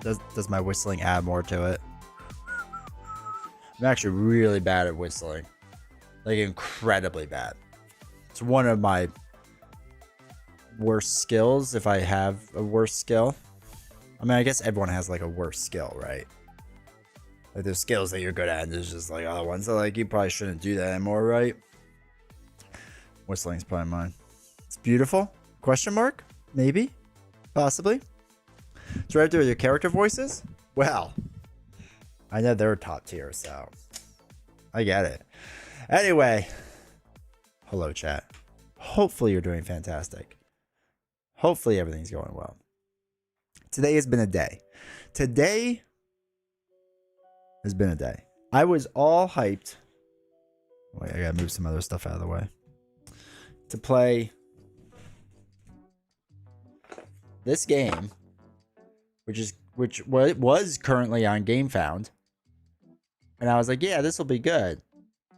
Does my whistling add more to it? I'm actually really bad at whistling. Like, incredibly bad. It's one of my worst skills, if I have a worst skill. I mean, I guess everyone has, like, a worst skill, right? Like, there's skills that you're good at, and there's just, like, other ones that, like, you probably shouldn't do that anymore, right? Whistling's probably mine. It's beautiful? Question mark? Maybe? Possibly? So right there with your character voices? Well, I know they're top tier, so I get it. Anyway, hello chat. Hopefully you're doing fantastic. Hopefully everything's going well. Today has been a day. Today has been a day. I was all hyped. Wait, I gotta move some other stuff out of the way. To play this game, which was currently on GameFound, and I was like, yeah, this will be good,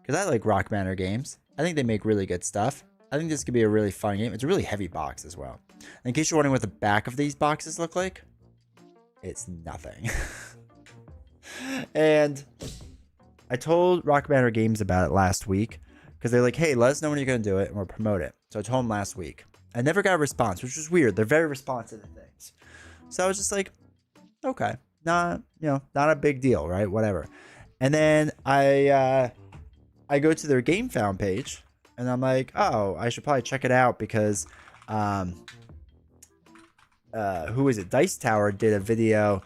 because I like Rock Manor games. I think they make really good stuff. I think this could be a really fun game. It's a really heavy box as well. In case you're wondering what the back of these boxes look like, it's nothing. And I told Rock Manor Games about it last week, because they're like, hey, let us know when you're going to do it, and we'll promote it. So I told them last week. I never got a response, which was weird. They're very responsive to things. So I was just like, okay, not a big deal, right? Whatever. And then I go to their GameFound page, and I'm like, oh, I should probably check it out, because who is it? Dice Tower did a video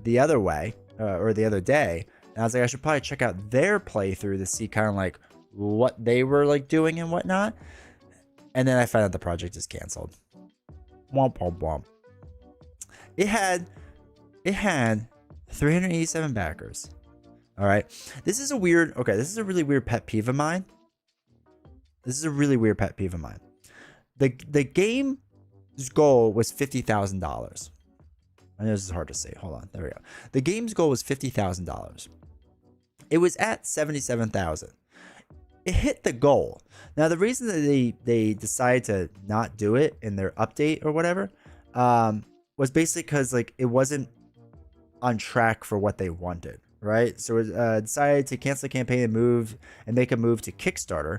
the other way, or the other day, and I was like, I should probably check out their playthrough to see kind of like what they were like doing and whatnot. And then I found out the project is canceled. Womp womp womp. It had 387 backers. All right. This is a really weird pet peeve of mine. The game's goal was $50,000. I know this is hard to say. Hold on. There we go. The game's goal was $50,000. It was at 77,000. It hit the goal. Now, the reason that they decided to not do it in their update or whatever was basically because like it wasn't on track for what they wanted, right? So it decided to cancel the campaign and make a move to Kickstarter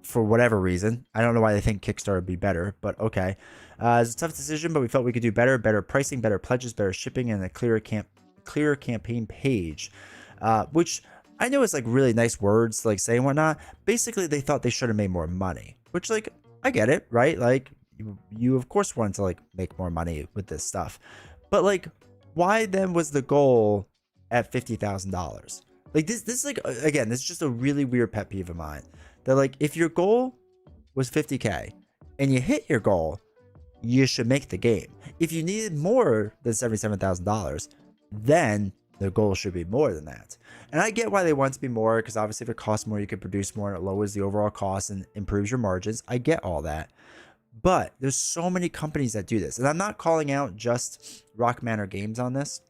for whatever reason. I don't know why they think Kickstarter would be better, but okay. It's a tough decision, but we felt we could do better pricing, better pledges, better shipping, and a clearer campaign page, which I know it's like really nice words, like saying whatnot. Basically, they thought they should have made more money, which like I get it, right? Like you of course wanted to like make more money with this stuff, but like why then was the goal at $50,000? Like this is like, again, this is just a really weird pet peeve of mine. That like if your goal was 50K and you hit your goal, you should make the game. If you needed more than $77,000, then the goal should be more than that. And I get why they want it to be more, because obviously if it costs more, you can produce more, and it lowers the overall cost and improves your margins. I get all that. But there's so many companies that do this. And I'm not calling out just Rock Manor Games on this.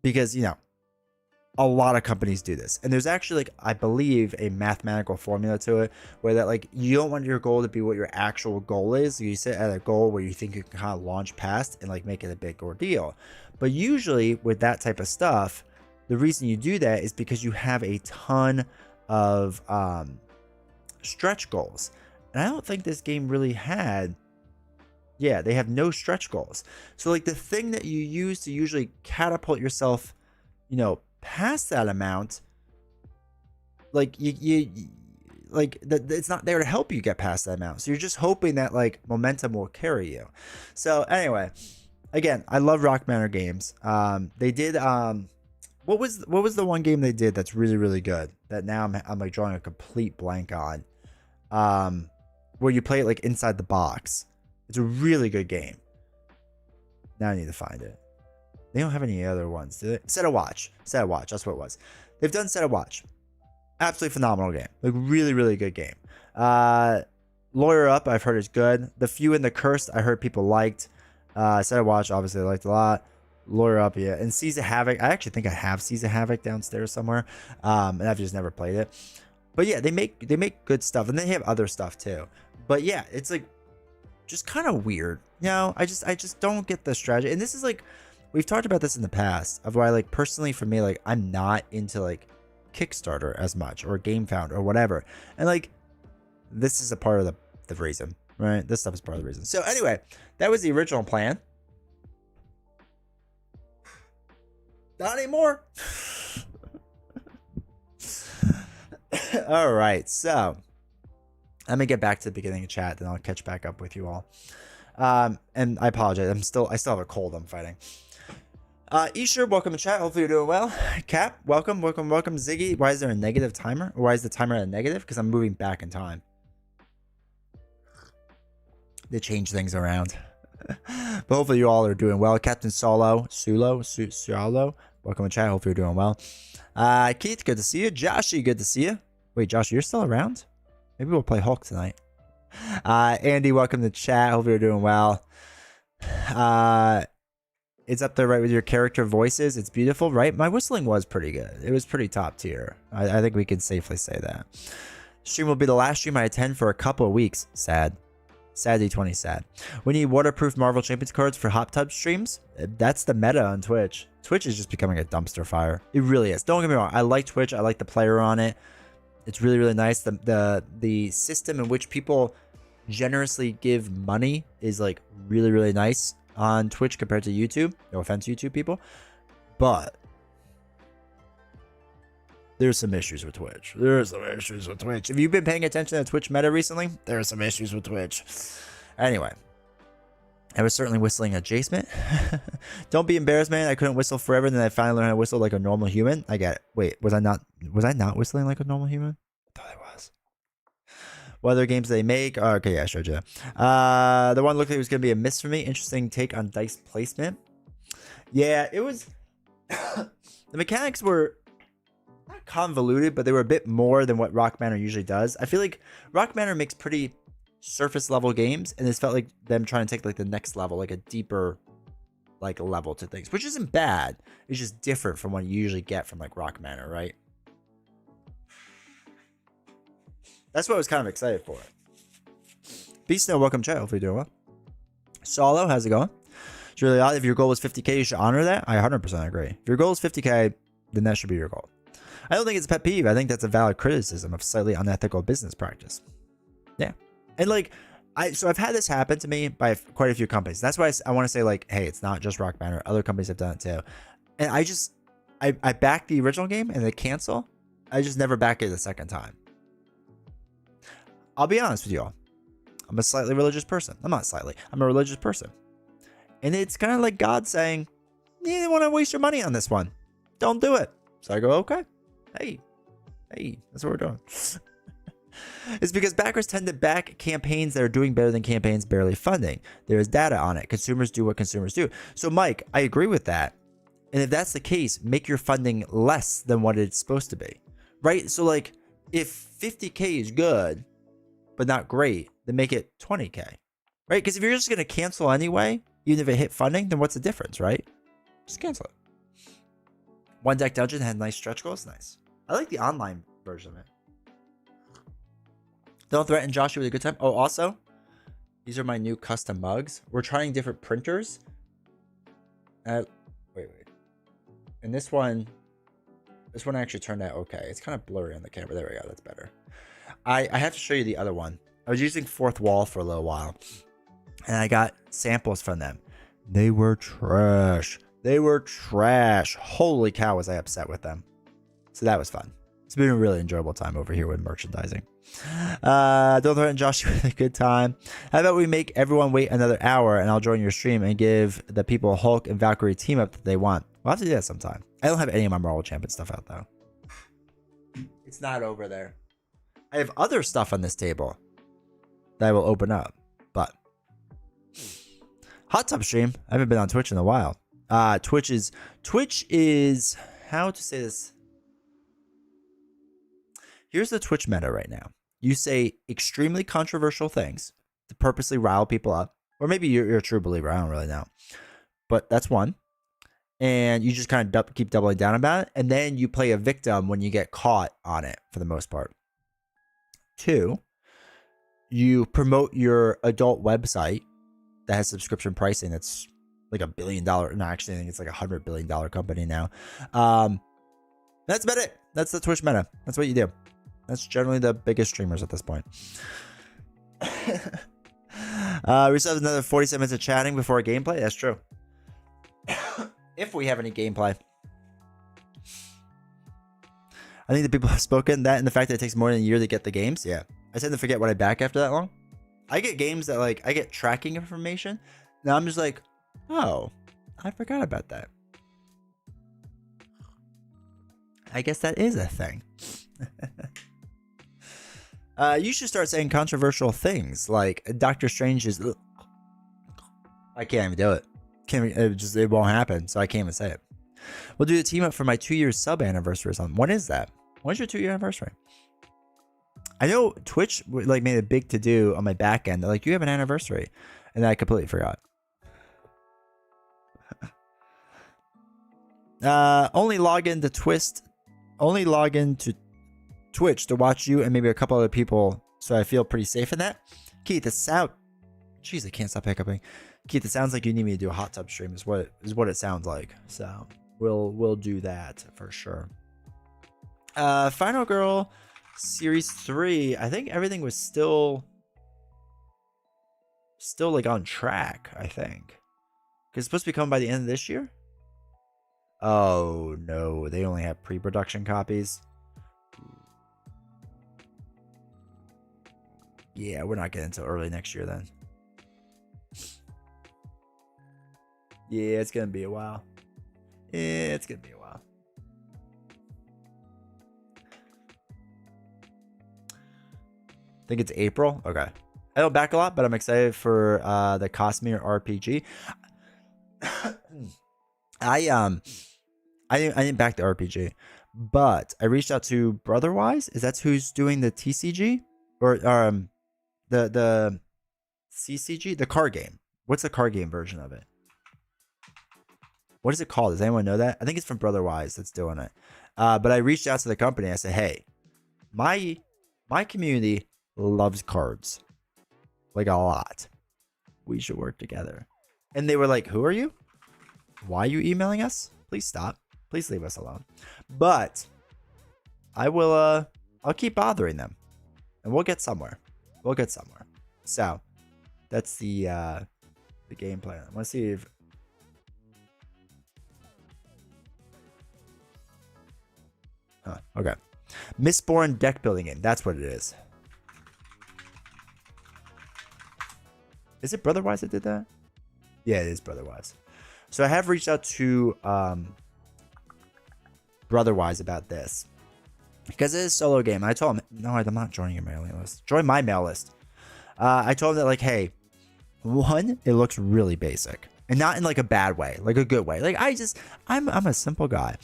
Because, you know, a lot of companies do this. And there's actually, like, I believe a mathematical formula to it, where that, like, you don't want your goal to be what your actual goal is. You set at a goal where you think you can kind of launch past and, like, make it a big ordeal. But usually with that type of stuff, the reason you do that is because you have a ton of stretch goals. And I don't think this game really had, yeah, they have no stretch goals. So like the thing that you use to usually catapult yourself, you know, past that amount, like it's not there to help you get past that amount. So you're just hoping that like momentum will carry you. So anyway, again, I love Rock Manor Games. They did what was the one game they did that's really, really good that now I'm like drawing a complete blank on, where you play it like inside the box. It's a really good game. Now I need to find it. They don't have any other ones, do they? Set a Watch. That's what it was. They've done Set a Watch. Absolutely phenomenal game. Like really, really good game. Lawyer Up, I've heard is good. The Few and the Cursed, I heard people liked. Set a Watch, obviously I liked a lot. Lawyer Up, yeah. And Seas of Havoc, I actually think I have Seas of Havoc downstairs somewhere. And I've just never played it. But yeah, they make good stuff, and they have other stuff too. But yeah, it's like just kind of weird You know, I just don't get the strategy. And this is like, we've talked about this in the past of why, like, personally for me, like, I'm not into like Kickstarter as much or GameFound or whatever. And like, this is a part of the reason, right? This stuff is part of the reason. So anyway, that was the original plan. Not anymore. All right, so let me get back to the beginning of chat, then I'll catch back up with you all. And I apologize. I still have a cold I'm fighting. Esher, welcome to chat. Hopefully you're doing well. Cap, welcome. Ziggy, why is there a negative timer? Or why is the timer at a negative? Because I'm moving back in time. They change things around. But hopefully you all are doing well. Captain Sulo, welcome to chat. Hopefully you're doing well. Keith, good to see you. Joshy, good to see you. Wait, Josh, you're still around? Maybe we'll play Hulk tonight. Andy, welcome to chat. Hope you're doing well. It's up there right with your character voices. It's beautiful, right? My whistling was pretty good. It was pretty top tier. I think we can safely say that. Stream will be the last stream I attend for a couple of weeks. Sad. Sad D20, sad. We need waterproof Marvel Champions cards for hot tub streams. That's the meta on Twitch. Twitch is just becoming a dumpster fire. It really is. Don't get me wrong. I like Twitch. I like the player on it. It's really, really nice. The system in which people generously give money is like really, really nice on Twitch compared to YouTube. No offense, YouTube people. But there's some issues with Twitch. If you've been paying attention to Twitch meta recently, there are some issues with Twitch. Anyway, I was certainly whistling adjacent. Don't be embarrassed, man. I couldn't whistle forever, and then I finally learned how to whistle like a normal human. I get it. Wait, was I not whistling like a normal human? I thought I was. What other games they make? Oh, okay, yeah, I showed you. The one looked like it was going to be a miss for me. Interesting take on dice placement. Yeah, it was. The mechanics were not convoluted, but they were a bit more than what Rock Manor usually does. I feel like Rock Manor makes pretty surface level games, and this felt like them trying to take like the next level, like a deeper like level to things, which isn't bad. It's just different from what you usually get from like Rock Manor, right? That's what I was kind of excited for. Beast Snow, welcome chat. Hopefully you're doing well. Solo, how's it going? It's really odd. If your goal was 50k, you should honor that. I 100% agree. If your goal is 50k, then that should be your goal. I don't think it's a pet peeve. I think that's a valid criticism of slightly unethical business practice. Yeah. And like, so I've had this happen to me by quite a few companies. That's why I want to say like, hey, it's not just Rock Manor. Other companies have done it too. And I backed the original game and they cancel. I just never back it the second time. I'll be honest with you all. I'm a slightly religious person. I'm not slightly. I'm a religious person. And it's kind of like God saying, you didn't want to waste your money on this one. Don't do it. So I go, okay. Hey, that's what we're doing. It's because backers tend to back campaigns that are doing better than campaigns barely funding. There is data on it. Consumers do what consumers do. So Mike, I agree with that. And if that's the case, make your funding less than what it's supposed to be, right? So like if 50k is good, but not great, then make it 20k, right? Because if you're just going to cancel anyway, even if it hit funding, then what's the difference, right? Just cancel it. One Deck Dungeon had nice stretch goals. Nice. I like the online version of it. Don't threaten Joshua with a good time. Oh, also, these are my new custom mugs. We're trying different printers. Wait. And this one actually turned out okay. It's kind of blurry on the camera. There we go. That's better. I have to show you the other one. I was using Fourth Wall for a little while, and I got samples from them. They were trash. Holy cow, was I upset with them. So that was fun. It's been a really enjoyable time over here with merchandising. Don't threaten Josh with a good time. How about we make everyone wait another hour and I'll join your stream and give the people Hulk and Valkyrie team up that they want. We'll have to do that sometime. I don't have any of my Marvel Champion stuff out though. It's not over there. I have other stuff on this table that I will open up, but hot tub stream. I haven't been on Twitch in a while. Twitch is how to say this. Here's the Twitch meta right now. You say extremely controversial things to purposely rile people up, or maybe you're a true believer. I don't really know, but that's one. And you just kind of keep doubling down about it, and then you play a victim when you get caught on it for the most part. 2, you promote your adult website that has subscription pricing. That's like $1 billion. No, actually, I think it's like $100 billion company now. That's about it. That's the Twitch meta. That's what you do. That's generally the biggest streamers at this point. We still have another 47 minutes of chatting before gameplay. That's true. If we have any gameplay. I think the people have spoken that, and the fact that it takes more than a year to get the games. Yeah. I tend to forget what I back after that long. I get games that like, I get tracking information. Now I'm just like, oh, I forgot about that. I guess that is a thing. You should start saying controversial things like Doctor Strange is. Ugh. I can't even do it. It won't happen, so I can't even say it. We'll do the team up for my 2-year sub anniversary or something. When is that? When's your 2-year anniversary? I know Twitch like made a big to do on my back end. They're like, you have an anniversary, and I completely forgot. Only log into Twitch to watch you and maybe a couple other people, so I feel pretty safe in that. Keith, it sound. Jeez, I can't stop hiccuping. Keith, it sounds like you need me to do a hot tub stream. Is what it sounds like. So we'll do that for sure. Final Girl Series 3. I think everything was still like on track. I think because it's supposed to be coming by the end of this year. Oh no, they only have pre-production copies. Yeah, we're not getting until early next year then. Yeah, it's gonna be a while. Yeah, it's gonna be a while. I think it's April. Okay. I don't back a lot, but I'm excited for the Cosmere RPG. I didn't back the RPG, but I reached out to Brotherwise. Is that who's doing the TCG or the CCG, the card game? What's the card game version of it? What is it called? Does anyone know that? I think it's from Brotherwise that's doing it. But I reached out to the company. I said, hey, my community loves cards, like a lot. We should work together. And they were like, who are you? Why are you emailing us? Please stop. Please leave us alone. But I will I'll keep bothering them. And we'll get somewhere. We'll get somewhere. So that's the game plan. I want to see if okay. Mistborn deck building game. That's what it is. Is it Brotherwise that did that? Yeah, it is Brotherwise. So I have reached out to Brotherwise about this because it is a solo game. I told him, no, I'm not joining your mailing list. Join my mail list. I told him that, like, hey, one, it looks really basic and not in like a bad way, like a good way. Like I'm a simple guy.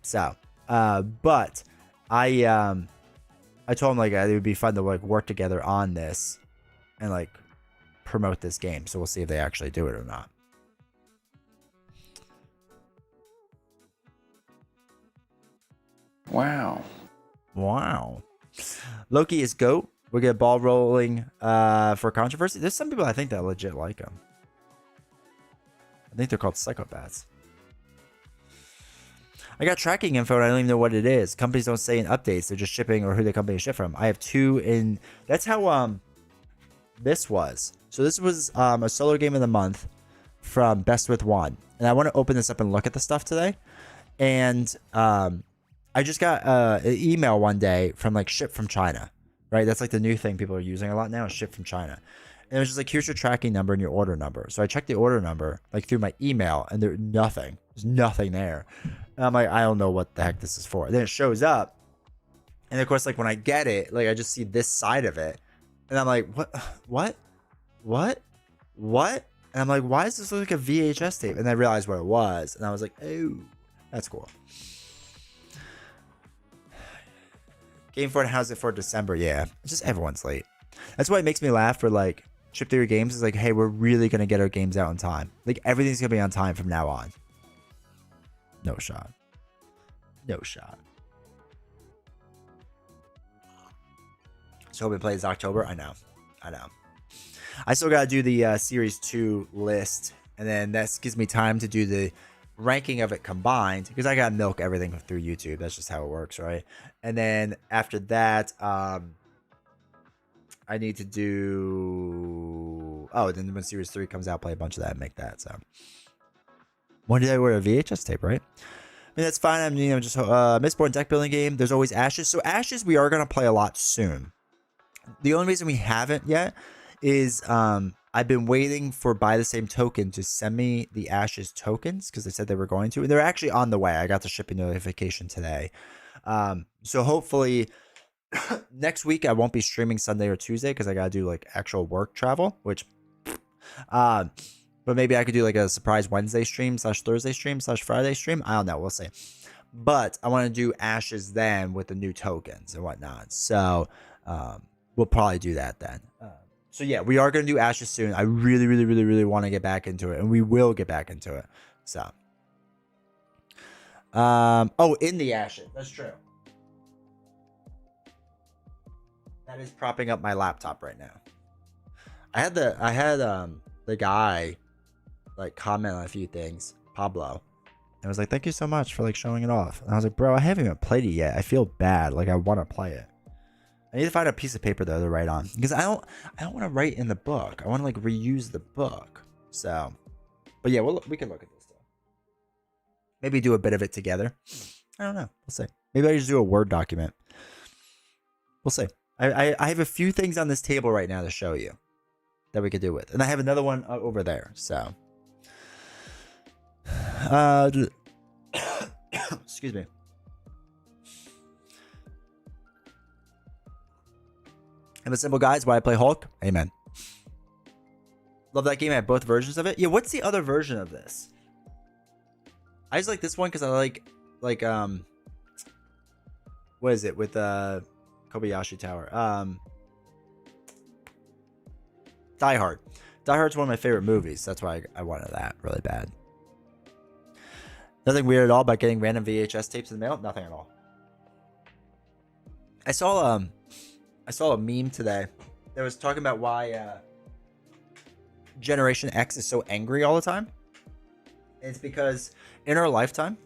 So, but I told him like it would be fun to like work together on this and like promote this game. So we'll see if they actually do it or not. Wow. Loki is GOAT. We'll get a ball rolling for controversy. There's some people I think that legit like him. I think they're called psychopaths. I got tracking info and I don't even know what it is. Companies don't say in updates. They're just shipping or who the company ship from. I have 2 in. That's how this was. So this was a solo game of the month from Best with One. And I want to open this up and look at the stuff today. And I just got an email one day from like ship from China, right? That's like the new thing people are using a lot now is ship from China. And it was just like, here's your tracking number and your order number. So I checked the order number like through my email and there's nothing. There's nothing there. And I'm like, I don't know what the heck this is for. And then it shows up. And of course, like when I get it, like I just see this side of it. And I'm like, what? And I'm like, why does this look like a VHS tape? And I realized what it was. And I was like, oh, that's cool. Game for it, how's it for December? Yeah, it's just everyone's late. That's why it makes me laugh for like Chip Theory Games is like, hey, we're really going to get our games out on time. Like everything's going to be on time from now on. No shot. No shot. So we play this October. I know. I still gotta do the series 2 list, and then that gives me time to do the ranking of it combined, because I gotta milk everything through YouTube. That's just how it works, right? And then after that, I need to do, oh, then when series 3 comes out, play a bunch of that and make that. So when did I order a VHS tape, right? I mean, that's fine. I'm, just Mistborn deck building game. There's always Ashes. So Ashes, we are gonna play a lot soon. The only reason we haven't yet is I've been waiting for Buy the Same Token to send me the Ashes tokens, because they said they were going to. And they're actually on the way. I got the shipping notification today. So hopefully next week I won't be streaming Sunday or Tuesday, because I got to do like actual work travel, which but maybe I could do like a surprise Wednesday stream / Thursday stream / Friday stream. I don't know. We'll see. But I want to do Ashes then with the new tokens and whatnot. So we'll probably do that then. So yeah, we are going to do Ashes soon. I really, really, really, really want to get back into it, and we will get back into it. So, oh, in the Ashes. That's true. That is propping up my laptop right now. I had the guy like comment on a few things, Pablo. And I was like, thank you so much for like showing it off. And I was like, bro, I haven't even played it yet. I feel bad. Like I want to play it. I need to find a piece of paper though to write on, because I don't want to write in the book. I want to like reuse the book. So, but yeah, we can look at this though. Maybe do a bit of it together. I don't know. We'll see. Maybe I just do a Word document. We'll see. I have a few things on this table right now to show you that we could do with, and I have another one over there. So, excuse me. I'm a simple guy. It's why I play Hulk. Amen. Love that game. I have both versions of it. Yeah, what's the other version of this? I just like this one because I like what is it with Kobayashi Tower? Die Hard. Die Hard's one of my favorite movies. That's why I wanted that really bad. Nothing weird at all about getting random VHS tapes in the mail. Nothing at all. I saw a meme today that was talking about why Generation X is so angry all the time. And it's because in our lifetime,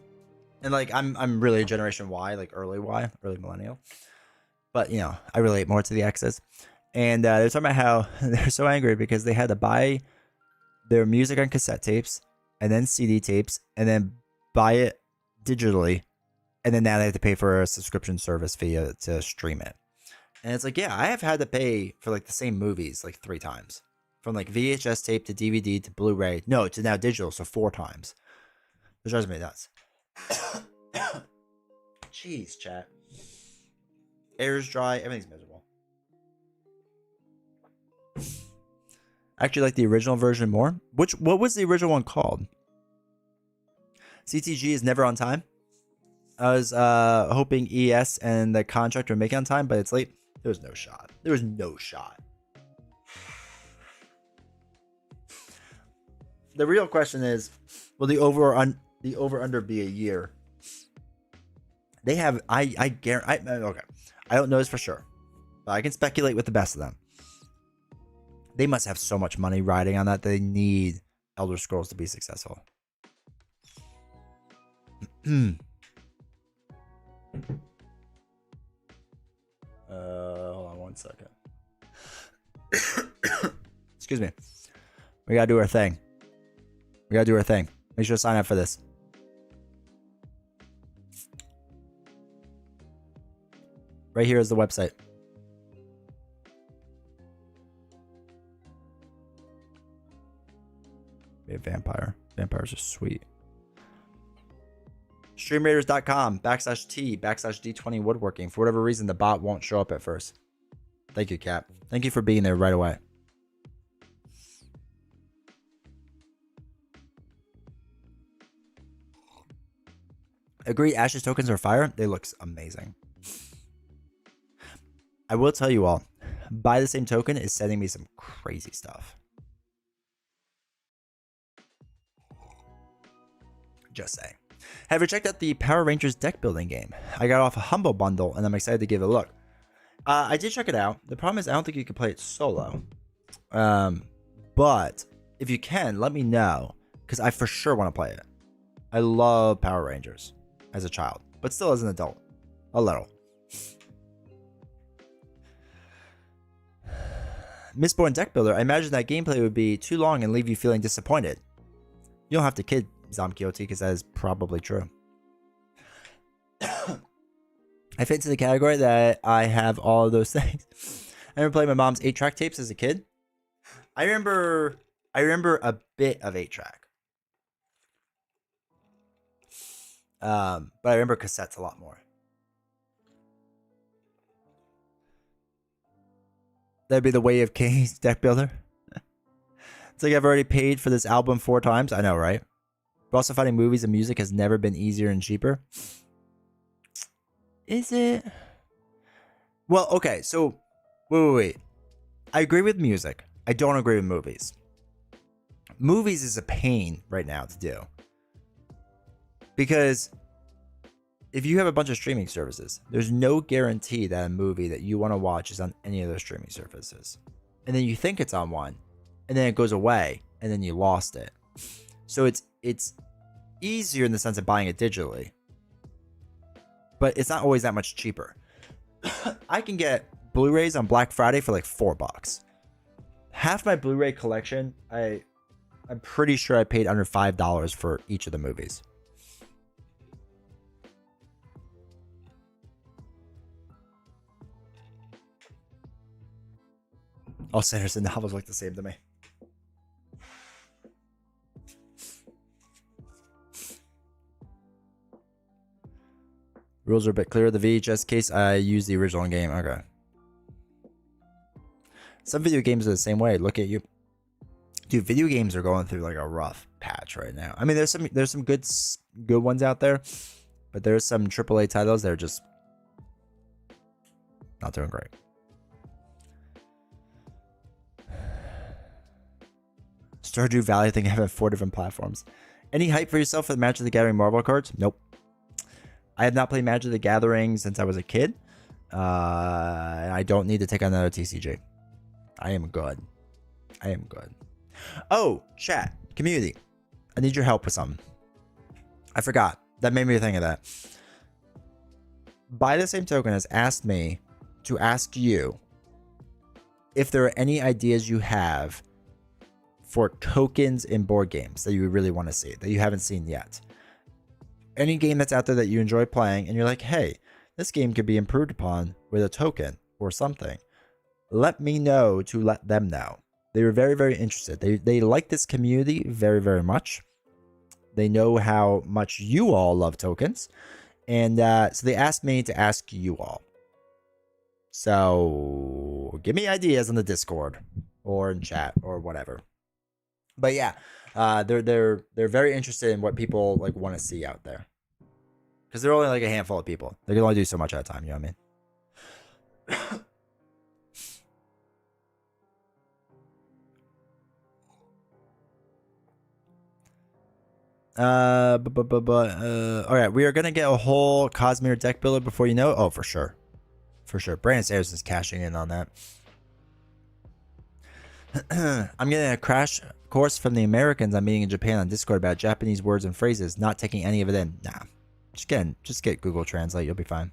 and like I'm really a Generation Y, like early millennial, but you know I relate more to the X's. And they're talking about how they're so angry because they had to buy their music on cassette tapes and then CD tapes and then buy it digitally, and then now they have to pay for a subscription service fee to stream it. And it's like, yeah, I have had to pay for like the same movies like 3 times. From like VHS tape to DVD to Blu-ray. No, to now digital, so 4 times. It drives me nuts. Jeez, chat. Air's dry, everything's miserable. I actually like the original version more. What was the original one called? CTG is never on time. I was hoping ES and the contract would make it on time, but it's late. There was no shot. There was no shot. The real question is, will the over under be a year? They have I guarantee. Okay, I don't know this for sure, but I can speculate with the best of them. They must have so much money riding on that. They need Elder Scrolls to be successful. Hold on 1 second. Excuse me. We gotta do our thing. Make sure to sign up for this. Right here is the website. Be a vampire. Vampires are sweet. Streamraiders.com/T/D20 woodworking. For whatever reason, the bot won't show up at first. Thank you, Cap. Thank you for being there right away. Agree, Ashes tokens are fire. They look amazing. I will tell you all, Buy the Same Token is sending me some crazy stuff. Just saying. Have you checked out the Power Rangers deck building game? I got off a Humble Bundle and I'm excited to give it a look. I did check it out. The problem is I don't think you can play it solo. But if you can, let me know, because I for sure want to play it. I love Power Rangers as a child, but still as an adult, a little. Mistborn Deck Builder, I imagine that gameplay would be too long and leave you feeling disappointed. You don't have to kid Zamkioti, because that is probably true. I fit into the category that I have all of those things. I remember playing my mom's 8-track tapes as a kid. I remember a bit of 8-track. But I remember cassettes a lot more. That'd be the Way of Kings Deck Builder. It's like I've already paid for this album 4 times. I know, right? But also finding movies and music has never been easier and cheaper. Is it? Well, okay, so wait. I agree with music. I don't agree with movies. Movies is a pain right now to do. Because if you have a bunch of streaming services, there's no guarantee that a movie that you want to watch is on any of those streaming services. And then you think it's on one, and then it goes away, and then you lost it. So it's easier in the sense of buying it digitally. But it's not always that much cheaper. I can get Blu-rays on Black Friday for like $4. Half my Blu-ray collection, I'm pretty sure I paid under $5 for each of the movies. All Sanderson novels look the same to me. Rules are a bit clearer. The VHS case, I use the original game. Okay. Some video games are the same way. Look at you. Dude, video games are going through like a rough patch right now. I mean, there's some good ones out there, but there's some AAA titles that are just not doing great. Stardew Valley, I think I have 4 different platforms. Any hype for yourself for the Magic the Gathering Marvel cards? Nope. I have not played Magic the Gathering since I was a kid. I don't need to take on another TCG. I am good. I am good. Oh, chat, community. I need your help with something. I forgot. That made me think of that. By the same token, has asked me to ask you if there are any ideas you have for tokens in board games that you would really want to see, that you haven't seen yet. Any game that's out there that you enjoy playing and you're like, hey, this game could be improved upon with a token or something. Let me know to let them know. They were very, very interested. They like this community very, very much. They know how much you all love tokens. And so they asked me to ask you all. So give me ideas on the Discord or in chat or whatever. But yeah, they're very interested in what people like want to see out there. Because they're only like a handful of people. They can only do so much at a time, you know what I mean? All right, we are gonna get a whole Cosmere deck builder before you know it. Oh, for sure. For sure. Brandon Sayers is cashing in on that. I'm getting a crash course from the Americans I'm meeting in Japan on Discord about Japanese words and phrases, not taking any of it in. Nah. Just get Google Translate, you'll be fine.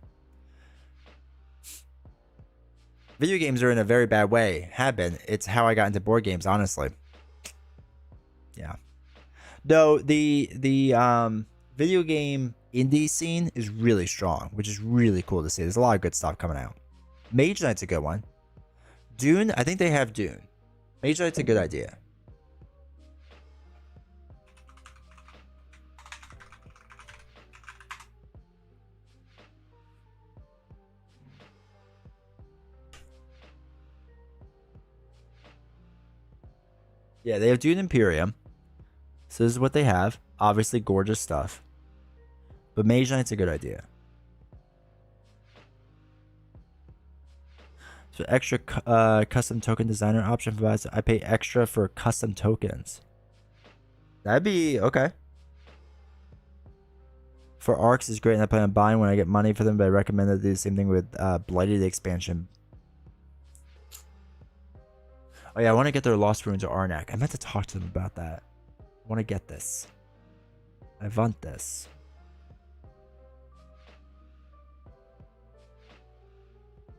Video games are in a very bad way. Have been. It's how I got into board games, honestly. Yeah. Though the video game indie scene is really strong, which is really cool to see. There's a lot of good stuff coming out. Mage Knight's a good one. Dune, I think they have Dune. Mage Knight's a good idea. Yeah, they have Dune Imperium. So this is what they have. Obviously gorgeous stuff. But Mage Knight's a good idea. So extra custom token designer option provides. I pay extra for custom tokens. That'd be okay. For arcs is great, and I plan on buying when I get money for them. But I recommend to do the same thing with Blighted expansion. Oh yeah, I want to get their Lost Ruins of Arnak. I meant to talk to them about that. I want to get this. I want this.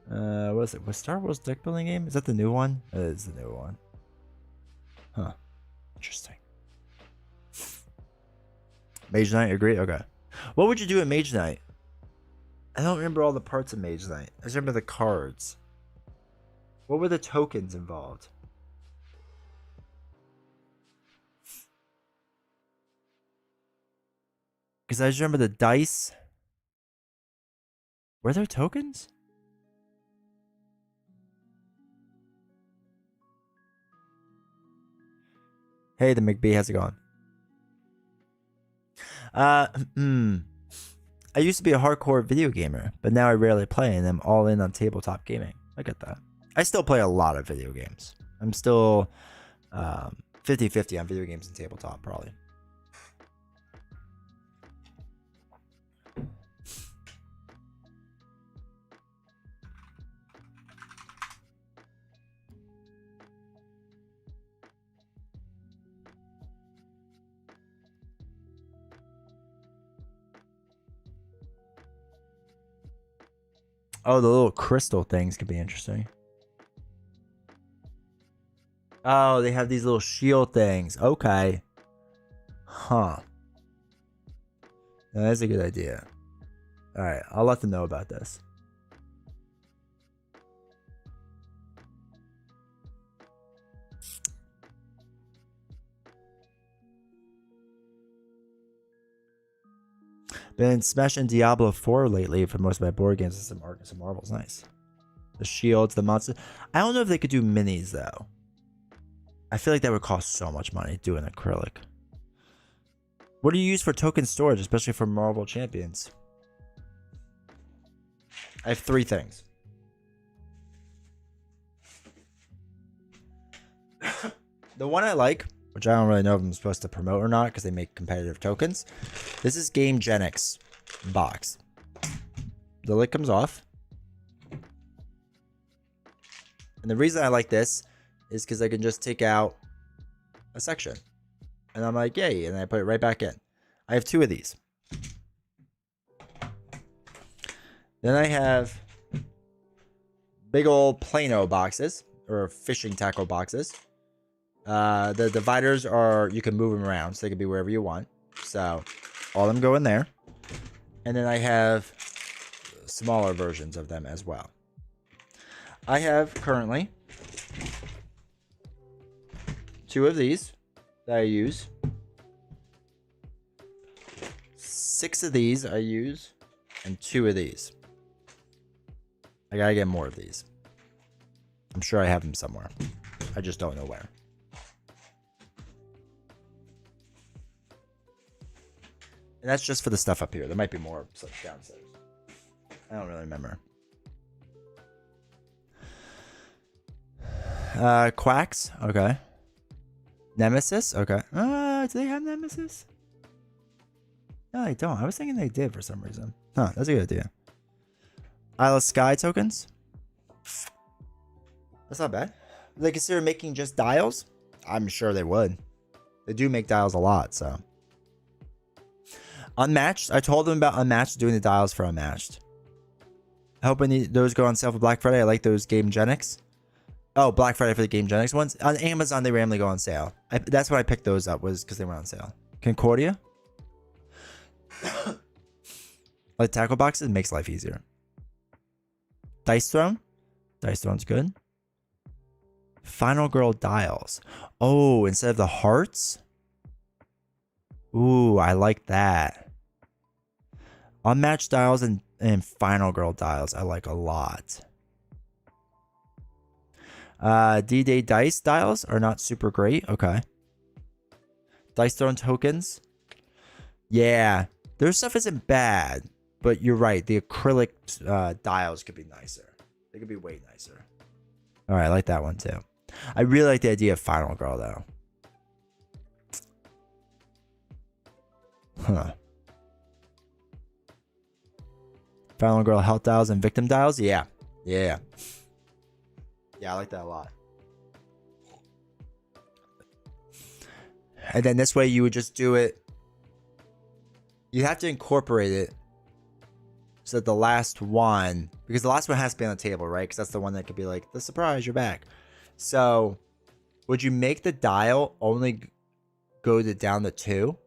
What is it? Was Star Wars deck building game? Is that the new one? It is the new one. Huh. Interesting. Mage Knight, agree? Okay. What would you do at Mage Knight? I don't remember all the parts of Mage Knight. I just remember the cards. What were the tokens involved? Because I just remember the dice. Were there tokens? Hey, the McBee, how's it going? I used to be a hardcore video gamer, but now I rarely play and I'm all in on tabletop gaming. I get that. I still play a lot of video games. I'm still 50-50 on video games and tabletop, probably. Oh, the little crystal things could be interesting. Oh, they have these little shield things. Okay. Huh. That's a good idea. Alright, I'll let them know about this. Been smashing Diablo 4 lately for most of my board games and some Arcs and Marvels. Nice. The shields, the monsters. I don't know if they could do minis, though. I feel like that would cost so much money doing acrylic. What do you use for token storage, especially for Marvel Champions? I have 3 things. The one I like, which I don't really know if I'm supposed to promote or not because they make competitive tokens. This is Game Genix box. The lid comes off. And the reason I like this is because I can just take out a section. And I'm like, yay, and I put it right back in. I have 2 of these. Then I have big old Plano boxes, or fishing tackle boxes. The dividers are, you can move them around, so they can be wherever you want. So all of them go in there. And then I have smaller versions of them as well. I have currently 2 of these that I use. 6 of these I use, and 2 of these. I gotta get more of these. I'm sure I have them somewhere. I just don't know where. And that's just for the stuff up here. There might be more stuff downstairs. I don't really remember. Quacks. Okay. Nemesis. Okay. Do they have Nemesis? No, they don't. I was thinking they did for some reason. Huh. That's a good idea. Isle of Sky tokens. That's not bad. Would they consider making just dials? I'm sure they would. They do make dials a lot, so. Unmatched. I told them about Unmatched, doing the dials for Unmatched. I hope when those go on sale for Black Friday. I like those Game Genix. Oh, Black Friday for the Game Genix ones. On Amazon, they randomly go on sale. That's why I picked those up, was because they were on sale. Concordia. Like tackle boxes, makes life easier. Dice Throne. Dice Throne's good. Final Girl dials. Oh, instead of the hearts? Ooh, I like that. Unmatched dials and Final Girl dials I like a lot. D-Day dice dials are not super great. Okay. Dice Throne tokens. Yeah. Their stuff isn't bad, but you're right. The acrylic dials could be nicer. They could be way nicer. All right, I like that one too. I really like the idea of Final Girl though. Huh. Final Girl health dials and victim dials? Yeah. Yeah. Yeah, I like that a lot. And then this way you would just do it. You have to incorporate it so that the last one, because the last one has to be on the table, right? Because that's the one that could be like, the surprise, you're back. So would you make the dial only go down to 2?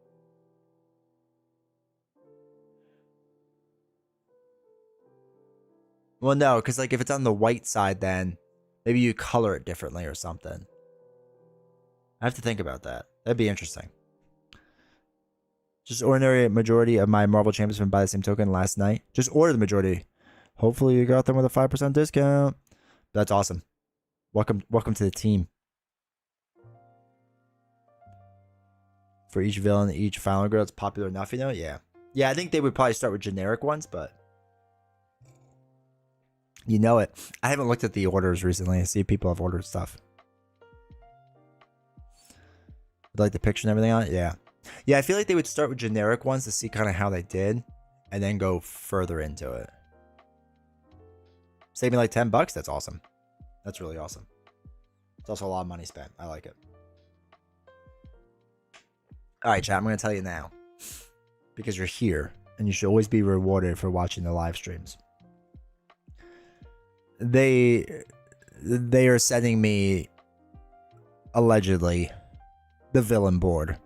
Well, no, because like if it's on the white side, then maybe you color it differently or something. I have to think about that. That'd be interesting. Just ordinary majority of my Marvel champions been by the same token last night. Just order the majority. Hopefully you got them with a 5% discount. That's awesome. Welcome to the team. For each villain, each final girl, it's popular enough, you know? Yeah. Yeah, I think they would probably start with generic ones, but you know it. I haven't looked at the orders recently. I see people have ordered stuff. Like the picture and everything on it? Yeah. Yeah, I feel like they would start with generic ones to see kind of how they did, and then go further into it. Saving like $10? That's awesome. That's really awesome. It's also a lot of money spent. I like it. All right, chat, I'm going to tell you now. Because you're here, and you should always be rewarded for watching the live streams. They are sending me, allegedly, the villain board.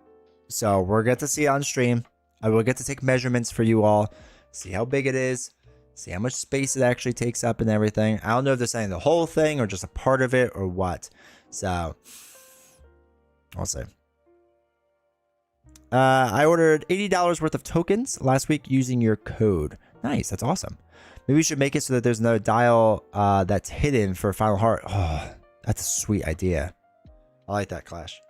So we'll get to see it on stream. I will get to take measurements for you all, see how big it is, see how much space it actually takes up and everything. I don't know if they're saying the whole thing or just a part of it or what. So I'll see. I ordered $80 worth of tokens last week using your code. Nice, that's awesome. Maybe we should make it so that there's another dial that's hidden for Final Heart. Oh, that's a sweet idea. I like that, Clash.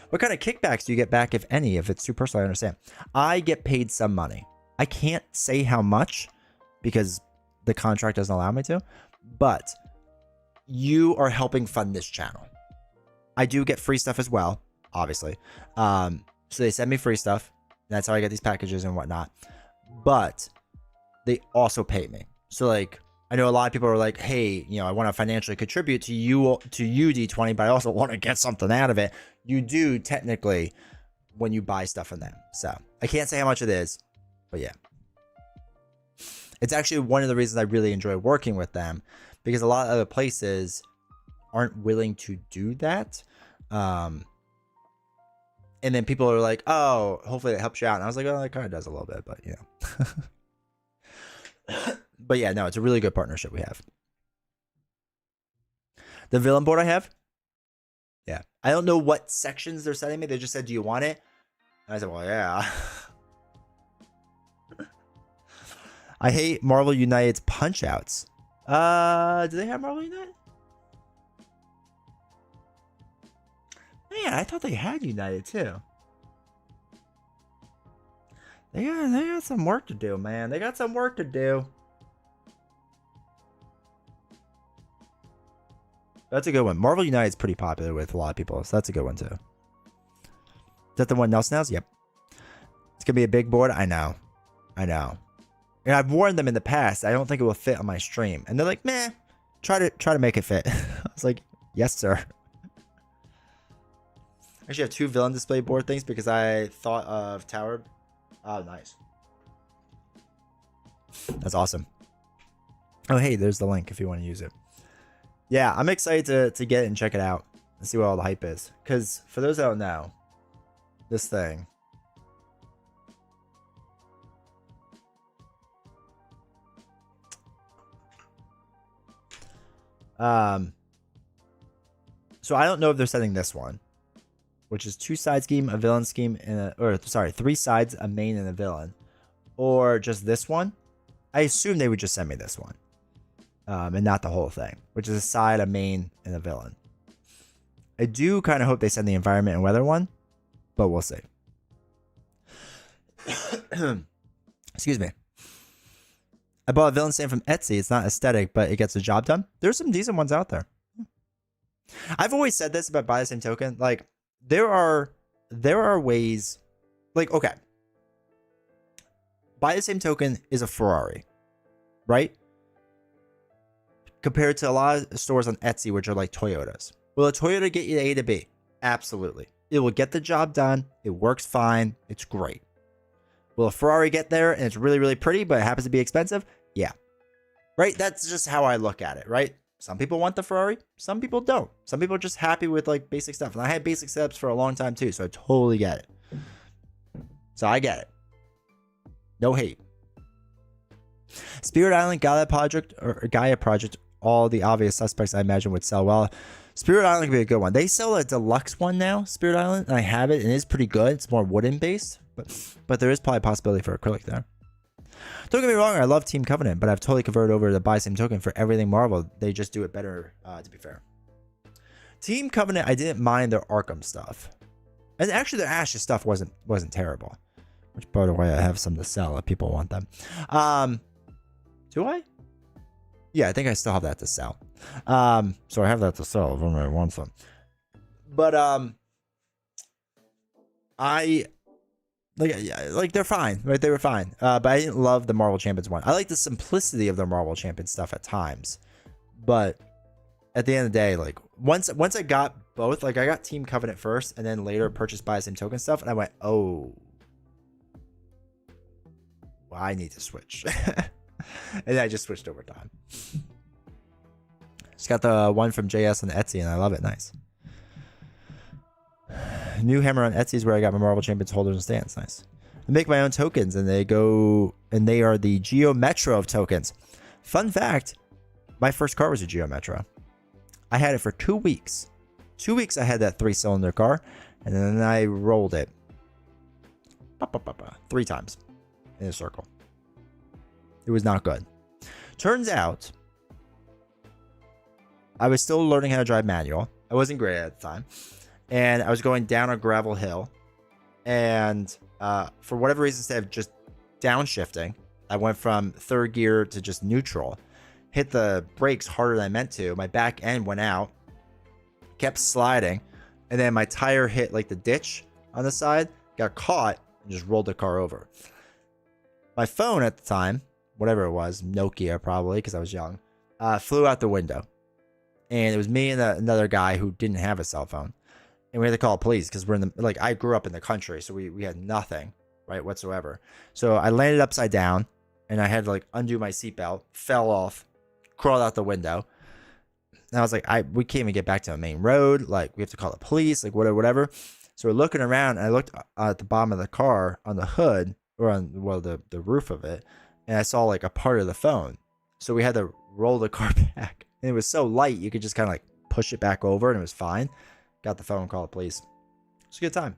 What kind of kickbacks do you get back, if any? If it's too personal, I understand. I get paid some money. I can't say how much because the contract doesn't allow me to, but you are helping fund this channel. I do get free stuff as well, obviously. So they send me free stuff. That's how I get these packages and whatnot. But they also pay me. So like, I know a lot of people are like, hey, you know, I want to financially contribute to you D20, but I also want to get something out of it. You do technically when you buy stuff from them. So I can't say how much it is, but yeah. It's actually one of the reasons I really enjoy working with them, because a lot of other places aren't willing to do that. And then people are like, oh, hopefully it helps you out. And I was like, oh, it kind of does a little bit, but you know. But yeah, no, it's a really good partnership we have. The villain board I have? Yeah. I don't know what sections they're sending me. They just said, do you want it? And I said, well, yeah. I hate Marvel United's punch outs. Do they have Marvel United? Man, I thought they had United too. They got some work to do, man. They got some work to do. That's a good one. Marvel United is pretty popular with a lot of people, so that's a good one too. Is that the one Nelson has? Yep. It's gonna be a big board. I know. And I've warned them in the past. I don't think it will fit on my stream, and they're like, "Meh, try to make it fit." I was like, "Yes, sir." I actually have 2 villain display board things because I thought of Tower. Oh, nice. That's awesome. Oh, hey, there's the link if you want to use it. Yeah, I'm excited to get it and check it out and see what all the hype is. Because for those that don't know, this thing. So I don't know if they're setting this one, which is 2 side scheme, a villain scheme, and or sorry, 3 sides, a main and a villain, or just this one. I assume they would just send me this one. And not the whole thing, which is a side, a main, and a villain. I do kind of hope they send the environment and weather one, but we'll see. Excuse me. I bought a villain stand from Etsy. It's not aesthetic, but it gets the job done. There's some decent ones out there. I've always said this about buy the same token. Like, there are ways, like, okay. Buy the same token is a Ferrari, right? Compared to a lot of stores on Etsy, which are like Toyotas. Will a Toyota get you to A to B? Absolutely. It will get the job done. It works fine. It's great. Will a Ferrari get there and it's really, really pretty, but it happens to be expensive? Yeah. Right? That's just how I look at it, right? Some people want the Ferrari. Some people don't. Some people are just happy with like basic stuff. And I had basic setups for a long time too, so I totally get it. So I get it. No hate. Spirit Island, Gaia Project, all the obvious suspects I imagine would sell well. Spirit Island could be a good one. They sell a deluxe one now, Spirit Island, and I have it, and it is pretty good. It's more wooden based, but there is probably a possibility for acrylic there. Don't get me wrong, I love Team Covenant, but I've totally converted over to buy same token for everything Marvel. They just do it better, to be fair. Team Covenant, I didn't mind their Arkham stuff. And actually their Ashes stuff wasn't terrible. Which, by the way, I have some to sell if people want them. Do I? Yeah, I think I still have that to sell. So I have that to sell if anybody wants them. But I like they're fine, right? They were fine. But I didn't love the Marvel Champions one. I like the simplicity of the Marvel Champions stuff at times. But at the end of the day, like once I got both, like I got Team Covenant first and then later purchased buy same token stuff, and I went, oh, well, I need to switch. And I just switched over time. Just got the one from JS on Etsy and I love it. Nice. New hammer on Etsy is where I got my Marvel Champions holders and stands. Nice. I make my own tokens and they are the Geo Metro of tokens. Fun fact, my first car was a Geo Metro. I had it for 2 weeks. 2 weeks I had that 3-cylinder car and then I rolled it 3 times in a circle. It was not good. Turns out I was still learning how to drive manual. I wasn't great at the time. And I was going down a gravel hill. And for whatever reason, instead of just downshifting, I went from 3rd gear to just neutral. Hit the brakes harder than I meant to. My back end went out. Kept sliding. And then my tire hit like the ditch on the side. Got caught and just rolled the car over. My phone at the time, whatever it was, Nokia probably, because I was young, flew out the window. And it was me and another guy who didn't have a cell phone. And we had to call police because we're in the, like, I grew up in the country, so we had nothing, right, whatsoever. So I landed upside down and I had to like undo my seatbelt, fell off, crawled out the window. And I was like, we can't even get back to the main road. Like, we have to call the police, like whatever. So we're looking around and I looked at the bottom of the car on the hood, or on, well, the roof of it, and I saw like a part of the phone. So we had to roll the car back, and it was so light you could just kind of like push it back over and it was fine. Got the phone, called the police. It's a good time,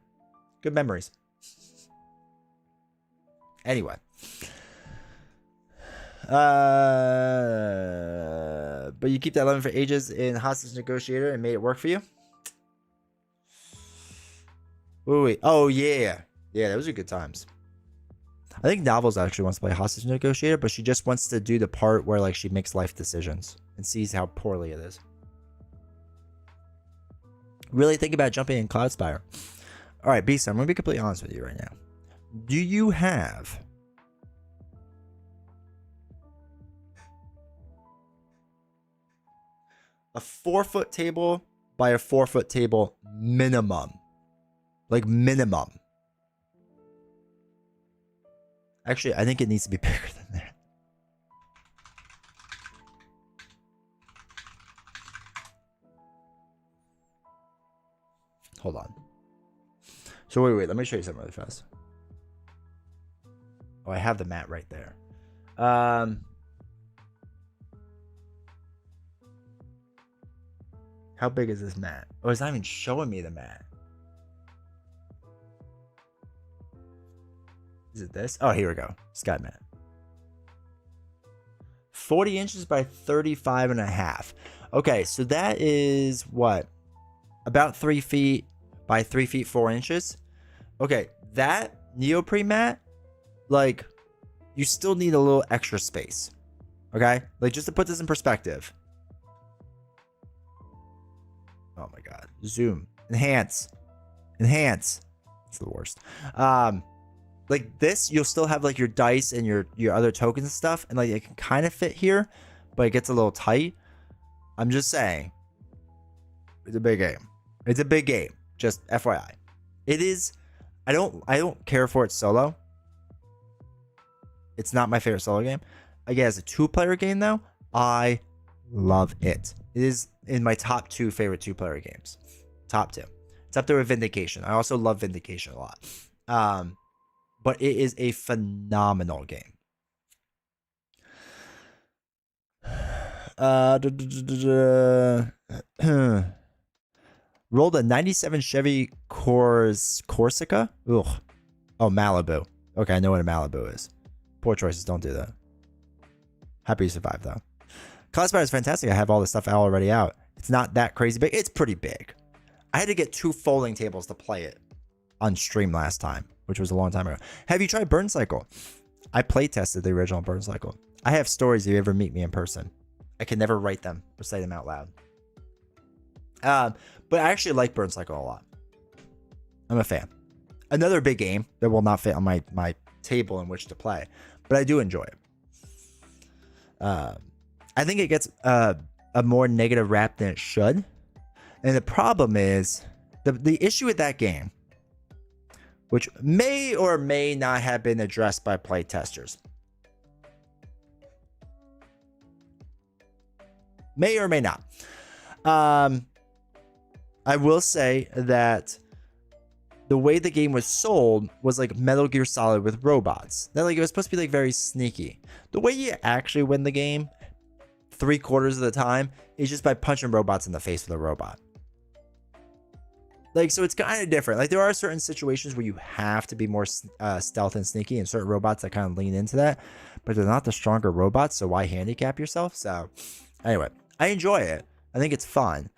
good memories. Anyway, but you keep that 11 for ages in Hostage Negotiator and made it work for you. Wait. Oh yeah, those are good times. I think Novels actually wants to play Hostage Negotiator, but she just wants to do the part where like she makes life decisions and sees how poorly it is. Really think about jumping in Cloudspire. All right, Beast, I'm going to be completely honest with you right now. Do you have a 4-foot table by a 4-foot table minimum? Like minimum. Actually, I think it needs to be bigger than that. Hold on. So wait, let me show you something really fast. Oh, I have the mat right there. How big is this mat? Oh, it's not even showing me the mat. Is it this? Oh, here we go. Sky mat. 40 inches by 35 and a half. Okay, so that is what? About 3 feet by 3 feet 4 inches. Okay, that neoprene mat, like, you still need a little extra space. Okay? Like, just to put this in perspective. Oh my god. Zoom. Enhance. It's the worst. Like this, you'll still have like your dice and your other tokens and stuff, and like it can kind of fit here, but it gets a little tight. I'm just saying, it's a big game. It's a big game. Just FYI. It is. I don't care for it solo. It's not my favorite solo game. Again, as a 2-player game though, I love it. It is in my top 2 favorite 2-player games. Top 2. It's up there with Vindication. I also love Vindication a lot. But it is a phenomenal game. Rolled a 97 Chevy Corsica. Ugh. Oh, Malibu. Okay, I know what a Malibu is. Poor choices. Don't do that. Happy you survived, though. Cloud Spider is fantastic. I have all this stuff already out. It's not that crazy big. It's pretty big. I had to get 2 folding tables to play it on stream last time, which was a long time ago. Have you tried Burn Cycle? I play tested the original Burn Cycle. I have stories if you ever meet me in person. I can never write them or say them out loud. But I actually like Burn Cycle a lot. I'm a fan. Another big game that will not fit on my table in which to play, but I do enjoy it. I think it gets a more negative rap than it should. And the problem is, the issue with that game, which may or may not have been addressed by play testers. May or may not. I will say that the way the game was sold was like Metal Gear Solid with robots. That like it was supposed to be like very sneaky. The way you actually win the game 3/4 of the time is just by punching robots in the face with a robot. Like, so it's kind of different. Like, there are certain situations where you have to be more stealth and sneaky, and certain robots that kind of lean into that, but they're not the stronger robots, so why handicap yourself? So anyway, I enjoy it. I think it's fun.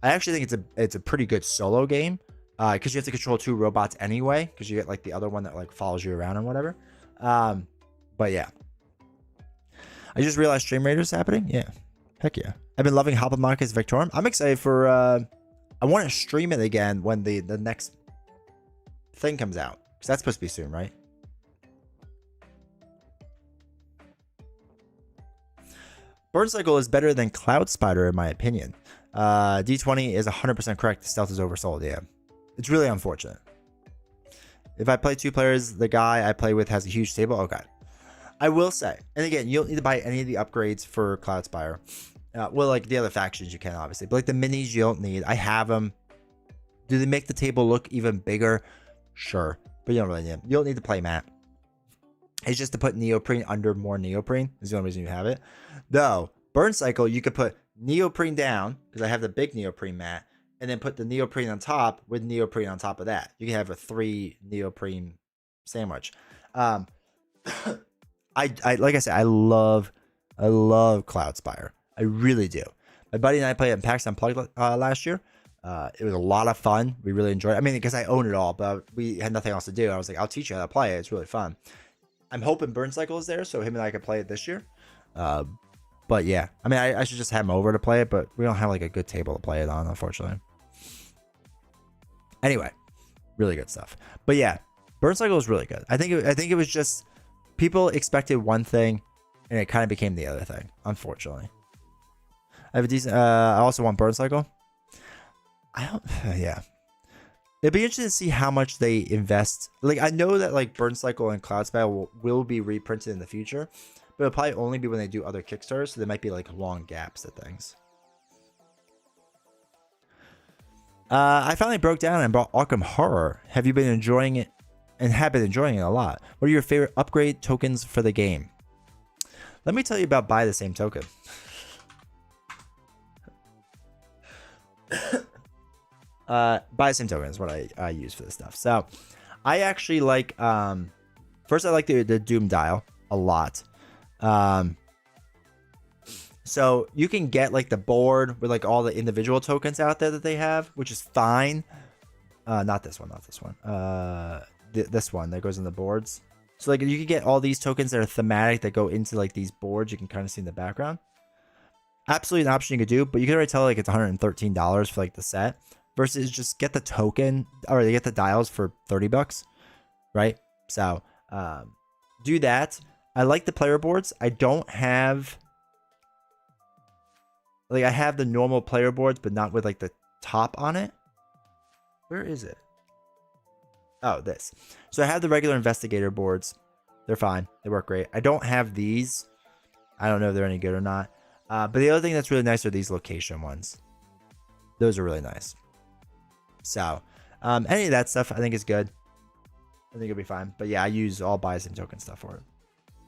I actually think it's a pretty good solo game, because you have to control 2 robots anyway, because you get like the other one that like follows you around and whatever. But yeah, I just realized Stream Raiders is happening. Yeah, heck yeah. I've been loving Hoplomachus Victorum. I'm excited for I want to stream it again when the next thing comes out, because that's supposed to be soon, right? Burn Cycle is better than Cloud Spider in my opinion. D20 is 100% correct. The stealth is oversold. Yeah, it's really unfortunate. If I play 2 players, the guy I play with has a huge table. Okay, I will say, and again, you don't need to buy any of the upgrades for Cloud Spire. Well, like the other factions you can obviously, but like the minis you don't need. I have them. Do they make the table look even bigger? Sure, but you don't really need them. You don't need the play mat. It's just to put neoprene under more neoprene is the only reason you have it. Though Burn Cycle, you could put neoprene down, because I have the big neoprene mat, and then put the neoprene on top with neoprene on top of that. You can have a 3 neoprene sandwich. I like I said, I love Cloud Spire. I really do. My buddy and I played in PAX Unplugged last year. It was a lot of fun. We really enjoyed it. I mean, because I own it all, but we had nothing else to do. I was like, I'll teach you how to play it. It's really fun. I'm hoping Burn Cycle is there, so him and I can play it this year. But yeah, I mean, I should just have him over to play it, but we don't have like a good table to play it on, unfortunately. Anyway, really good stuff. But yeah, Burn Cycle is really good. I think it was just people expected one thing, and it kind of became the other thing, unfortunately. I have a decent. I also want Burn Cycle. I don't. Yeah, it'd be interesting to see how much they invest. Like, I know that like Burn Cycle and Cloud Spell will be reprinted in the future, but it'll probably only be when they do other Kickstarters. So there might be like long gaps to things. I finally broke down and bought Arkham Horror. Have you been enjoying it? And have been enjoying it a lot. What are your favorite upgrade tokens for the game? Let me tell you about buy the same token. Buy the same token is what I use for this stuff. So I actually like first I like the Doom dial a lot. So you can get like the board with like all the individual tokens out there that they have, which is fine. Not this one, this one that goes in the boards. So like you can get all these tokens that are thematic that go into like these boards you can kind of see in the background. Absolutely an option you could do, but you can already tell like it's $113 for like the set versus just get the token or they get the dials for $30, right? So do that. I like the player boards. I don't have like I have the normal player boards, but not with like the top on it. Where is it? Oh, this. So I have the regular investigator boards. They're fine. They work great. I don't have these. I don't know if they're any good or not. But the other thing that's really nice are these location ones. Those are really nice. So any of that stuff I think is good. I think it'll be fine. But yeah, I use all buy some token stuff for it.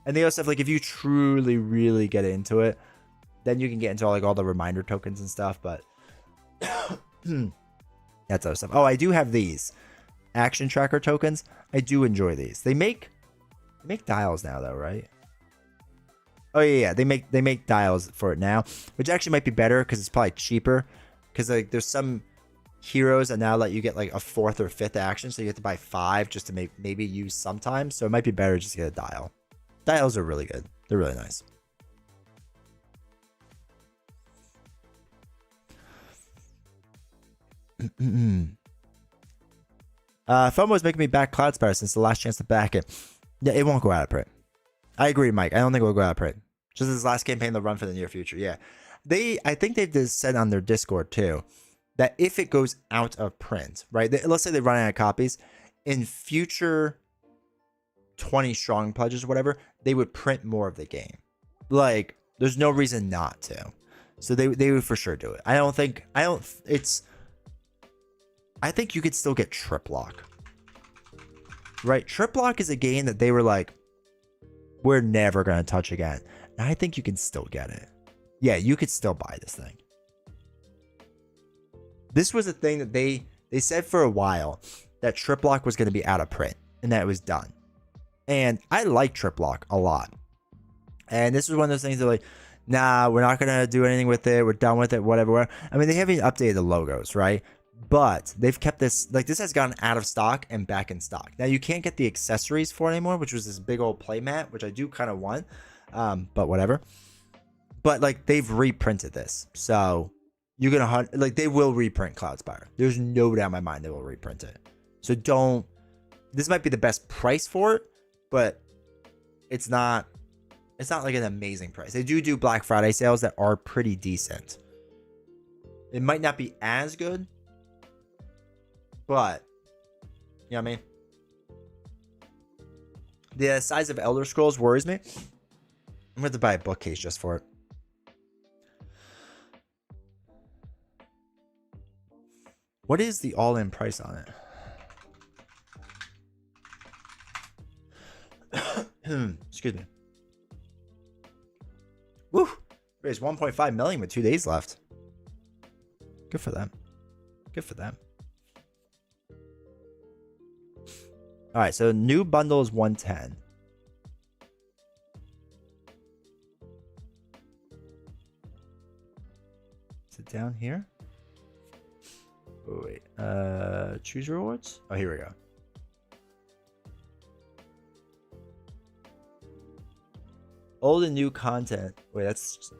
And the other stuff, like if you truly, really get into it, then you can get into all the reminder tokens and stuff. But that's other stuff. Oh, I do have these action tracker tokens. I do enjoy these. They make dials now though, right? Oh yeah, they make dials for it now, which actually might be better because it's probably cheaper. Because like there's some heroes that now let you get like a 4th or 5th action, so you have to buy 5 just to maybe use sometimes. So it might be better just to get a dial. Dials are really good. They're really nice. FOMO is making me back Cloudspire since the last chance to back it. Yeah, it won't go out of print. I agree, Mike. I don't think it will go out of print. Just this last campaign, they'll run for the near future. Yeah, I think they've just said on their Discord too that if it goes out of print, right? Let's say they run out of copies in future 20 strong pledges or whatever, they would print more of the game. Like, there's no reason not to. So they would for sure do it. I think you could still get Trip Lock. Right? Trip Lock is a game that they were like, we're never going to touch again. And I think you can still get it. Yeah, you could still buy this thing. This was a thing that they said for a while that Trip Lock was going to be out of print and that it was done. And I like Trip Lock a lot. And this was one of those things that like, nah, we're not going to do anything with it. We're done with it, whatever. I mean, they haven't updated the logos, right? But they've kept this, like this has gotten out of stock and back in stock. Now you can't get the accessories for it anymore, which was this big old playmat, which I do kind of want. But whatever. But like they've reprinted this. So you're going to, like they will reprint Cloudspire. There's no doubt in my mind they will reprint it. So this might be the best price for it, but it's not like an amazing price. They do Black Friday sales that are pretty decent. It might not be as good, but you know what I mean? The size of Elder Scrolls worries me. I'm going to buy a bookcase just for it. What is the all-in price on it? Excuse me. Woo! Raised 1.5 million with 2 days left. Good for them. Good for them. All right, so new bundle is 110. Is it down here? Oh, wait. Choose rewards? Oh, here we go. Old and new content. Wait, that's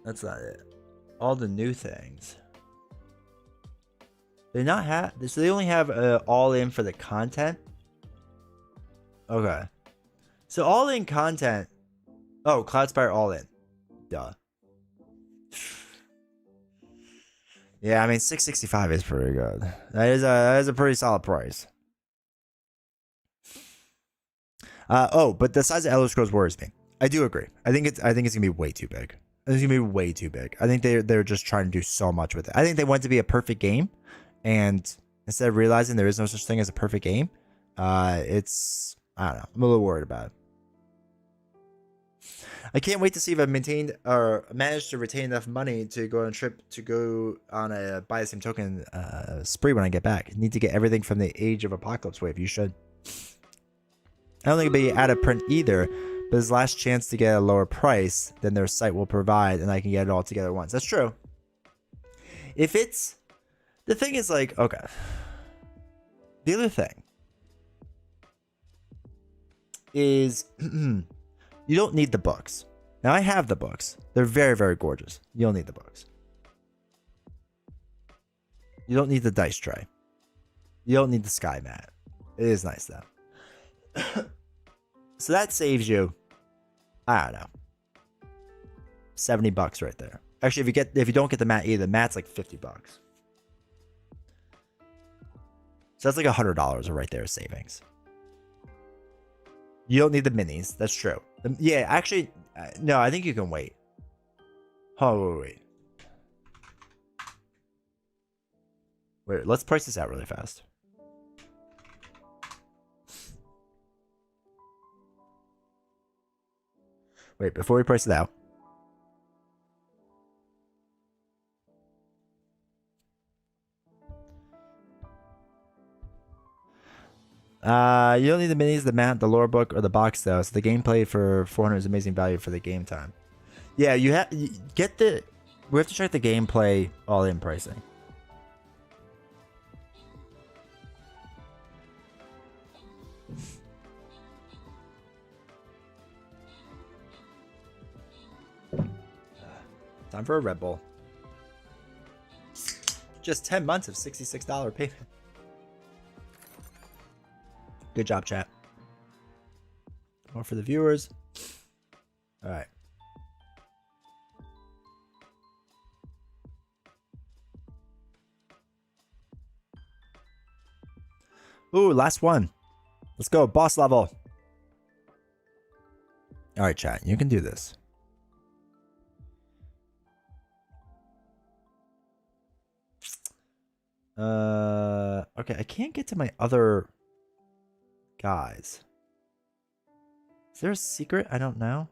not it. All the new things. They not have, so they only have all in for the content. Okay. So all in content. Oh, Cloudspire all in. Duh. Yeah, I mean 665 is pretty good. That is a pretty solid price. But the size of Elder Scrolls worries me. I do agree. I think it's gonna be way too big. I think it's gonna be way too big. I think they're just trying to do so much with it. I think they want it to be a perfect game, and instead of realizing there is no such thing as a perfect game, I don't know. I'm a little worried about it. I can't wait to see if I've maintained or managed to retain enough money to go on a trip to go on a buy the same token spree when I get back. Need to get everything from the Age of Apocalypse wave. You should. I don't think it'll be out of print either, but it's last chance to get a lower price than their site will provide, and I can get it all together once. That's true. If it's the thing is like, okay. The other thing is you don't need the books. Now I have the books. They're very, very gorgeous. You don't need the books. You don't need the dice tray. You don't need the sky mat. It is nice though. So that saves you, I don't know, $70 right there. Actually, if you don't get the mat either, the mat's like $50. So that's like $100 right there savings. You don't need the minis. That's true. Yeah, actually, no, I think you can wait. Oh, wait. Wait, let's price this out really fast. Wait, before we price it out. You don't need the minis, the mat, the lore book, or the box though. So the gameplay for 400 is amazing value for the game time. Yeah, you have get the. We have to check the gameplay all in pricing. Time for a Red Bull. Just 10 months of $66 payment. Good job, chat. More for the viewers. All right. Ooh, last one. Let's go. Boss level. All right, chat. You can do this. Okay. I can't get to my other guys. Is there a secret? I don't know.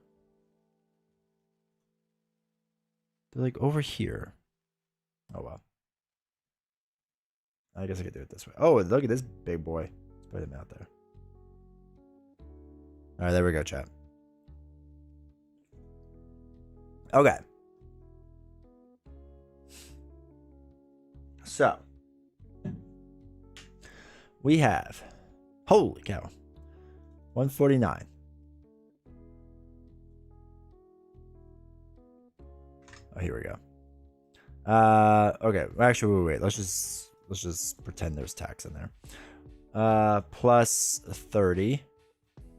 They're like over here. Oh, well. I guess I could do it this way. Oh, look at this big boy. Let's put him out there. All right, there we go, chat. Okay. So, we have, holy cow, 149. Oh, here we go. Okay. Actually, wait. Let's just pretend there's tax in there. Plus 30.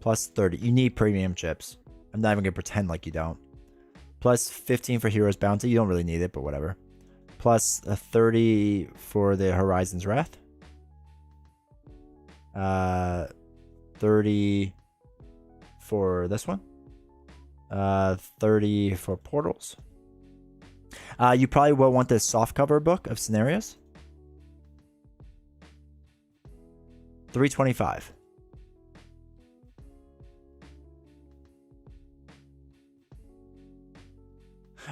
Plus 30. You need premium chips. I'm not even gonna pretend like you don't. Plus 15 for Heroes Bounty. You don't really need it, but whatever. Plus 30 for the Horizon's Wrath. 30 for this one. 30 for Portals. You probably will want this soft cover book of scenarios. 325.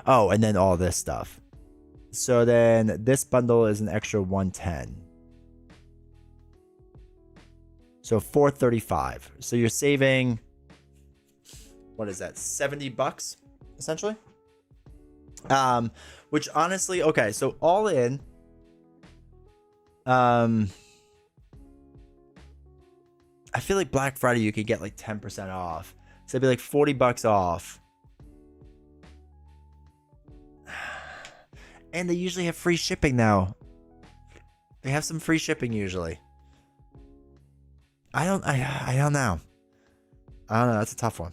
Oh, and then all this stuff. So then this bundle is an extra 110. So 435. So you're saving, what is that? $70 essentially. Which honestly, okay, so all in, I feel like Black Friday you could get like 10% off. So it'd be like $40 off. And they usually have free shipping now. They have some free shipping usually. I don't know. I don't know. That's a tough one.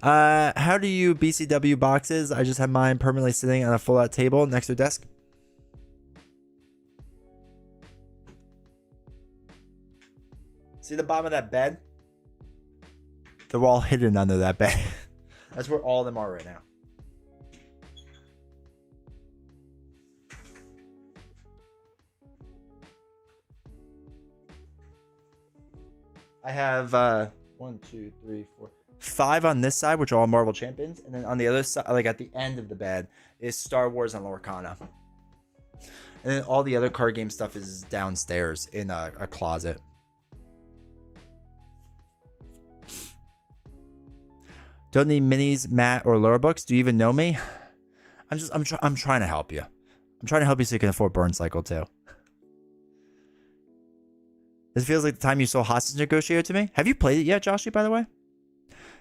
How do you BCW boxes? I just have mine permanently sitting on a full out table next to a desk. See the bottom of that bed? They're all hidden under that bed. That's where all of them are right now. I have 1, 2, 3, 4, 5 on this side, which are all Marvel champions, and then on the other side, like at the end of the bed, is Star Wars and Lorcana. And then all the other card game stuff is downstairs in a closet. Don't need minis, Matt, or lore books. Do you even know me? I'm trying to help you. I'm trying to help you so you can afford Burn Cycle too. This feels like the time you sold Hostage Negotiator to me. Have you played it yet, Joshy, by the way?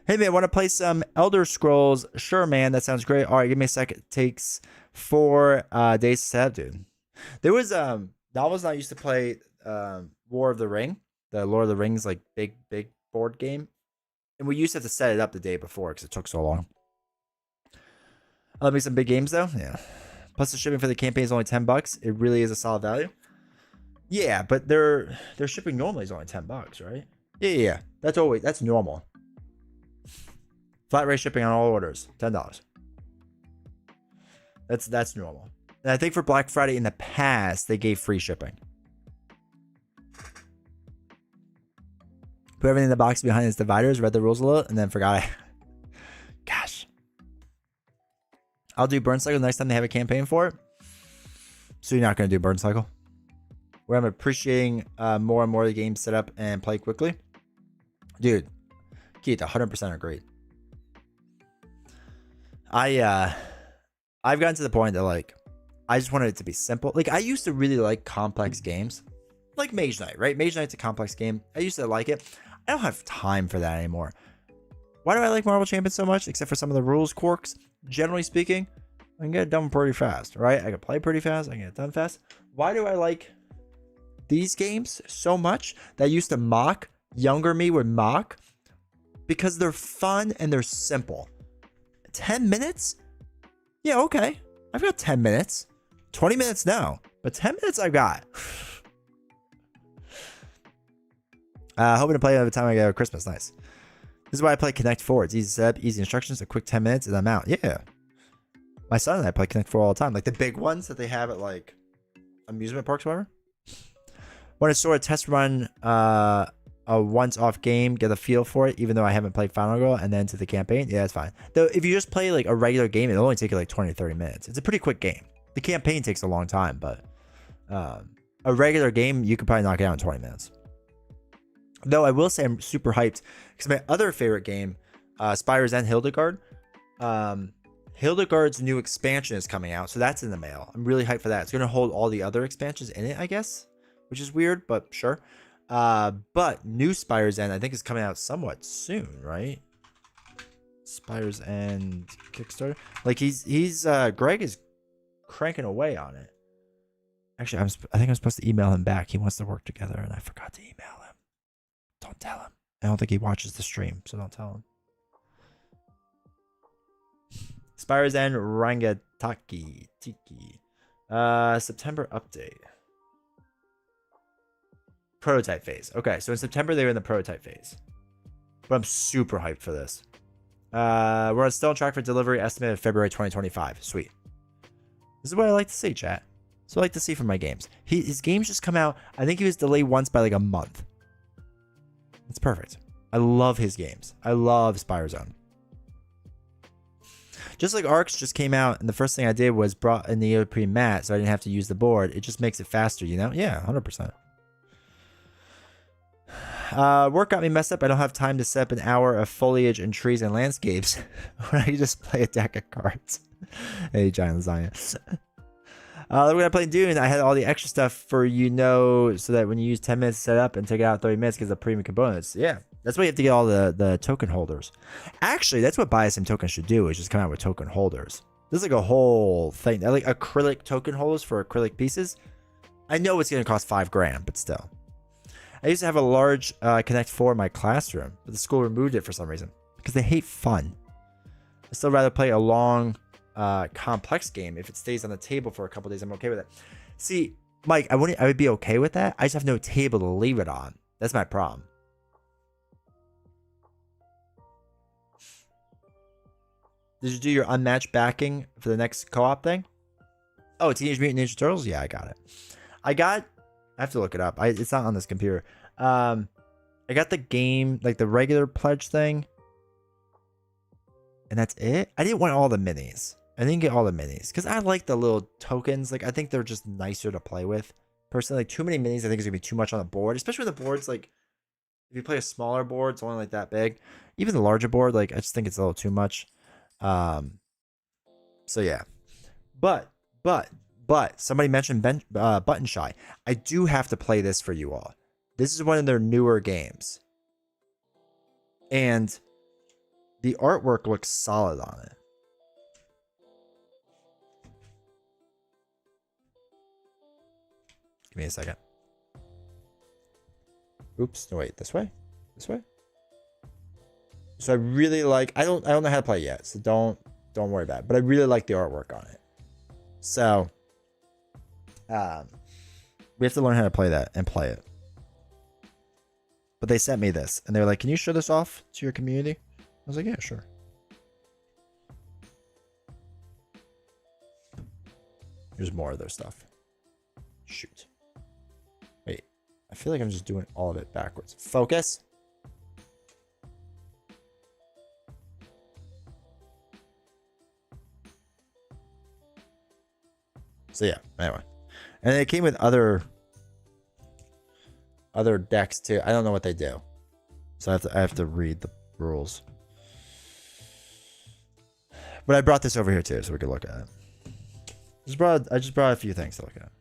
Hey, man, want to play some Elder Scrolls? Sure, man. That sounds great. All right, give me a second. It takes 4 days to set up, dude. There was, Novels not used to play War of the Ring. The Lord of the Rings, like, big board game. And we used to have to set it up the day before because it took so long. Love me some big games, though. Yeah. Plus the shipping for the campaign is only $10. It really is a solid value. Yeah, but their shipping normally is only $10, right? Yeah. That's normal. Flat rate shipping on all orders, $10. That's normal. And I think for Black Friday in the past, they gave free shipping. Put everything in the box behind its dividers, read the rules a little, and then forgot. Gosh. I'll do Burn Cycle next time they have a campaign for it. So you're not going to do Burn Cycle? Where I'm appreciating more and more of the game set up and play quickly. Dude, Keith, 100% agreed. I've gotten to the point that, like, I just wanted it to be simple. Like, I used to really like complex games. Like Mage Knight, right? Mage Knight's a complex game. I used to like it. I don't have time for that anymore. Why do I like Marvel Champions so much? Except for some of the rules quirks. Generally speaking, I can get it done pretty fast, right? I can play pretty fast. I can get it done fast. Why do I like these games so much that I used to mock? Younger me would mock. Because they're fun and they're simple. 10 minutes? Yeah, okay. I've got 10 minutes. 20 minutes now. But 10 minutes I've got. Hoping to play every time I go to Christmas. Nice. This is why I play Connect 4. It's easy setup, easy instructions, a quick 10 minutes, and I'm out. Yeah. My son and I play Connect 4 all the time. Like the big ones that they have at like amusement parks or whatever. Want to sort of test run a once-off game, get a feel for it, even though I haven't played Final Girl, and then to the campaign. Yeah, that's fine. Though if you just play like a regular game, it'll only take you like 20 or 30 minutes. It's a pretty quick game. The campaign takes a long time, but a regular game, you could probably knock it out in 20 minutes. Though I will say I'm super hyped because my other favorite game, Spires and Hildegard, Hildegard's new expansion is coming out, so that's in the mail. I'm really hyped for that. It's going to hold all the other expansions in it, I guess, which is weird, but sure. But new Spires End, I think, is coming out somewhat soon, right? Spires End Kickstarter. Like Greg is cranking away on it. Actually, I think I'm supposed to email him back. He wants to work together, and I forgot to email him. Don't tell him. I don't think he watches the stream, so don't tell him. Spires End Rangataki Tiki. September update. Prototype phase. Okay, so in September they were in the prototype phase. But I'm super hyped for this. We're still on track for delivery, estimated February 2025. Sweet. This is what I like to see, chat. That's what I like to see from my games. His games just come out. I think he was delayed once by like a month. It's perfect. I love his games. I love Spire Zone. Just like Arcs just came out, and the first thing I did was brought in the EOP mat, so I didn't have to use the board. It just makes it faster, you know? Yeah, 100%. Work got me messed up. I don't have time to set up an hour of foliage and trees and landscapes when I can just play a deck of cards. Hey, Giant Lasagna. When I played Dune, I had all the extra stuff for so that when you use 10 minutes to set up and take it out 30 minutes because of premium components. Yeah, that's why you have to get all the token holders. Actually, that's what BioSim tokens should do, is just come out with token holders. This is like a whole thing. I like acrylic token holders for acrylic pieces. I know it's going to cost $5,000, but still. I used to have a large Connect 4 in my classroom, but the school removed it for some reason because they hate fun. I still rather play a long, complex game. If it stays on the table for a couple days, I'm okay with it. See, Mike, I would be okay with that. I just have no table to leave it on. That's my problem. Did you do your unmatched backing for the next co-op thing? Oh, Teenage Mutant Ninja Turtles? Yeah, I got it. I have to look it up. It's not on this computer. I got the game, like the regular pledge thing. And that's it? I didn't want all the minis. I didn't get all the minis. Because I like the little tokens. Like, I think they're just nicer to play with. Personally, like, too many minis, I think is going to be too much on the board. Especially when the board's, like, if you play a smaller board, it's only, like, that big. Even the larger board, like, I just think it's a little too much. So, yeah. But, somebody mentioned Button Shy. I do have to play this for you all. This is one of their newer games. And the artwork looks solid on it. Give me a second. Oops, no wait, this way? This way? So I really like, I don't know how to play yet, so don't worry about it. But I really like the artwork on it. So, we have to learn how to play that and play it. But they sent me this, and they were like, "Can you show this off to your community?" I was like, "Yeah, sure." Here's more of their stuff. Shoot. Wait, I feel like I'm just doing all of it backwards. Focus. So yeah, anyway. And it came with other decks too. I don't know what they do. So I have to read the rules. But I brought this over here too, so we could look at it. I just brought a few things to look at.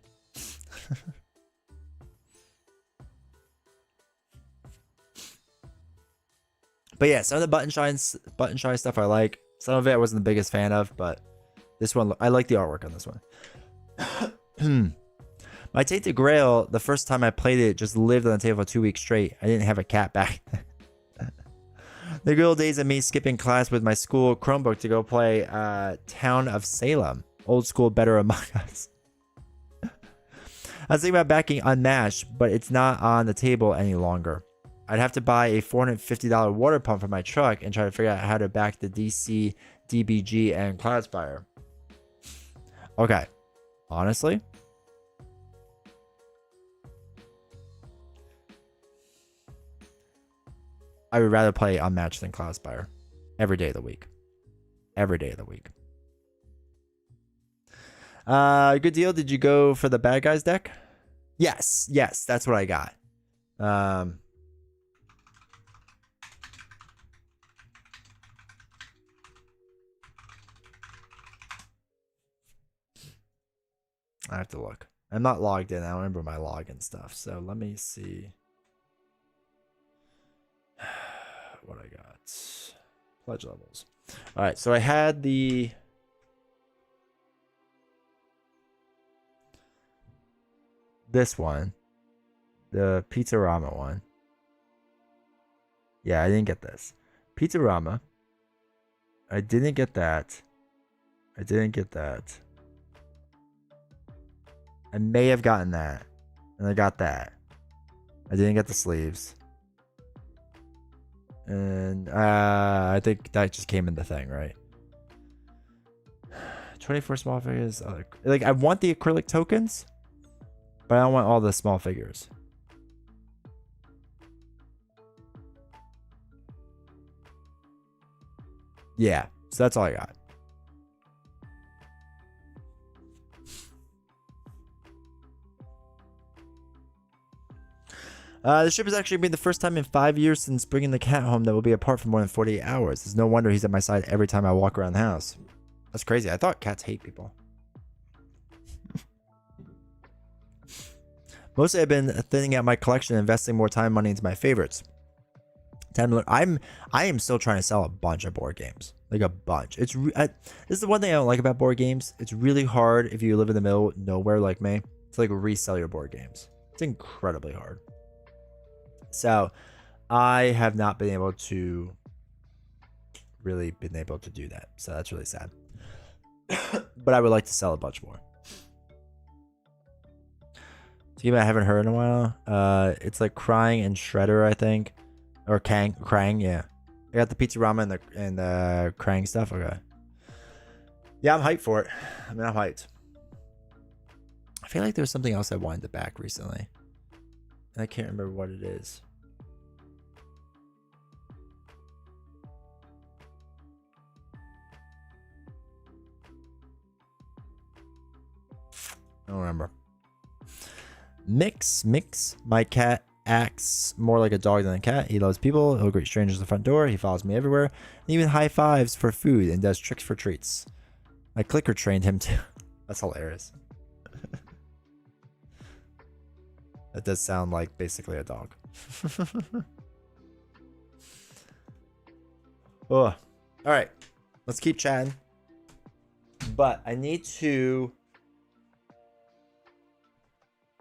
But yeah, some of the button shine stuff I like. Some of it I wasn't the biggest fan of, but this one, I like the artwork on this one. My Tainted Grail, the first time I played it, just lived on the table for 2 weeks straight. I didn't have a cat back. The good old days of me skipping class with my school Chromebook to go play Town of Salem. Old school, better Among Us. I was thinking about backing Unmatched, but it's not on the table any longer. I'd have to buy a $450 water pump for my truck and try to figure out how to back the DC, DBG, and Cloudspire. Okay. Honestly, I would rather play Unmatched than Cloudspire every day of the week. Every day of the week. Good deal. Did you go for the bad guys deck? Yes, that's what I got. I have to look. I'm not logged in. I don't remember my login stuff. So let me see what I got. Pledge levels. All right. So I had this one, the Pizzarama one. Yeah, I didn't get this. Pizzarama. I didn't get that. I didn't get that. I may have gotten that. And I got that. I didn't get the sleeves. And I think that just came in the thing, right? 24 small figures. Like, I want the acrylic tokens, but I don't want all the small figures. Yeah, so that's all I got. The trip has actually been the first time in 5 years since bringing the cat home that will be apart for more than 48 hours. It's no wonder he's at my side every time I walk around the house. That's crazy. I thought cats hate people. Mostly I've been thinning out my collection and investing more time and money into my favorites. I am still trying to sell a bunch of board games. Like a bunch. This is the one thing I don't like about board games. It's really hard if you live in the middle of nowhere like me to like resell your board games. It's incredibly hard. So I have not been able to do that. So that's really sad. But I would like to sell a bunch more. It's a game I haven't heard in a while. It's like Crying and Shredder, I think. Or Krang, yeah. I got the Pizzarama and the Krang stuff. Okay. Yeah, I'm hyped for it. I'm hyped. I feel like there was something else I wanted to back recently. I can't remember what it is. I don't remember. Mix. My cat acts more like a dog than a cat. He loves people. He'll greet strangers at the front door. He follows me everywhere. And even high fives for food and does tricks for treats. My clicker trained him too. That's hilarious. That does sound like basically a dog. Oh, all right. Let's keep chatting. But I need to.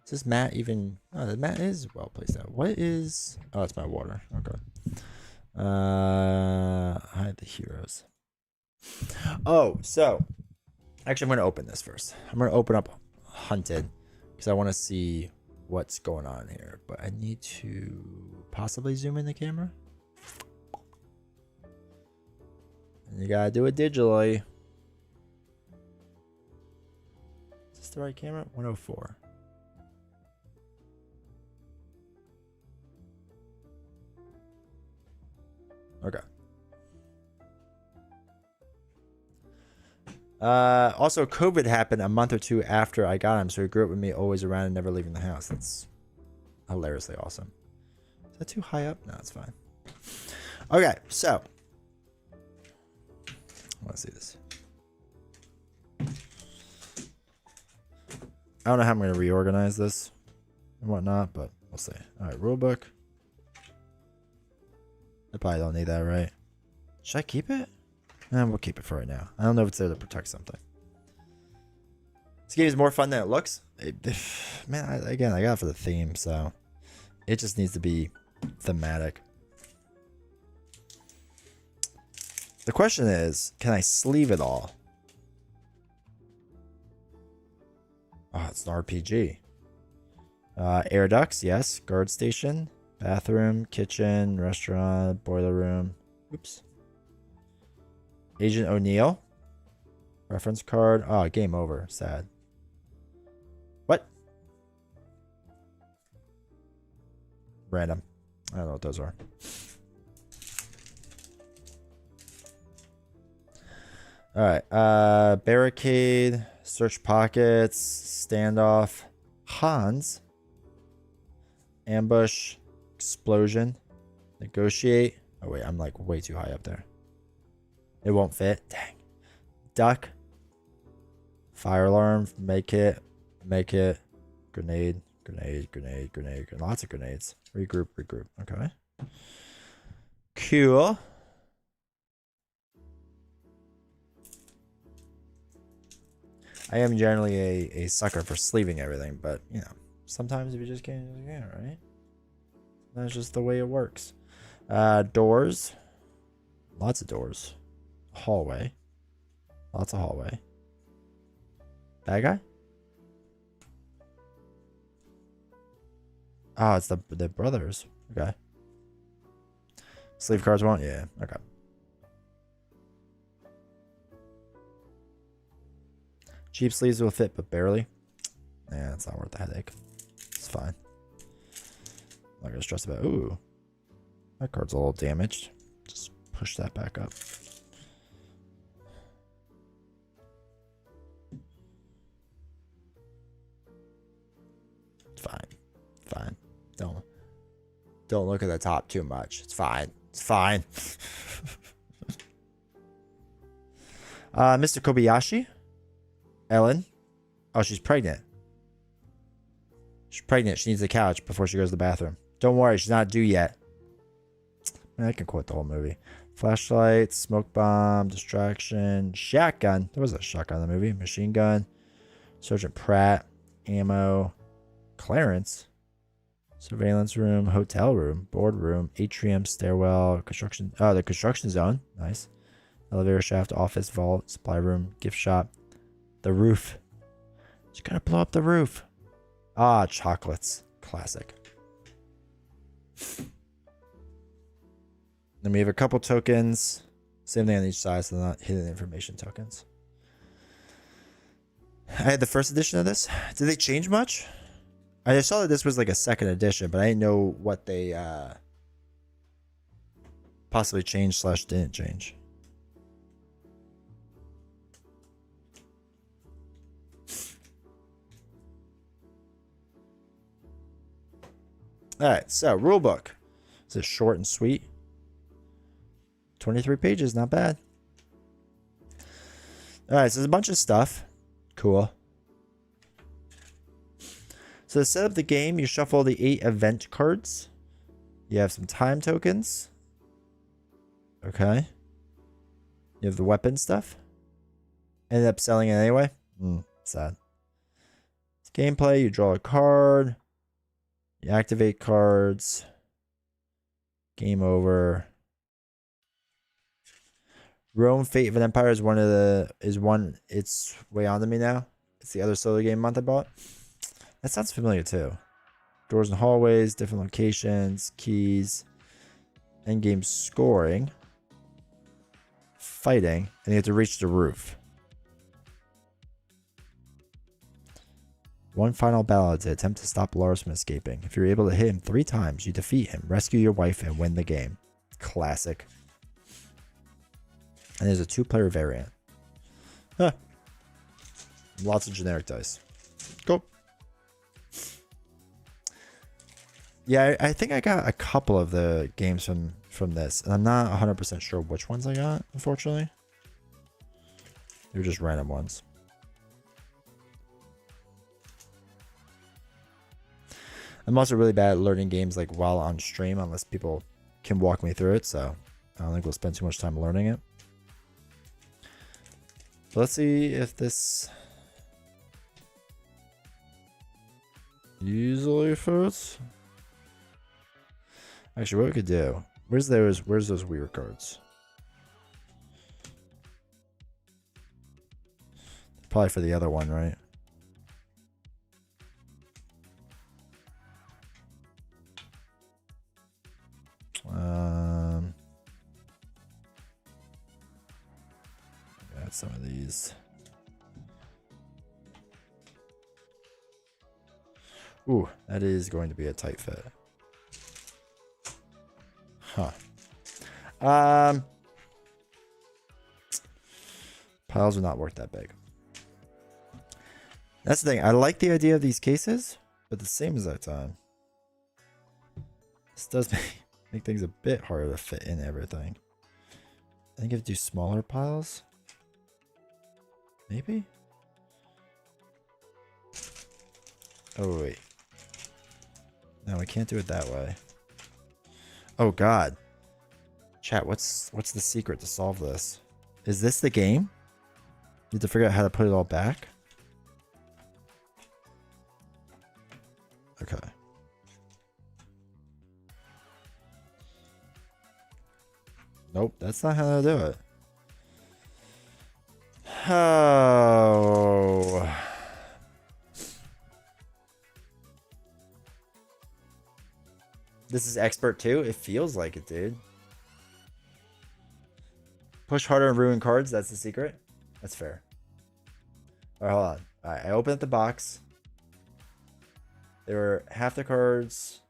Is this mat even? Oh, the mat is well placed out. What is? Oh, it's my water. Okay. Hide the heroes. Oh, so Actually, I'm going to open this first. I'm going to open up Hunted because I want to see what's going on here. But I need to possibly zoom in the camera. And you got to do it digitally. Is this the right camera? 104. Okay. Also, COVID happened a month or two after I got him, so he grew up with me, always around and never leaving the house. That's hilariously awesome. Is that too high up? No, it's fine. Okay, so let's see this. I don't know how I'm going to reorganize this and whatnot, but we'll see. All right, rulebook. I probably don't need that, right? Should I keep it? We'll keep it for right now. I don't know if it's there to protect something. This game is more fun than it looks. Man, again, I got it for the theme, so it just needs to be thematic. The question is, can I sleeve it all? Oh, it's an RPG. Air ducts, yes. Guard station. Bathroom, kitchen, restaurant, boiler room. Oops. Agent O'Neill. Reference card. Oh, game over. Sad. What? Random. I don't know what those are. Alright. Barricade. Search pockets. Standoff. Hans. Ambush. Explosion. Negotiate. Oh wait, I'm like way too high up there. It won't fit. Dang. Duck. Fire alarm. Make it. Make it. Grenade. Grenade. Grenade. Grenade. Lots of grenades. Regroup. Regroup. Okay. Cool. I am generally a sucker for sleeving everything, but you know, sometimes if you just can't, right? That's just the way it works. Doors. Lots of doors. Hallway. Lots of hallway. Bad guy? Oh, it's the brothers. Okay. Sleeve cards won't? Yeah. Okay. Cheap sleeves will fit, but barely. Yeah, it's not worth the headache. It's fine. I'm not gonna stress about. Ooh, that card's a little damaged. Just push that back up. It's fine. Fine. Don't look at the top too much. It's fine. It's fine. Mr. Kobayashi. Ellen. Oh, she's pregnant. She's pregnant. She needs the couch before she goes to the bathroom. Don't worry, she's not due yet. Man, I can quote the whole movie. Flashlight, smoke bomb, distraction, shotgun. There was a shotgun in the movie. Machine gun, Sergeant Pratt, ammo, Clarence, surveillance room, hotel room, boardroom, atrium, stairwell, construction. Oh, the construction zone. Nice. Elevator shaft, office, vault, supply room, gift shop. The roof. She's gonna blow up the roof. Ah, chocolates. Classic. Then we have a couple tokens. Same thing on each side, so they're not hidden information tokens. I had the first edition of this. Did they change much? I just saw that this was like a second edition, but I didn't know what they possibly changed / didn't change. All right, so rulebook. Is it short and sweet? 23 pages, not bad. All right, so there's a bunch of stuff. Cool. So to set up the game, you shuffle the 8 event cards. You have some time tokens. Okay. You have the weapon stuff. Ended up selling it anyway. Sad. It's gameplay. You draw a card. You activate cards. Game over. Rome Fate of an Empire is it's way on to me now. It's the other solo game month I bought. That sounds familiar too. Doors and hallways, different locations, keys, endgame scoring, fighting, and you have to reach the roof. One final battle to attempt to stop Lars from escaping. If you're able to hit him 3 times, you defeat him, rescue your wife, and win the game. Classic. And there's a 2-player variant. Huh. Lots of generic dice. Cool. Yeah, I think I got a couple of the games from this, and I'm not 100% sure which ones I got, unfortunately. They were just random ones. I'm also really bad at learning games like while on stream, unless people can walk me through it, so I don't think we'll spend too much time learning it. But let's see if this easily fits. Actually, what we could do? Where's those weird cards? Probably for the other one, right? Got some of these. Ooh, that is going to be a tight fit. Huh. Piles are not worth that big. That's the thing. I like the idea of these cases, but at the same exact time, this does make things a bit harder to fit in everything. I think if I do smaller piles, maybe. Oh wait, no, I can't do it that way. Oh god, chat. What's the secret to solve this? Is this the game? You have to figure out how to put it all back. Okay. Nope, that's not how to do it. Oh. This is expert too? It feels like it, dude. Push harder and ruin cards, that's the secret? That's fair. Alright, hold on. Alright, I opened up the box. There were half the cards.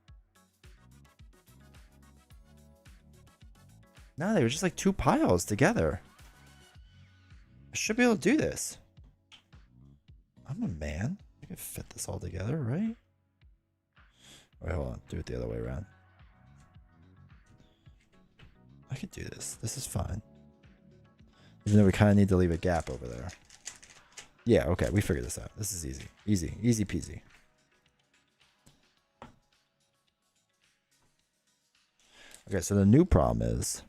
No, they were just like 2 piles together. I should be able to do this. I'm a man. I can fit this all together, right? Wait, hold on. Do it the other way around. I could do this. This is fine. Even though we kind of need to leave a gap over there. Yeah, okay. We figured this out. This is easy. Easy. Easy peasy. Okay, so the new problem is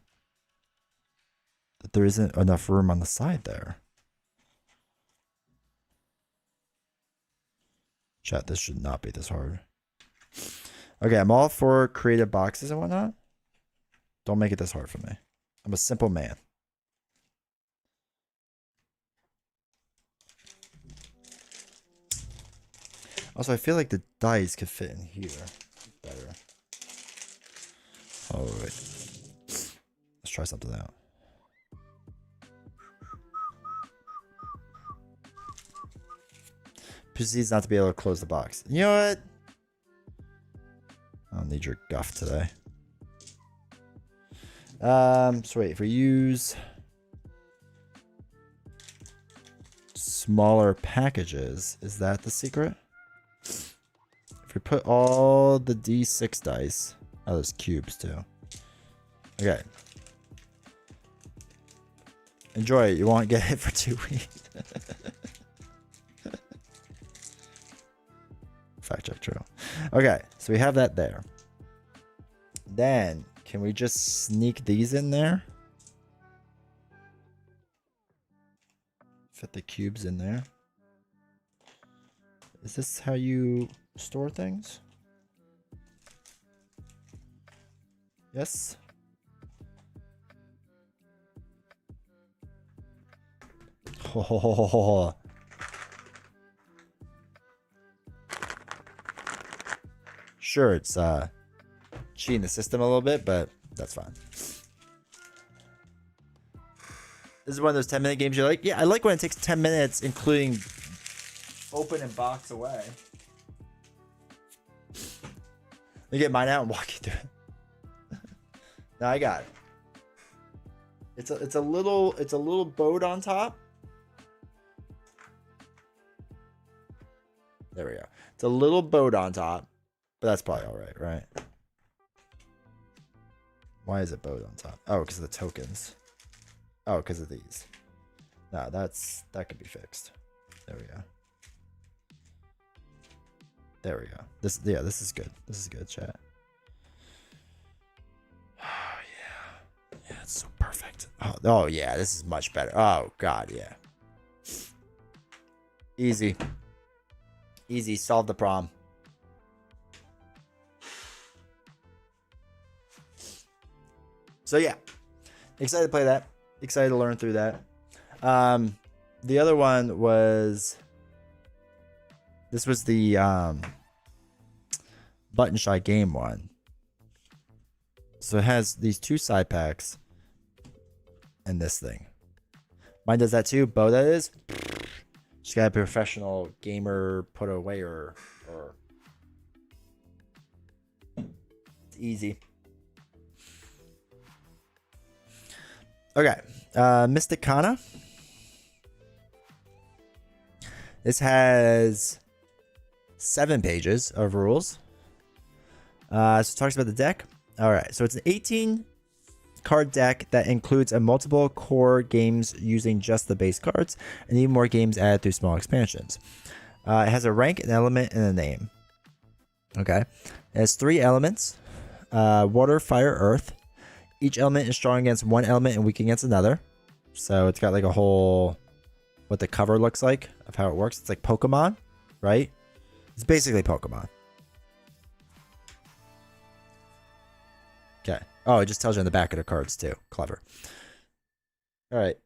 that there isn't enough room on the side there. Chat, this should not be this hard. Okay, I'm all for creative boxes and whatnot. Don't make it this hard for me. I'm a simple man. Also, I feel like the dice could fit in here better. Oh, wait. Let's try something out. Proceeds not to be able to close the box. You know what? I don't need your guff today. So wait, if we use smaller packages, is that the secret? If we put all the D6 dice, oh, there's cubes too. Okay. Enjoy it. You won't get it for 2 weeks. Fact check true. Okay, so we have that there. Then, can we just sneak these in there? Fit the cubes in there. Is this how you store things? Yes. Oh. Sure, it's cheating the system a little bit, but that's fine. This is one of those 10-minute games you like. Yeah, I like when it takes 10 minutes, including open and box away. Let me get mine out and walk you through it. No, I got it. It's a little boat on top. There we go. It's a little boat on top, but that's probably all right, right? Why is it boat on top? Oh, because of the tokens. Oh, because of these. No, that could be fixed. There we go. There we go. This is good. This is good, chat. Oh yeah. Yeah, it's so perfect. Oh yeah, this is much better. Oh god, yeah. Easy. Easy, solve the problem. So yeah. Excited to play that. Excited to learn through that. The other one was this was the Button Shy game one. So it has these two side packs and this thing. Mine does that too. Bo, that is. Just got a professional gamer put away or it's easy. Okay. Mystic Kana. This has 7 pages of rules. So it talks about the deck. All right. So it's an 18 card deck that includes a multiple core games using just the base cards and even more games added through small expansions. It has a rank, an element, and a name. Okay. It has 3 elements. Water, fire, earth. Each element is strong against one element and weak against another. So it's got like a whole, what the cover looks like of how it works. It's like Pokemon, right? It's basically Pokemon. Okay. Oh, it just tells you on the back of the cards too. Clever. All right.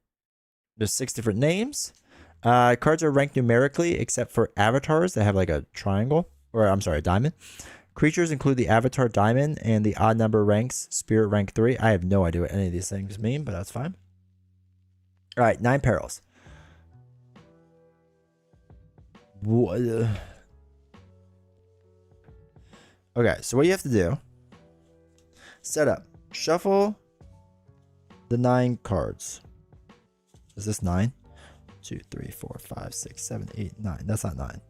There's 6 different names. Cards are ranked numerically except for avatars that have like a triangle, or I'm sorry, a diamond. Creatures include the avatar diamond and the odd number ranks, spirit rank 3. I have no idea what any of these things mean, but that's fine. All right, 9 perils. What? Okay, so what you have to do, set up, shuffle the 9 cards. Is this 9? 2, 3, 4, 5, 6, 7, 8, 9. That's not 9.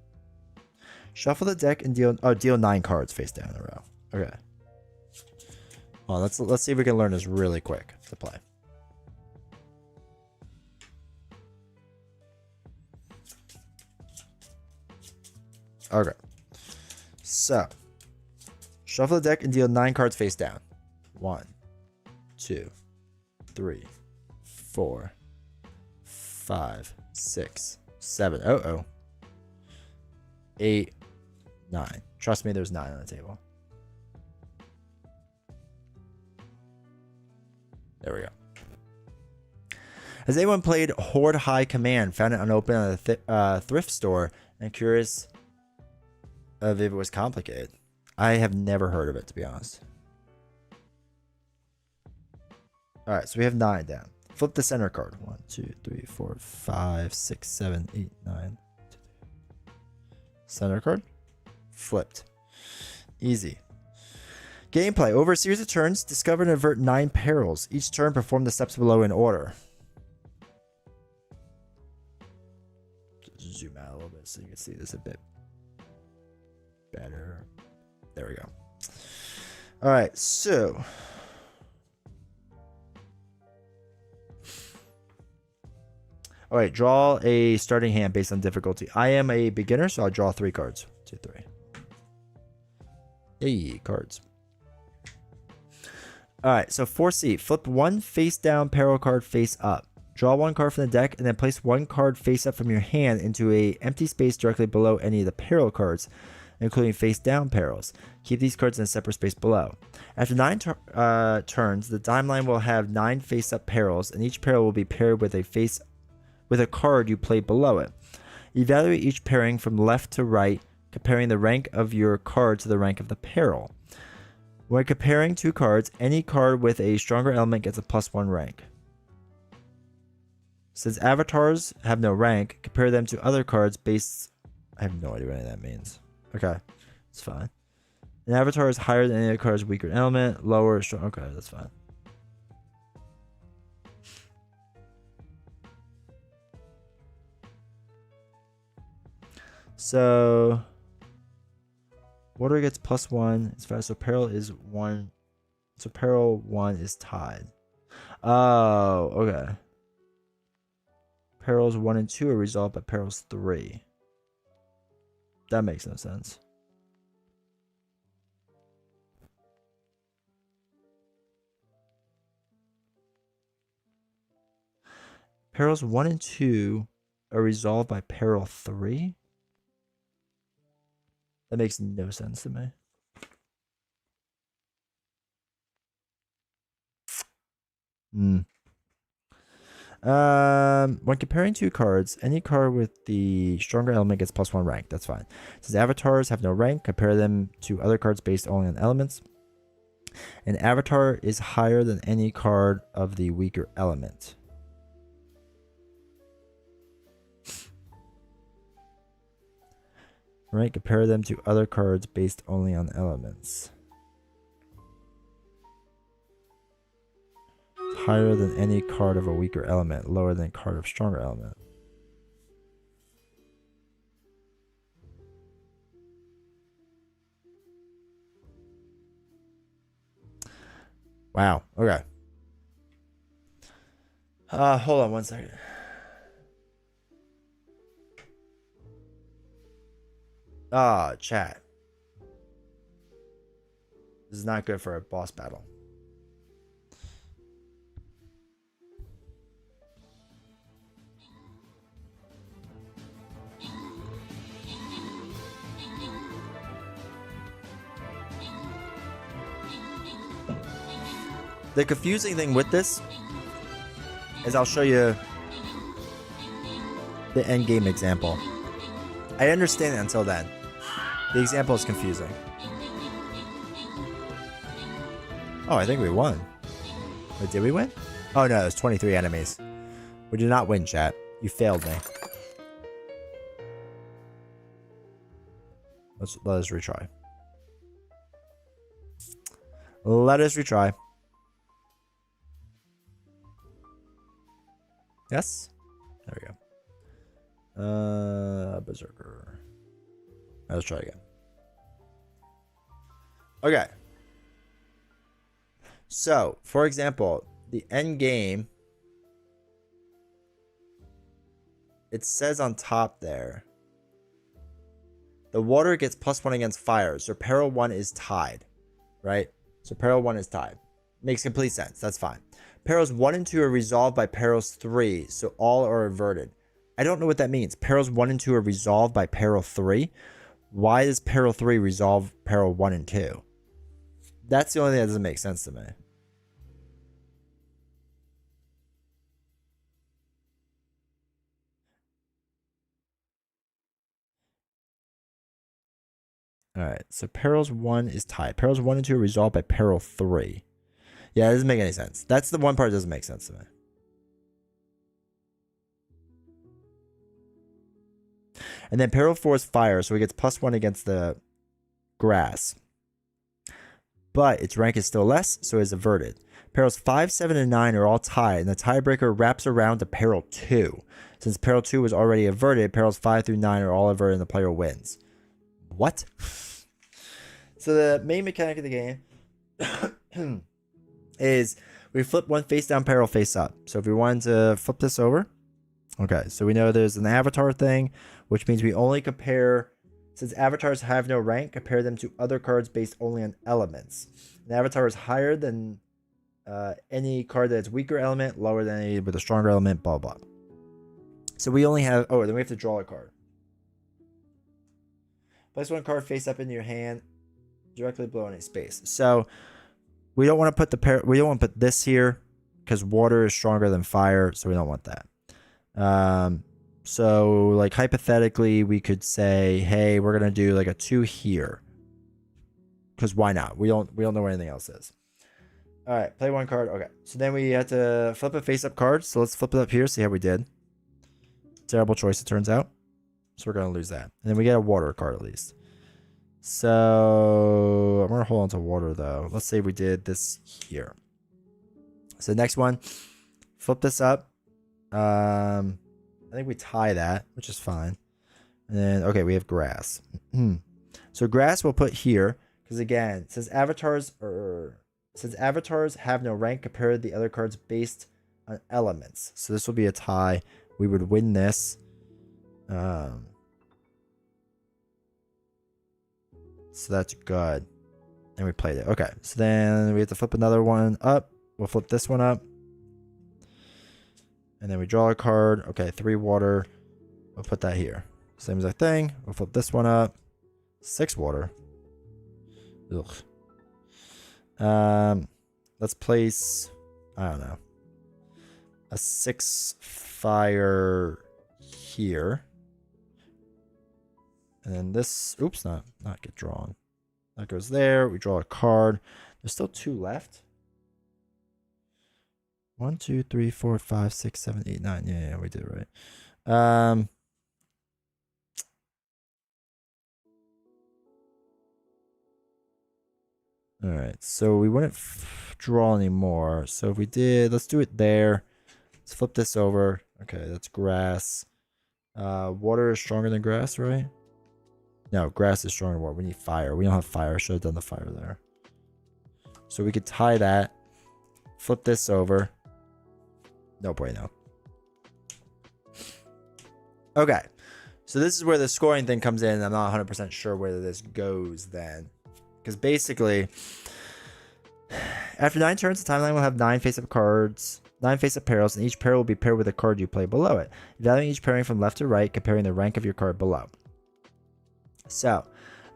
Shuffle the deck and deal 9 cards face down in a row. Okay. Well, let's see if we can learn this really quick to play. Okay. So, shuffle the deck and deal 9 cards face down. 1, 2, 3, 4, 5, 6, 7. 8, 9. Trust me, there's 9 on the table. There we go. Has anyone played Horde High Command? Found it unopened at a thrift store and curious of if it was complicated. I have never heard of it, to be honest. Alright, so we have 9 down. Flip the center card. 1, 2, 3, 4, 5, 6, 7, 8, 9. Center card. Flipped. Easy. Gameplay. Over a series of turns, discover and avert 9 perils. Each turn, perform the steps below in order. Just zoom out a little bit so you can see this a bit better. There we go. All right, so all right, draw a starting hand based on difficulty. I am a beginner, so I'll draw 3 cards. 2, 3. Hey, cards. All right, so 4C. Flip 1 face down peril card face up. Draw 1 card from the deck and then place 1 card face up from your hand into a empty space directly below any of the peril cards, including face down perils. Keep these cards in a separate space below. After 9 turns, the timeline will have 9 face up perils, and each peril will be paired with a face with a card you play below it. Evaluate each pairing from left to right, comparing the rank of your card to the rank of the peril. When comparing two cards, any card with a stronger element gets a +1 rank. Since avatars have no rank, compare them to other cards based... I have no idea what any of that means. Okay, it's fine. An avatar is higher than any other card's weaker element, lower, strong... Okay, that's fine. So... Water gets +1. It's fast, so peril is 1. So peril 1 is tied. Oh, okay. Perils 1 and 2 are resolved by perils 3. That makes no sense. Perils 1 and 2 are resolved by peril 3? That makes no sense to me. When comparing two cards, any card with the stronger element gets +1 rank. That's fine. Since avatars have no rank, compare them to other cards based only on elements. An avatar is higher than any card of the weaker element. Right? Compare them to other cards based only on elements. Higher than any card of a weaker element, lower than card of stronger element. Wow. Okay. Hold on one second. Chat. This is not good for a boss battle. The confusing thing with this is I'll show you the endgame example. I understand it until then. The example is confusing. Oh, I think we won. Wait, did we win? Oh no, there's 23 enemies. We did not win, chat. You failed me. Let us retry. Let us retry. Yes? There we go. Berserker. Let's try again. Okay. So, for example, the end game, it says on top there, the water gets +1 against fire, so peril 1 is tied, right? So peril 1 is tied. Makes complete sense. That's fine. Perils 1 and 2 are resolved by perils 3, so all are averted. I don't know what that means. Perils 1 and 2 are resolved by peril 3. Why does peril 3 resolve peril 1 and 2? That's the only thing that doesn't make sense to me. Alright, so perils 1 is tied. Perils 1 and 2 are resolved by peril 3. Yeah, it doesn't make any sense. That's the one part that doesn't make sense to me. And then peril 4 is fire, so he gets +1 against the grass. But its rank is still less, so it's averted. Perils 5, 7, and 9 are all tied, and the tiebreaker wraps around to peril 2. Since peril 2 was already averted, perils 5 through 9 are all averted and the player wins. What? So the main mechanic of the game is we flip one face down, peril face up. So if we wanted to flip this over, okay, so we know there's an avatar thing, which means we only compare, since avatars have no rank, compare them to other cards based only on elements. An avatar is higher than any card that's weaker element, lower than any with a stronger element, blah, blah. So we only have, oh, then we have to draw a card. Place one card face up into your hand, directly below any space. So we don't want to put we don't want to put this here because water is stronger than fire, so we don't want that. So like hypothetically, we could say, hey, we're gonna do like a 2 here. Because why not? We don't know where anything else is. All right, play 1 card. Okay, so then we have to flip a face-up card. So let's flip it up here. See how we did. Terrible choice, it turns out. So we're gonna lose that. And then we get a water card at least. So I'm gonna hold on to water though. Let's say we did this here. So next one, flip this up. I think we tie that, which is fine. And then okay, we have grass. So grass we'll put here because again, since avatars have no rank compared to the other cards based on elements. So this will be a tie. We would win this. So that's good. And we played it. Okay. So then we have to flip another one up. We'll flip this one up. And then we draw a card. Okay, 3 water. We'll put that here. Same exact thing. We'll flip this one up. 6 water. Ugh. Let's place, I don't know, a 6 fire here. And then this, oops, not get drawn. That goes there. We draw a card. There's still 2 left. 1, 2, 3, 4, 5, 6, 7, 8, 9. Yeah, we did it right. All right, so we wouldn't draw anymore. So if we did, let's do it there. Let's flip this over. Okay, that's grass. Water is stronger than grass, right? No, grass is stronger than water. We need fire. We don't have fire. Should have done the fire there. So we could tie that. Flip this over. No bueno. Okay. So this is where the scoring thing comes in. I'm not 100% sure where this goes then. Because basically, after 9 turns, the timeline will have 9 face-up cards, 9 face-up perils, and each pair will be paired with a card you play below it. Evaluating each pairing from left to right, comparing the rank of your card below. So,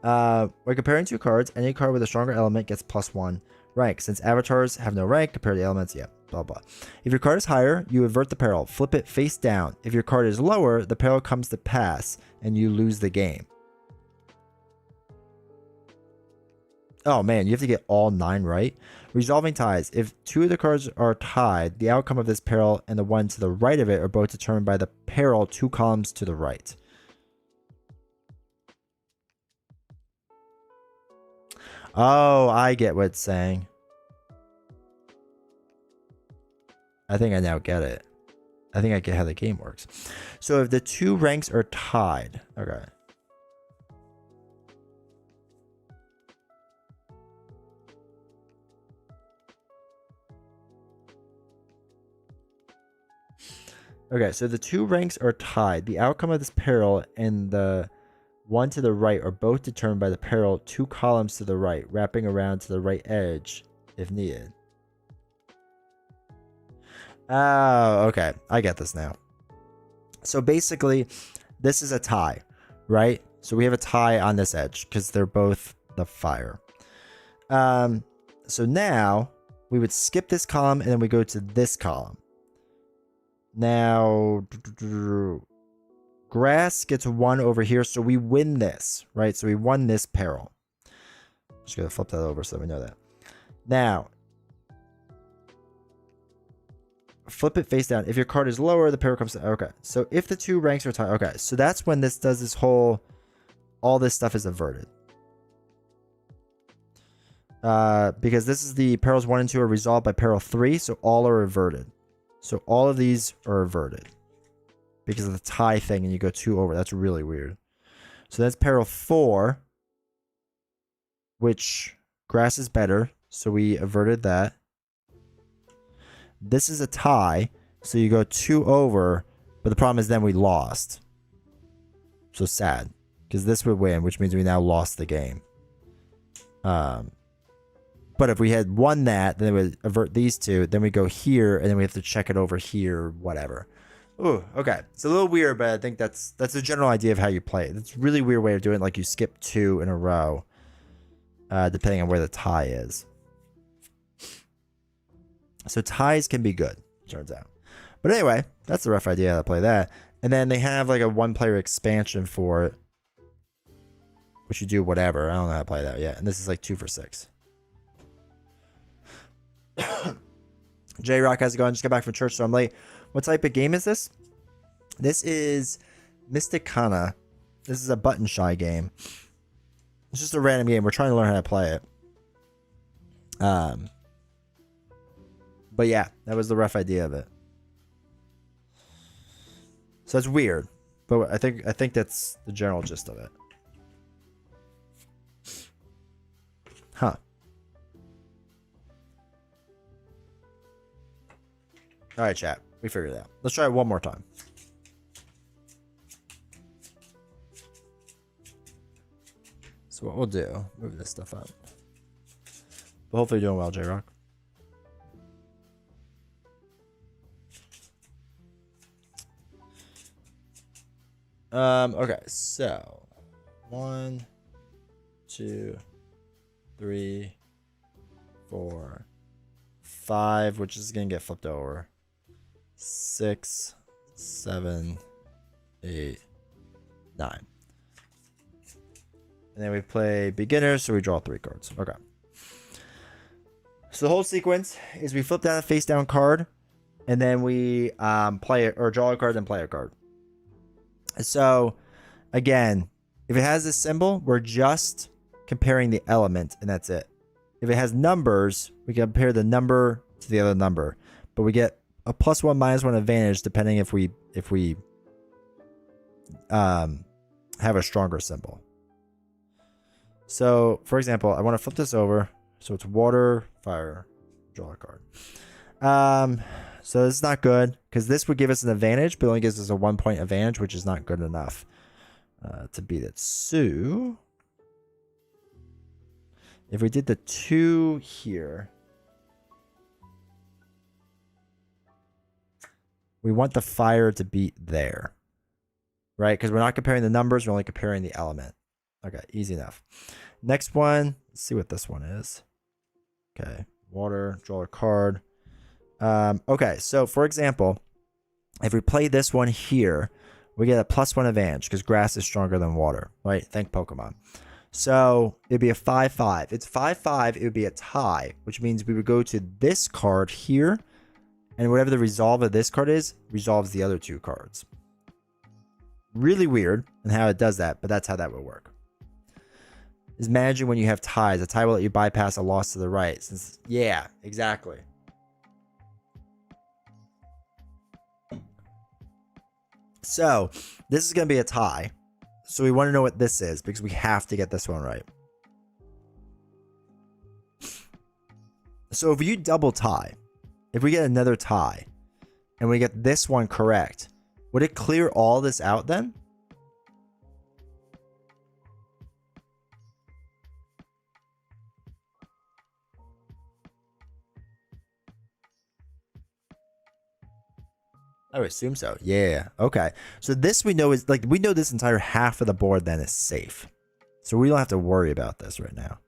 we're comparing 2 cards. Any card with a stronger element gets +1 rank. Since avatars have no rank, compare the elements, yeah, blah, blah. If your card is higher, you avert the peril. Flip it face down. If your card is lower, the peril comes to pass, and you lose the game. Oh man, you have to get all 9 right. Resolving ties. If 2 of the cards are tied, the outcome of this peril and the one to the right of it are both determined by the peril 2 columns to the right. Oh, I get what it's saying. I think I now get it. I think I get how the game works. So if the 2 ranks are tied, okay. Okay, so the 2 ranks are tied. The outcome of this peril and the one to the right are both determined by the peril 2 columns to the right, wrapping around to the right edge if needed. Oh, okay. I get this now. So basically, this is a tie, right? So we have a tie on this edge because they're both the fire. So now we would skip this column and then we go to this column. Now, grass gets 1 over here, so we win this, right? So we won this peril. Just gonna flip that over so we know that. Now, flip it face down. If your card is lower, the peril comes to, okay. So if the 2 ranks are tied, okay. So that's when this does this whole, all this stuff is averted. Because this is the perils 1 and 2 are resolved by peril 3, so all are averted. So all of these are averted because of the tie thing, and you go 2 over. That's really weird. So that's peril 4, which grass is better, so we averted that. This is a tie, so you go 2 over, but the problem is then we lost. So sad, because this would win, which means we now lost the game. But if we had won that, then it would avert these 2. Then we go here, and then we have to check it over here, whatever. Ooh, okay. It's a little weird, but I think that's the general idea of how you play it. It's a really weird way of doing it, like you skip 2 in a row, depending on where the tie is. So ties can be good, turns out. But anyway, that's the rough idea how to play that. And then they have like a 1-player expansion for it, which you do whatever. I don't know how to play that yet. And this is like 2 for 6. J Rock, how's it going? Just got back from church, so I'm late. What type of game is this? This is Mystic Kana. This is a button shy game. It's just a random game. We're trying to learn how to play it. But yeah, that was the rough idea of it. So it's weird, but I think that's the general gist of it. Huh. All right, chat. We figured it out. Let's try it one more time. So what we'll do, move this stuff up. But hopefully you're doing well, J-Rock. Okay, so 1, 2, 3, 4, 5, which is gonna get flipped over. 6, 7, 8, 9. And then we play beginners, so we draw 3 cards. Okay. So the whole sequence is we flip down a face down card, and then we play it or draw a card and play a card. So again, if it has this symbol, we're just comparing the element, and that's it. If it has numbers, we compare the number to the other number, but we get a +1, -1 advantage depending if we have a stronger symbol. So, for example, I want to flip this over. So it's water, fire, draw a card. So this is not good because this would give us an advantage, but only gives us a 1-point advantage, which is not good enough to beat it. So if we did the 2 here, we want the fire to beat there, right? Because we're not comparing the numbers, we're only comparing the element. Okay, easy enough. Next one, let's see what this one is. Okay, water, draw a card. Okay, so for example, if we play this one here, we get a +1 advantage because grass is stronger than water, right? Thank Pokemon. So it'd be a 5-5. It's 5-5, it would be a tie, which means we would go to this card here, and whatever the resolve of this card is, resolves the other 2 cards. Really weird in how it does that, but that's how that would work. Is managing when you have ties. A tie will let you bypass a loss to the right. Since yeah, exactly. So this is going to be a tie. So we want to know what this is because we have to get this one right. So if you double tie, if we get another tie and we get this one correct, would it clear all this out then? I would assume so. Yeah. Okay. So this we know is like, we know this entire half of the board then is safe. So we don't have to worry about this right now.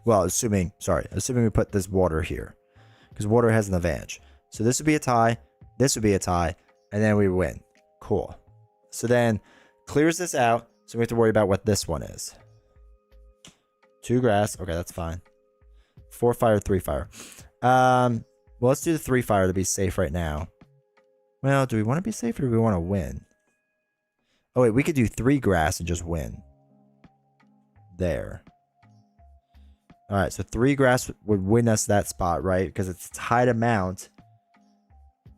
Well, assuming we put this water here because water has an advantage. So this would be a tie. This would be a tie. And then we win. Cool. So then clears this out. So we have to worry about what this one is. 2 grass. Okay. That's fine. 4 fire, 3 fire. Well, let's do the 3 fire to be safe right now. Well, do we want to be safe or do we want to win? Oh, wait, we could do 3 grass and just win. There. All right, so 3 grass would win us that spot, right? Because it's a tied amount.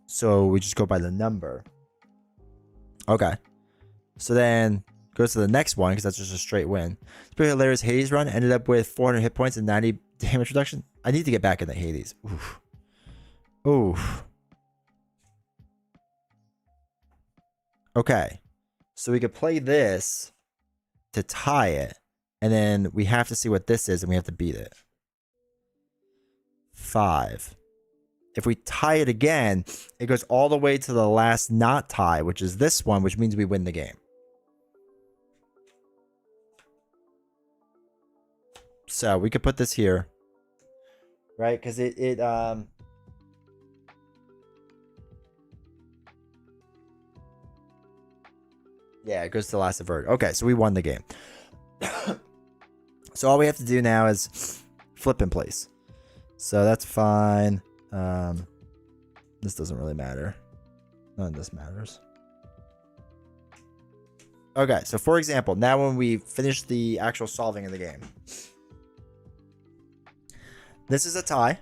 So we just go by the number. Okay. So then goes to the next one because that's just a straight win. It's pretty hilarious. Hades run ended up with 400 hit points and 90 damage reduction. I need to get back into Hades. Oof. Oof. Okay. So we could play this to tie it. And then we have to see what this is and we have to beat it. 5. If we tie it again, it goes all the way to the last not tie, which is this one, which means we win the game. So we could put this here. right? Because yeah, it goes to the last avert. Okay, so we won the game. So all we have to do now is flip in place. So that's fine. This doesn't really matter. None of this matters. Okay, so for example, now when we finish the actual solving of the game, this is a tie.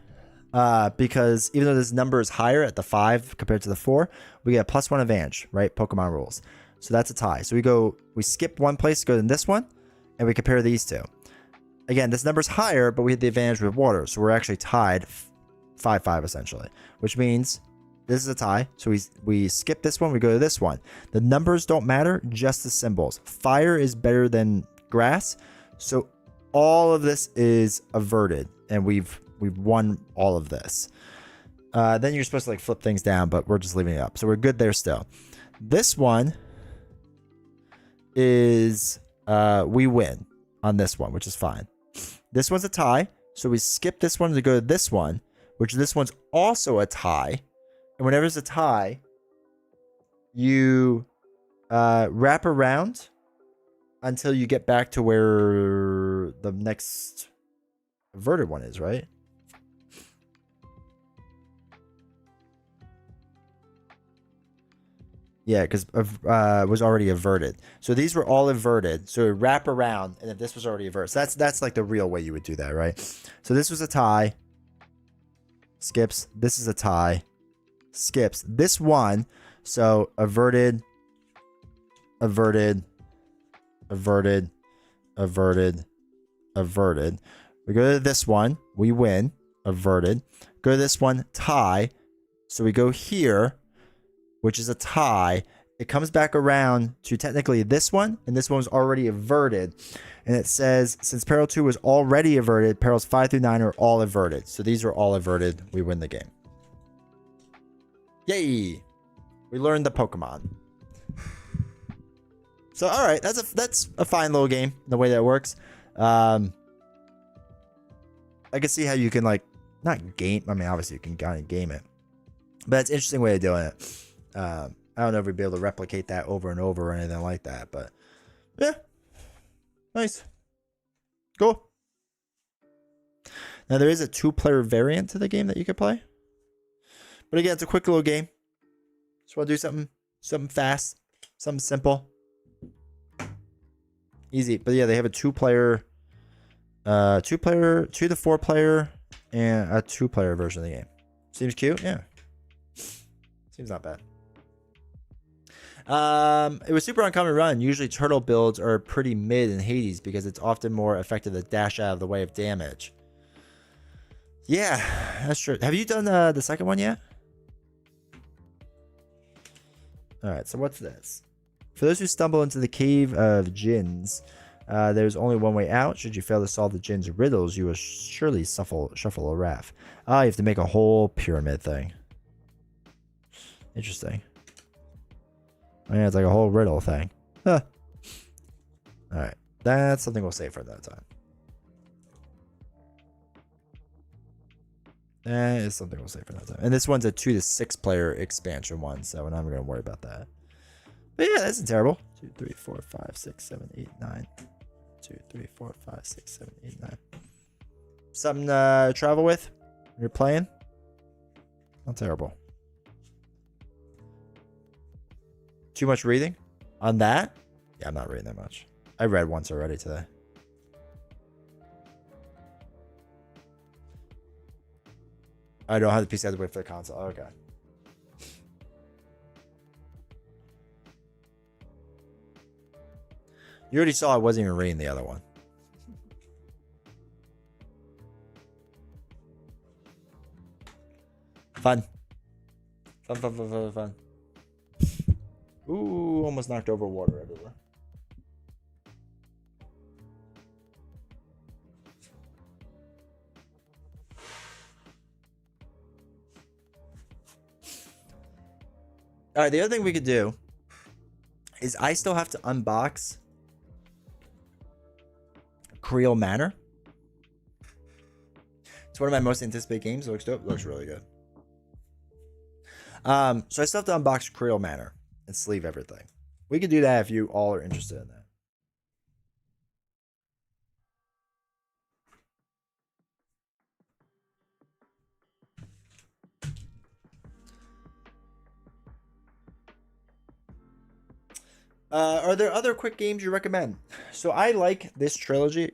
Because even though this number is higher at the 5 compared to the 4, we get a +1 advantage, right? Pokemon rules. So that's a tie. So we skip one place, go to this one, and we compare these two. Again, this number's higher, but we had the advantage with water. So we're actually tied 5-5 essentially, which means this is a tie. So we skip this one, we go to this one. The numbers don't matter, just the symbols. Fire is better than grass. So all of this is averted, and we've won all of this. Then you're supposed to like flip things down, but we're just leaving it up. So we're good there still. This one is we win on this one, which is fine. This one's a tie. So we skip this one to go to this one, which this one's also a tie. And whenever it's a tie, you wrap around until you get back to where the next averted one is, right? Yeah, because it was already averted. So these were all averted. So wrap around, and then this was already averted. So that's like the real way you would do that, right? So this was a tie. Skips. This is a tie. Skips. This one. So averted, averted, averted, averted, averted. We go to this one. We win. Averted. Go to this one. Tie. So we go here, which is a tie. It comes back around to technically this one, and this one was already averted. And it says, since Peril 2 was already averted, Perils 5 through 9 are all averted. So these are all averted. We win the game. Yay! We learned the Pokemon. So, all right, that's a fine little game, the way that works. I can see how you can, like, not game. I mean, obviously you can kind of game it. But it's an interesting way of doing it. I don't know if we'd be able to replicate that over and over or anything like that, but yeah, nice, cool. Now there is a 2-player variant to the game that you could play, but again, it's a quick little game. Just want to do something fast, something simple, easy. But yeah, they have a 2-player, 2 to 4-player, and a 2-player version of the game. Seems cute, yeah. Seems not bad. It was super uncommon run. Usually turtle builds are pretty mid in Hades because it's often more effective to dash out of the way of damage. Yeah, that's true. Have you done the second one yet? Alright, so what's this? For those who stumble into the cave of Djinns, there's only one way out. Should you fail to solve the Djinn's riddles, you will surely shuffle a raft. Ah, you have to make a whole pyramid thing. Interesting. Oh, yeah, it's like a whole riddle thing. Huh. Alright. That's something we'll save for that time. That is something we'll save for that time. And this one's a 2 to 6-player expansion one, so we're not going to worry about that. But yeah, that isn't terrible. 2, 3, 4, 5, 6, 7, 8, 9. 2, 3, 4, 5, 6, 7, 8, 9. Something to travel with when you're playing? Not terrible. Too much reading on that? Yeah, I'm not reading that much. I read once already today. I don't have the PC. I have to wait for the console. Okay. You already saw I wasn't even reading the other one. Fun. Fun. Ooh, almost knocked over water everywhere. All right, the other thing we could do is I still have to unbox Creel Manor. It's one of my most anticipated games. It looks dope. It looks really good. So I still have to unbox Creel Manor and sleeve everything. We could do that if you all are interested in that. Are there other quick games you recommend? So I like this trilogy.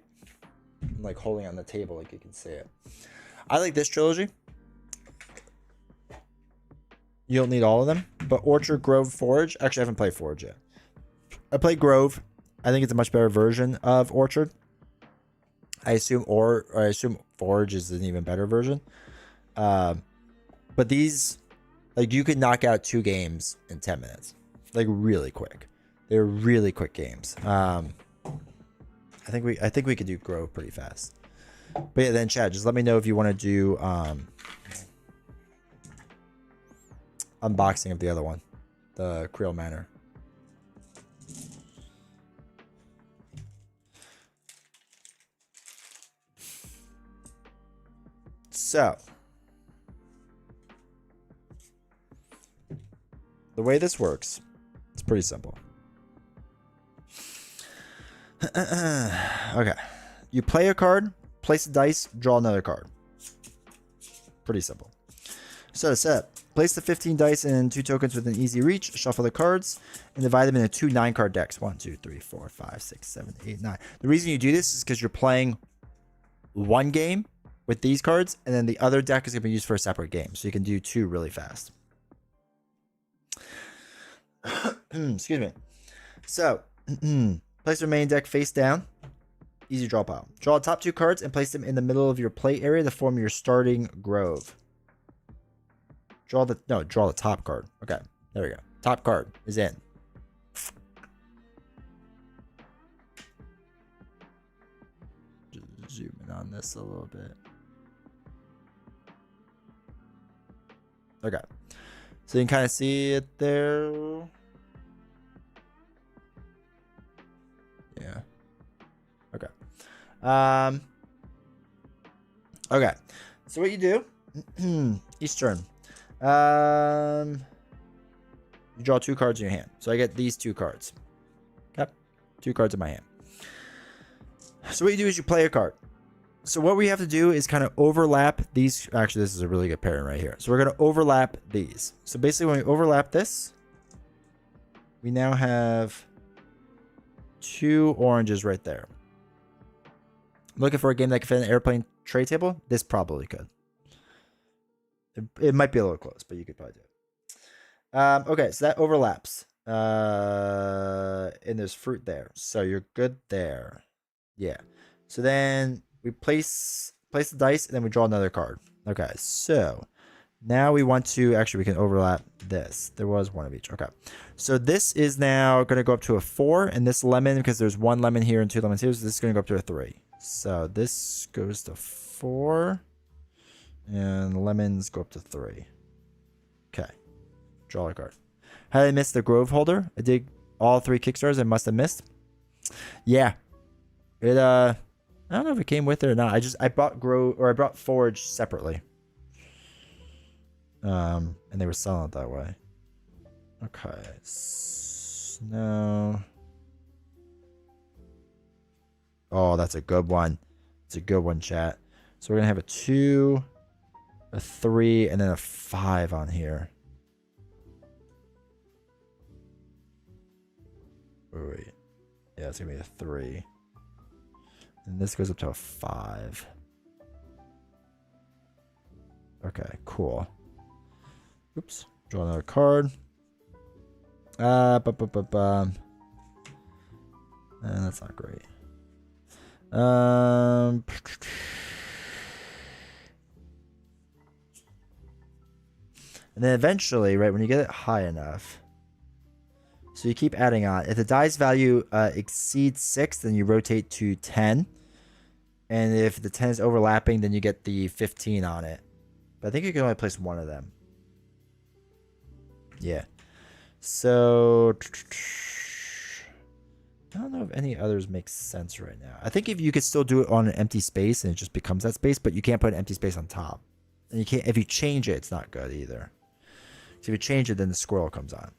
I'm like holding on the table like you can see it. I like this trilogy. You don't need all of them, but Orchard, Grove, Forge. Actually, I haven't played Forge yet. I played Grove. I think it's a much better version of Orchard. I assume Forge is an even better version. But these, like, you could knock out 2 games in 10 minutes, like really quick. They're really quick games. I think we could do Grove pretty fast. But yeah, then chat, just let me know if you want to do unboxing of the other one, the Creel Manor. So the way this works, it's pretty simple. Okay, you play a card, place a dice, draw another card. Pretty simple. So the setup: place the 15 dice and 2 tokens within easy reach, shuffle the cards, and divide them into 2 9-card decks. 1, 2, 3, 4, 5, 6, 7, 8, 9. The reason you do this is because you're playing one game with these cards, and then the other deck is going to be used for a separate game. So you can do 2 really fast. Excuse me. So, place your main deck face down. Easy draw pile. Draw the top 2 cards and place them in the middle of your play area to form your starting grove. Draw the top card. Okay, there we go. Top card is in. Just zoom in on this a little bit. Okay, so you can kind of see it there. Yeah. Okay. Okay. So what you do each turn, you draw 2 cards in your hand. So I get these 2 cards. Okay, 2 cards in my hand. So what you do is you play a card. So what we have to do is kind of overlap these. Actually, this is a really good pairing right here. So we're going to overlap these. So basically, when we overlap this, we now have 2 oranges right there. Looking for a game that can fit in an airplane tray table? This probably could. It might be a little close, but you could probably do it. Okay, so that overlaps. And there's fruit there. So you're good there. Yeah. So then we place the dice, and then we draw another card. Okay, so now we want to... Actually, we can overlap this. There was 1 of each. Okay. So this is now going to go up to a 4, and this lemon, because there's 1 lemon here and 2 lemons here, so this is going to go up to a 3. So this goes to 4, and lemons go up to 3. Okay. Draw a card. How did I miss the Grove holder? I did all 3 Kickstarters. I must have missed. Yeah. It I don't know if it came with it or not. I bought Forge separately. And they were selling it that way. Okay. No. Oh, that's a good one. It's a good one, chat. So we're gonna have a 2, a 3, and then a 5 on here. Wait. Yeah, it's gonna be a 3. And this goes up to a 5. Okay, cool. Oops. Draw another card. That's not great. And then eventually, right, when you get it high enough, so you keep adding on. If the dice value exceeds 6, then you rotate to 10. And if the 10 is overlapping, then you get the 15 on it. But I think you can only place 1 of them. Yeah. So I don't know if any others make sense right now. I think if you could still do it on an empty space and it just becomes that space, but you can't put an empty space on top. And you can't, if you change it, it's not good either. So if you change it, then the squirrel comes on.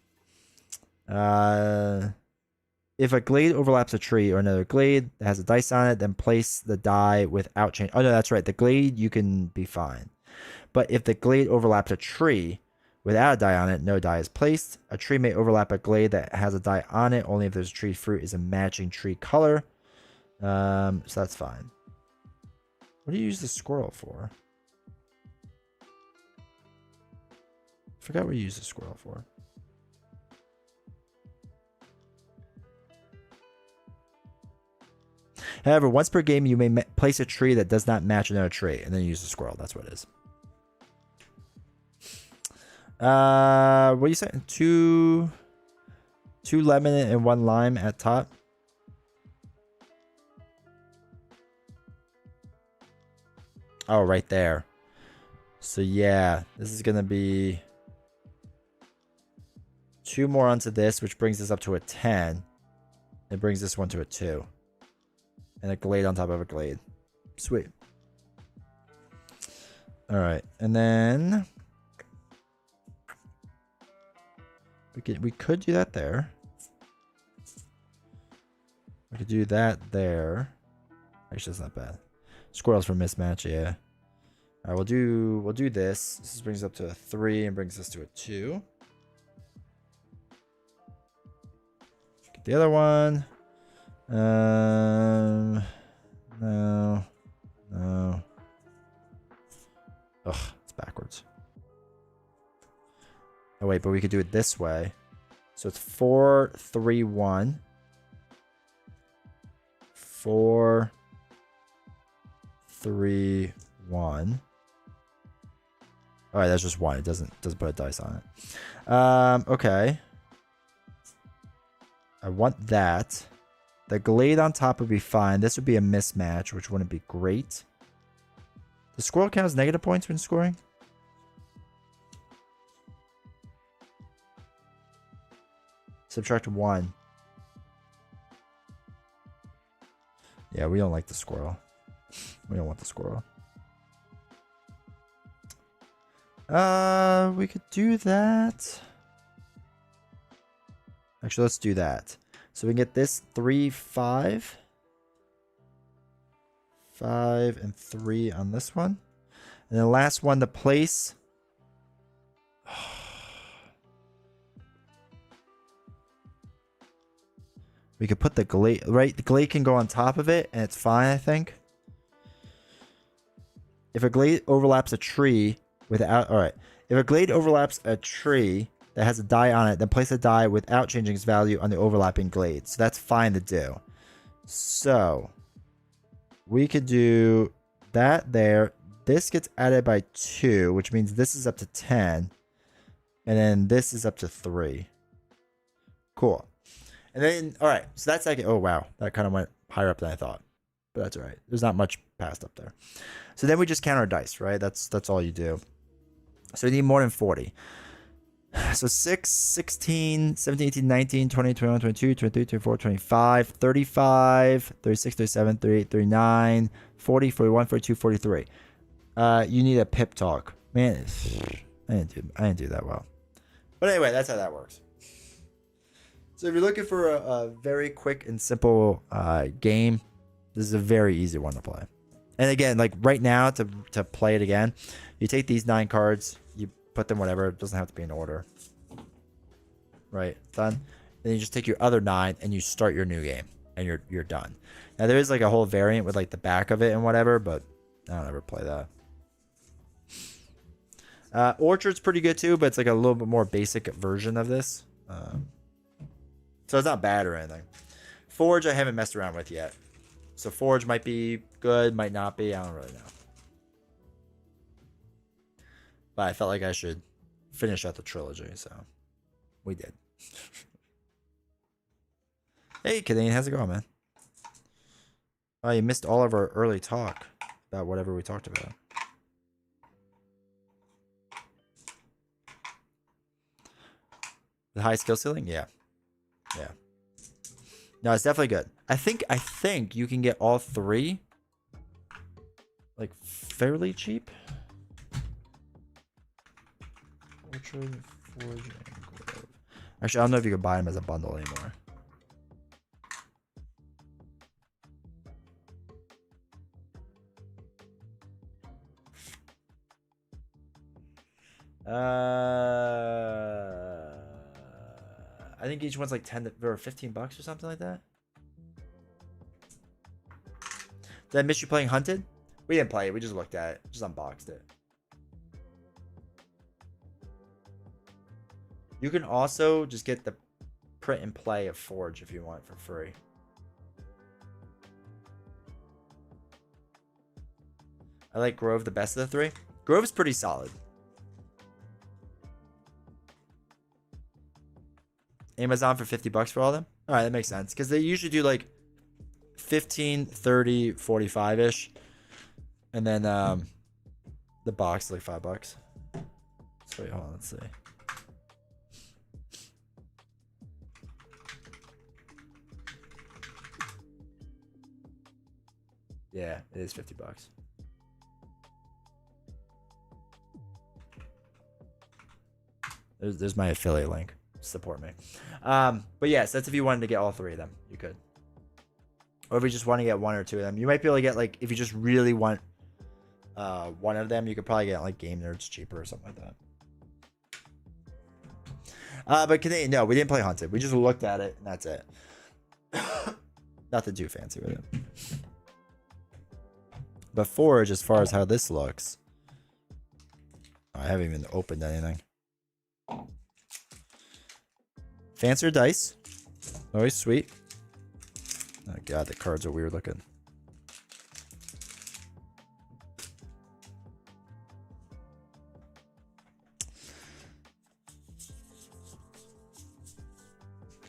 If a glade overlaps a tree or another glade that has a dice on it, then place the die without change. Oh no, that's right. The glade, you can be fine. But if the glade overlaps a tree without a die on it, no die is placed. A tree may overlap a glade that has a die on it only if there's a tree fruit is a matching tree color. So that's fine. What do you use the squirrel for? I forgot what you use the squirrel for. However, once per game, you may place a tree that does not match another tree, and then use the squirrel. That's what it is. What are you saying? Two lemon and 1 lime at top. Oh, right there. So yeah, this is gonna be 2 more onto this, which brings this up to a 10. It brings this one to a 2. And a glade on top of a glade. Sweet. All right, and then we could do that there. We could do that there. Actually, that's not bad. Squirrels for mismatch, yeah. All right, we'll do this. This brings up to a 3 and brings us to a 2. Get the other one. No. Ugh, it's backwards. Oh wait, but we could do it this way. So it's 4, 3, 1. 4, 3, 1. All right, that's just 1. It doesn't put a dice on it. Okay. I want that. The glade on top would be fine. This would be a mismatch, which wouldn't be great. The squirrel count as negative points when scoring? Subtract 1. Yeah, we don't like the squirrel. We don't want the squirrel. We could do that. Actually, let's do that. So we can get this 3, 5. 5 and 3 on this one. And the last one to place. We could put the glade, right? The glade can go on top of it and it's fine, I think. If a glade overlaps a tree without, all right. If a glade overlaps a tree that has a die on it, then place a die without changing its value on the overlapping glade. So that's fine to do. So we could do that there. This gets added by 2, which means this is up to 10. And then this is up to 3. Cool. And then, all right. So that's like, oh, wow. That kind of went higher up than I thought. But that's all right. There's not much past up there. So then we just count our dice, right? That's all you do. So you need more than 40. So 6, 16, 17, 18, 19, 20, 21, 22, 23, 24, 25, 35, 36, 37, 38, 39, 40, 41, 42, 43. You need a pip talk. Man, I didn't do that well. But anyway, that's how that works. So if you're looking for a very quick and simple game, this is a very easy one to play. And again, like right now to play it again, you take these 9 cards, you put them whatever. It doesn't have to be in order. Right, done. Then you just take your other 9 and you start your new game, and you're done. Now there is like a whole variant with like the back of it and whatever, but I don't ever play that. Orchard's pretty good too, but it's like a little bit more basic version of this. So it's not bad or anything. Forge I haven't messed around with yet. So Forge might be good, might not be. I don't really know. But I felt like I should finish out the trilogy, so we did. Hey, Canadian, how's it going, man? Oh, you missed all of our early talk about whatever we talked about. The high skill ceiling? Yeah. Yeah. No, it's definitely good. I think you can get all three like fairly cheap. Orchard, Forge, and Grove. Actually, I don't know if you can buy them as a bundle anymore. I think each one's like 10 or 15 bucks or something like that. Did I miss you playing Hunted? We didn't play it. We just looked at it. Just unboxed it. You can also just get the print and play of Forge if you want for free. I like Grove the best of the three. Grove's pretty solid. Amazon for 50 bucks for all of them? All right, that makes sense. Because they usually do like 15, 30, 45-ish. And then the box is like 5 bucks. So wait, hold on, let's see. Yeah, it is 50 bucks. There's my affiliate link. Support me. But yes, that's if you wanted to get all three of them, you could. Or if you just want to get one or two of them, you might be able to get like, if you just really want one of them, you could probably get like Game Nerds cheaper or something like that. But Canadian, no, we didn't play Hunted. We just looked at it and that's it. Nothing too fancy with it. But Forge, as far as how this looks, I haven't even opened anything. Fancier dice. Always sweet. Oh god, the cards are weird looking.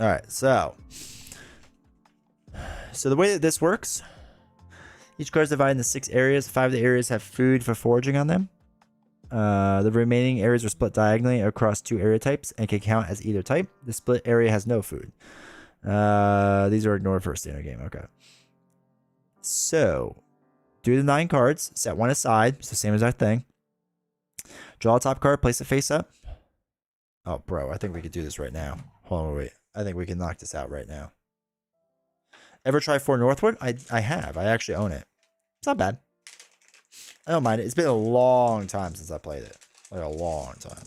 Alright, so the way that this works, each card is divided into 6 areas. 5 of the areas have food for foraging on them. The remaining areas are split diagonally across 2 area types and can count as either type. The split area has no food. These are ignored for a standard game. Okay. So, do the 9 cards. Set one aside. It's the same as our thing. Draw a top card. Place it face up. Oh, bro. I think we could do this right now. Hold on, wait. I think we can knock this out right now. Ever try 4 Northwood? I have. I actually own it. It's not bad. I don't mind it. It's been a long time since I played it. Like a long time.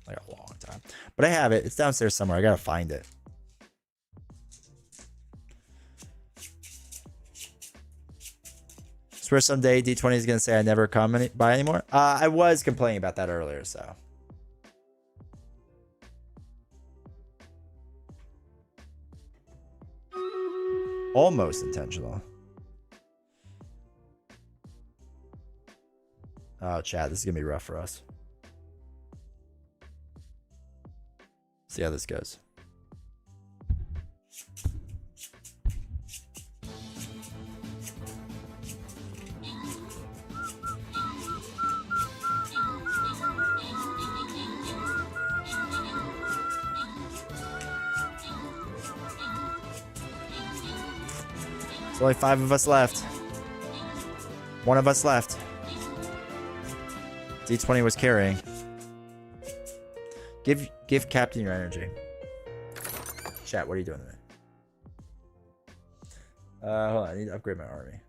Like a long time. But I have it. It's downstairs somewhere. I gotta find it. Swear someday D20 is gonna say I never come by anymore. I was complaining about that earlier, so. Almost intentional. Oh, Chad, this is gonna be rough for us. See how this goes. There's only 5 of us left. 1 of us left. D20 was carrying. Give Captain your energy. Chat, what are you doing today? Hold on, I need to upgrade my army.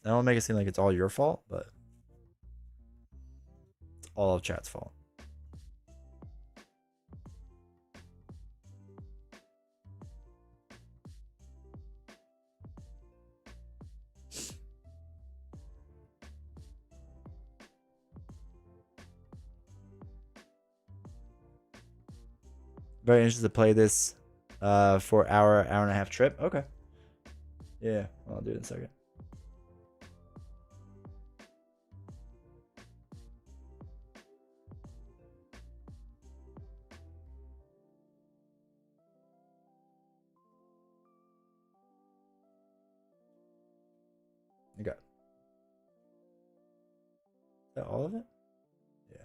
I don't want to make it seem like it's all your fault, but it's all of chat's fault. Very interested to play this for hour and a half trip. Okay. Yeah, I'll do it in a second. Okay. Is that all of it? Yeah.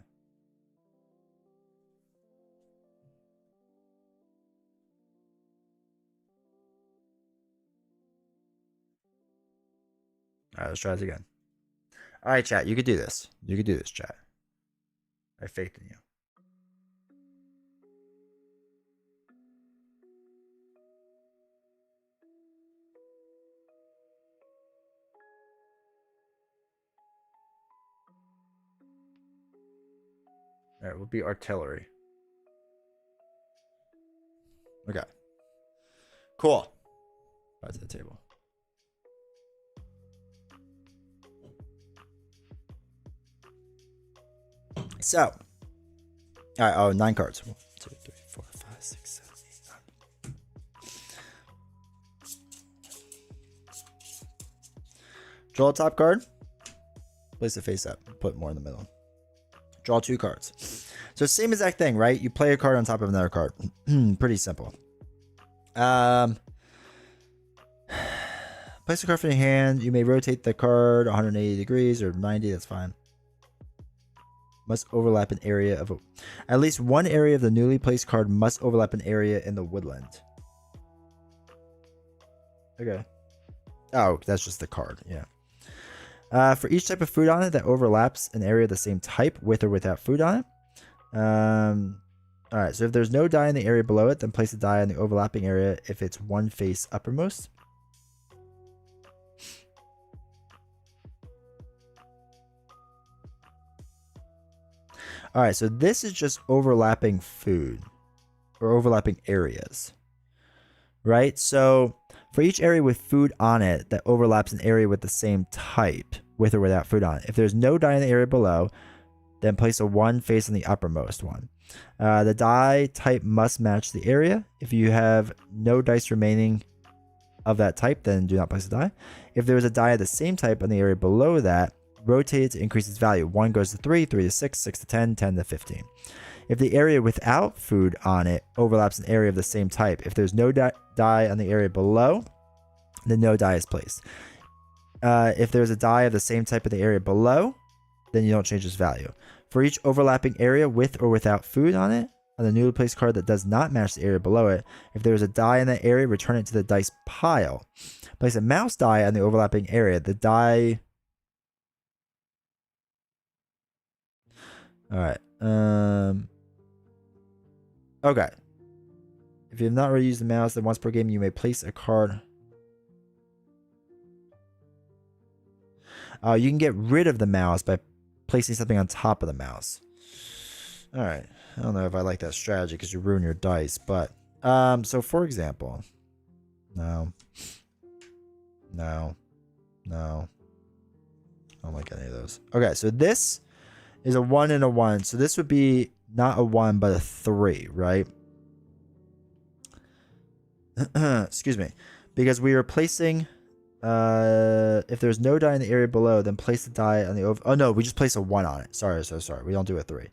All right, let's try this again. All right, chat. You could do this. You could do this, chat. I have faith in you. All right, we'll be artillery. Okay. Cool. Back to the table. So, all right. Oh, 9 cards. 1, 2, 3, 4, 5, 6, 7, 8, 9. Draw a top card. Place it face up. Put more in the middle. Draw 2 cards. So same exact thing, right? You play a card on top of another card. Pretty simple. Place a card from your hand. You may rotate the card 180 degrees or 90. That's fine. Must overlap an area of at least one area of the newly placed card must overlap an area in the woodland. Okay. Oh, that's just the card. Yeah. For each type of food on it that overlaps an area of the same type with or without food on it. All right. So if there's no die in the area below it, then place a die in the overlapping area if it's one face uppermost. All right, so this is just overlapping food or overlapping areas, right? So for each area with food on it that overlaps an area with the same type with or without food on it. If there's no die in the area below, then place a 1 face on the uppermost one. The die type must match the area. If you have no dice remaining of that type, then do not place a die. If there is a die of the same type on the area below that, rotate it to increase its value. 1 goes to 3, 3 to 6, 6 to 10, 10 to 15. If the area without food on it overlaps an area of the same type, if there's no die on the area below, then no die is placed. If there's a die of the same type in the area below, then you don't change its value. For each overlapping area with or without food on it, on the newly placed card that does not match the area below it, if there is a die in that area, return it to the dice pile. Place a mouse die on the overlapping area. The die... All right. Okay. If you have not already used the mouse, then once per game you may place a card. You can get rid of the mouse by placing something on top of the mouse. All right. I don't know if I like that strategy because you ruin your dice, but so for example, no. I don't like any of those. Okay, so this is a 1 and a 1. So this would be not a 1, but a 3, right? Excuse me. Because we are placing, if there's no die in the area below, then place the die on the over. Oh, no, we just place a 1 on it. Sorry. We don't do a 3.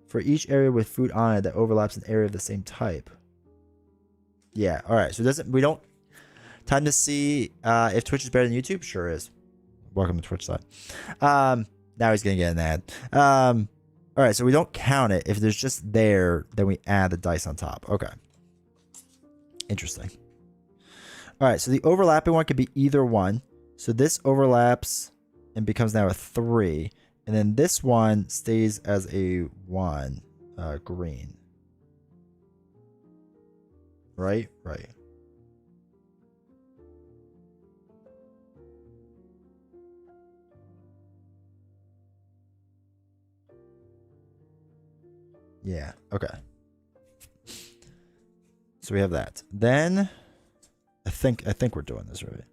For each area with food on it that overlaps an area of the same type. Yeah, all right. So we don't. Time to see if Twitch is better than YouTube? Sure is. Welcome to Twitch side. Now he's going to get an ad. All right, so we don't count it. If there's just there, then we add the dice on top. Okay. Interesting. All right, so the overlapping one could be either one. So this overlaps and becomes now a 3. And then this one stays as a 1, green. Right? Right. Yeah, okay. So we have that. Then I think we're doing this right.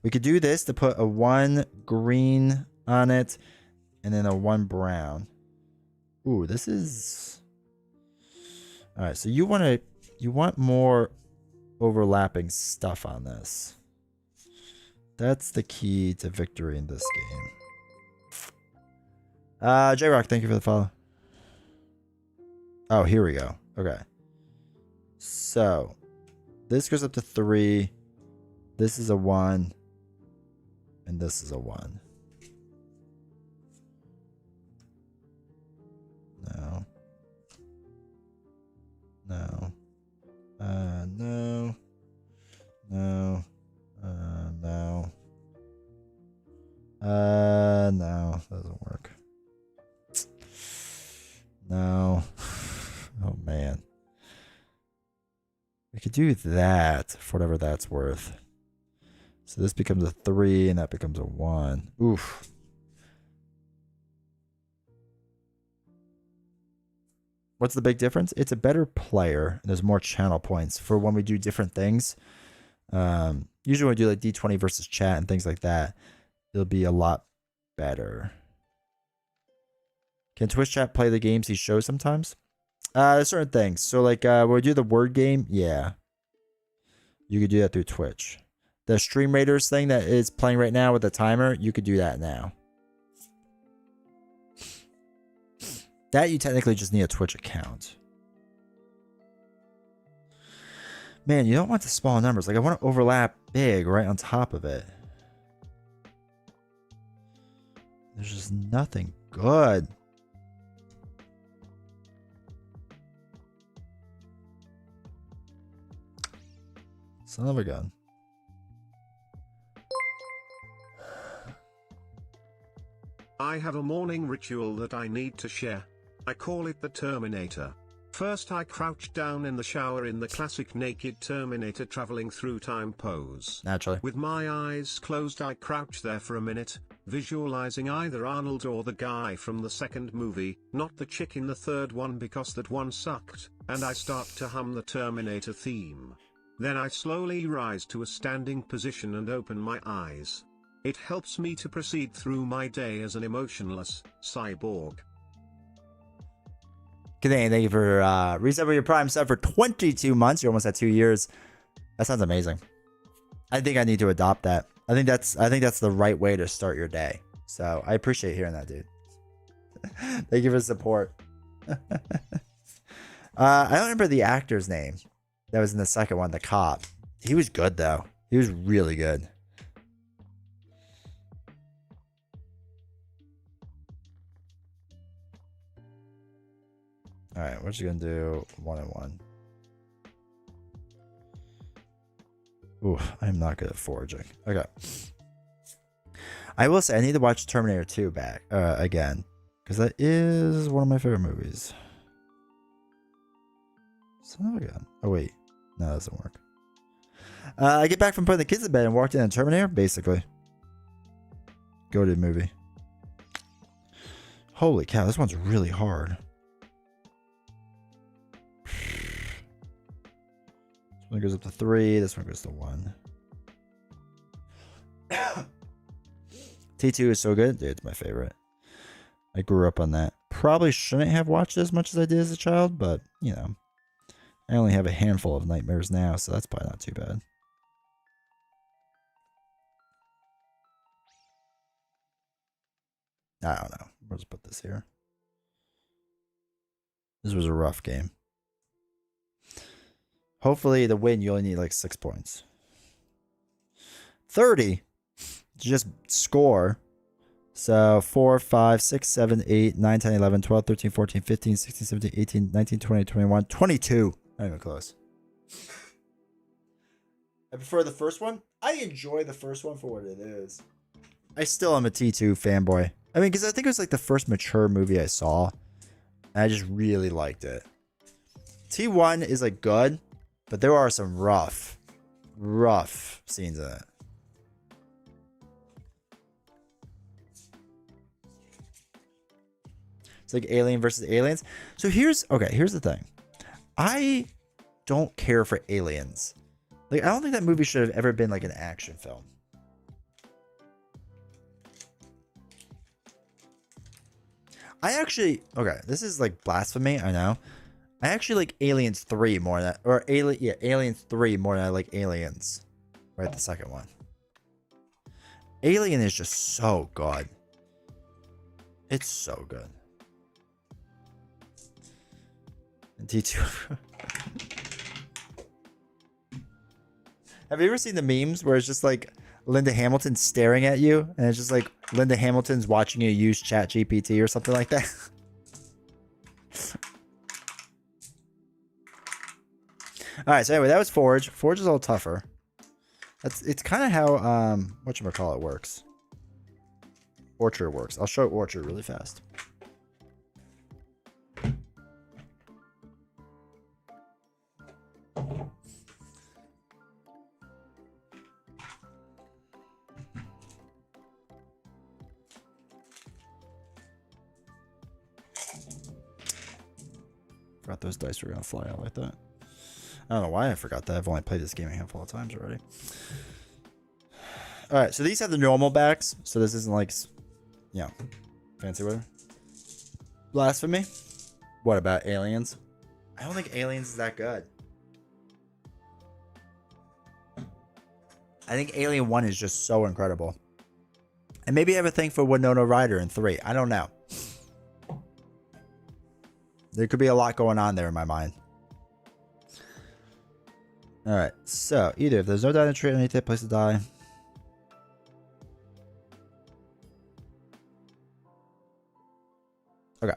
We could do this to put a 1 green on it and then a 1 brown. Ooh, this is... All right, so you want more overlapping stuff on this. That's the key to victory in this game. J-Rock, thank you for the follow. Oh, here we go. Okay. So, This goes up to 3. This is a 1. And this is a 1. No. No. No. No. No. No. Doesn't work. No. Oh, man. We could do that for whatever that's worth. So this becomes a 3 and that becomes a 1. Oof. What's the big difference? It's a better player. And there's more channel points for when we do different things. Usually when we do like D20 versus chat and things like that, it'll be a lot better. Can Twitch chat play the games he shows sometimes? There's certain things. So like when we do the word game, yeah. You could do that through Twitch. The Stream Raiders thing that is playing right now with the timer, you could do that now. That you technically just need a Twitch account. Man, you don't want the small numbers. Like I want to overlap big right on top of it. There's just nothing good. Son of a gun. I have a morning ritual that I need to share. I call it the Terminator. First I crouch down in the shower in the classic naked Terminator traveling through time pose. Naturally. With my eyes closed I crouch there for a minute, visualizing either Arnold or the guy from the second movie, not the chick in the third one because that one sucked, and I start to hum the Terminator theme. Then I slowly rise to a standing position and open my eyes. It helps me to proceed through my day as an emotionless cyborg. Good day, thank you for reset for your Prime sub for 22 months. You're almost at 2 years. That sounds amazing. I think I need to adopt that. I think that's the right way to start your day. So I appreciate hearing that, dude. Thank you for the support. I don't remember the actor's name that was in the second one, the cop. He was good though. He was really good. All right, we're just gonna do 1 and 1. Ooh, I'm not good at foraging. Okay. I will say I need to watch Terminator 2 back again, because that is one of my favorite movies. Son of a gun. Oh wait, no, that doesn't work. I get back from putting the kids to bed and walked in on Terminator. Basically, go to the movie. Holy cow, this one's really hard. This one goes up to 3. This one goes to 1. T2 is so good. Dude, it's my favorite. I grew up on that. Probably shouldn't have watched it as much as I did as a child, but, you know. I only have a handful of nightmares now, so that's probably not too bad. I don't know. We'll just put this here. This was a rough game. Hopefully, to win, you only need like 6 points. 30. Just score. So 4, 5, 6, 7, 8, 9, 10, 11, 12, 13, 14, 15, 16, 17, 18, 19, 20, 21, 22. Not even close. I prefer the first one. I enjoy the first one for what it is. I still am a T2 fanboy. I mean, because I think it was like the first mature movie I saw. And I just really liked it. T1 is like good, but there are some rough scenes in it. It's like Alien versus Aliens. So here's the thing. I don't care for Aliens. Like, I don't think that movie should have ever been like an action film. This is like blasphemy, I know. I actually like Aliens 3 more than Aliens 3 more than I like Aliens. Right, the second one. Alien is just so good. It's so good. And T2. Have you ever seen the memes where it's just like Linda Hamilton staring at you, and it's just like Linda Hamilton's watching you use Chat GPT or something like that? All right, so anyway, that was Forge. Forge is a little tougher. It's kind of how whatchamacallit works. Orchard works. I'll show Orchard really fast. Forgot those dice were gonna fly out like that. I don't know why I forgot that. I've only played this game a handful of times already. All right, so these have the normal backs, so this isn't like, you know, fancy weather. Blasphemy. What about Aliens? I don't think Aliens is that good. I think Alien 1 is just so incredible. And maybe I have a thing for Winona Ryder in 3. I don't know. There could be a lot going on there in my mind. Alright, so either if there's no die in the tree, I need to place to die. Okay.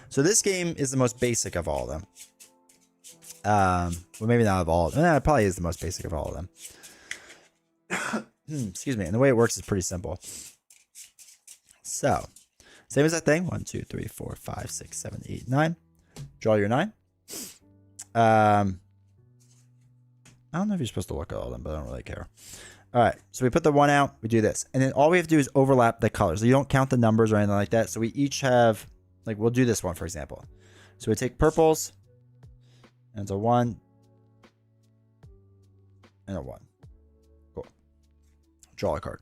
So this game is the most basic of all of them. Well, maybe not of all of them. It probably is the most basic of all of them. Excuse me. And the way it works is pretty simple. So, same as that thing. 1, 2, 3, 4, 5, 6, 7, 8, 9. Draw your 9. I don't know if you're supposed to look at all of them, but I don't really care. All right. So we put the 1 out. We do this. And then all we have to do is overlap the colors. So you don't count the numbers or anything like that. So we each have, like, we'll do this one, for example. So we take purples. And it's a 1. And a 1. Cool. Draw a card.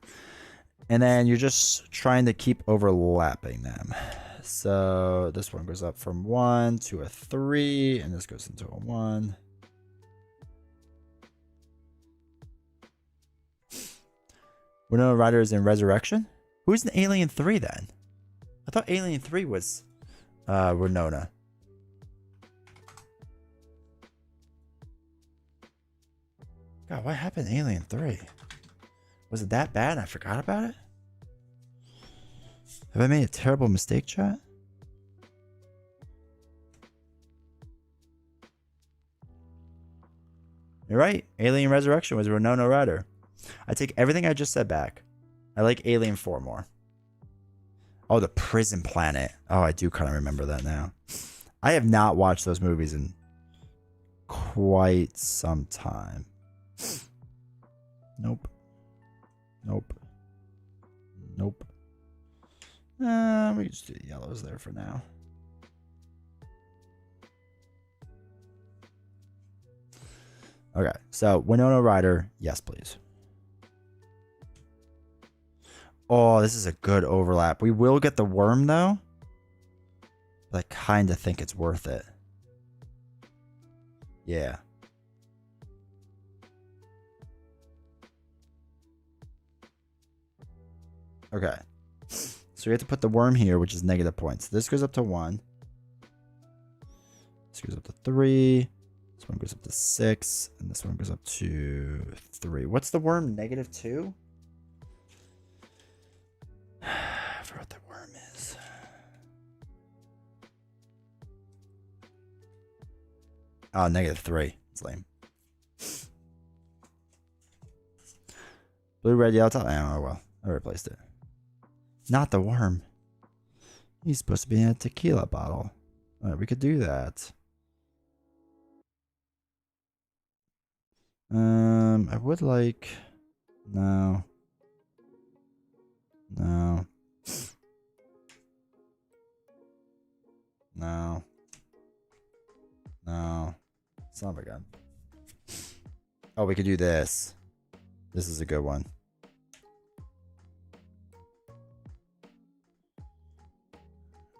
And then you're just trying to keep overlapping them. So this one goes up from 1 to a 3. And this goes into a 1. Winona Ryder is in Resurrection? Who's in Alien 3 then? I thought Alien 3 was Winona. God, what happened in Alien 3? Was it that bad and I forgot about it? Have I made a terrible mistake, chat? You're right. Alien Resurrection was Winona Ryder. I take everything I just said back. I like Alien 4 more. Oh, the prison planet. Oh, I do kind of remember that now. I have not watched those movies in quite some time. Nope. Nope. Nope. We can just do the yellows there for now. Okay, so Winona Ryder, yes, please. Oh, this is a good overlap. We will get the worm, though. But I kind of think it's worth it. Yeah. Okay. So we have to put the worm here, which is negative points. This goes up to 1. This goes up to 3. This one goes up to 6. And this one goes up to 3. What's the worm? Negative 2? I forgot what the worm is. Oh, negative 3. It's lame. Blue, red, yellow top. Oh, well. I replaced it. Not the worm. He's supposed to be in a tequila bottle. All right, we could do that. I would like... No. No. No. No. Son of a gun. Oh, we could do this. This is a good one.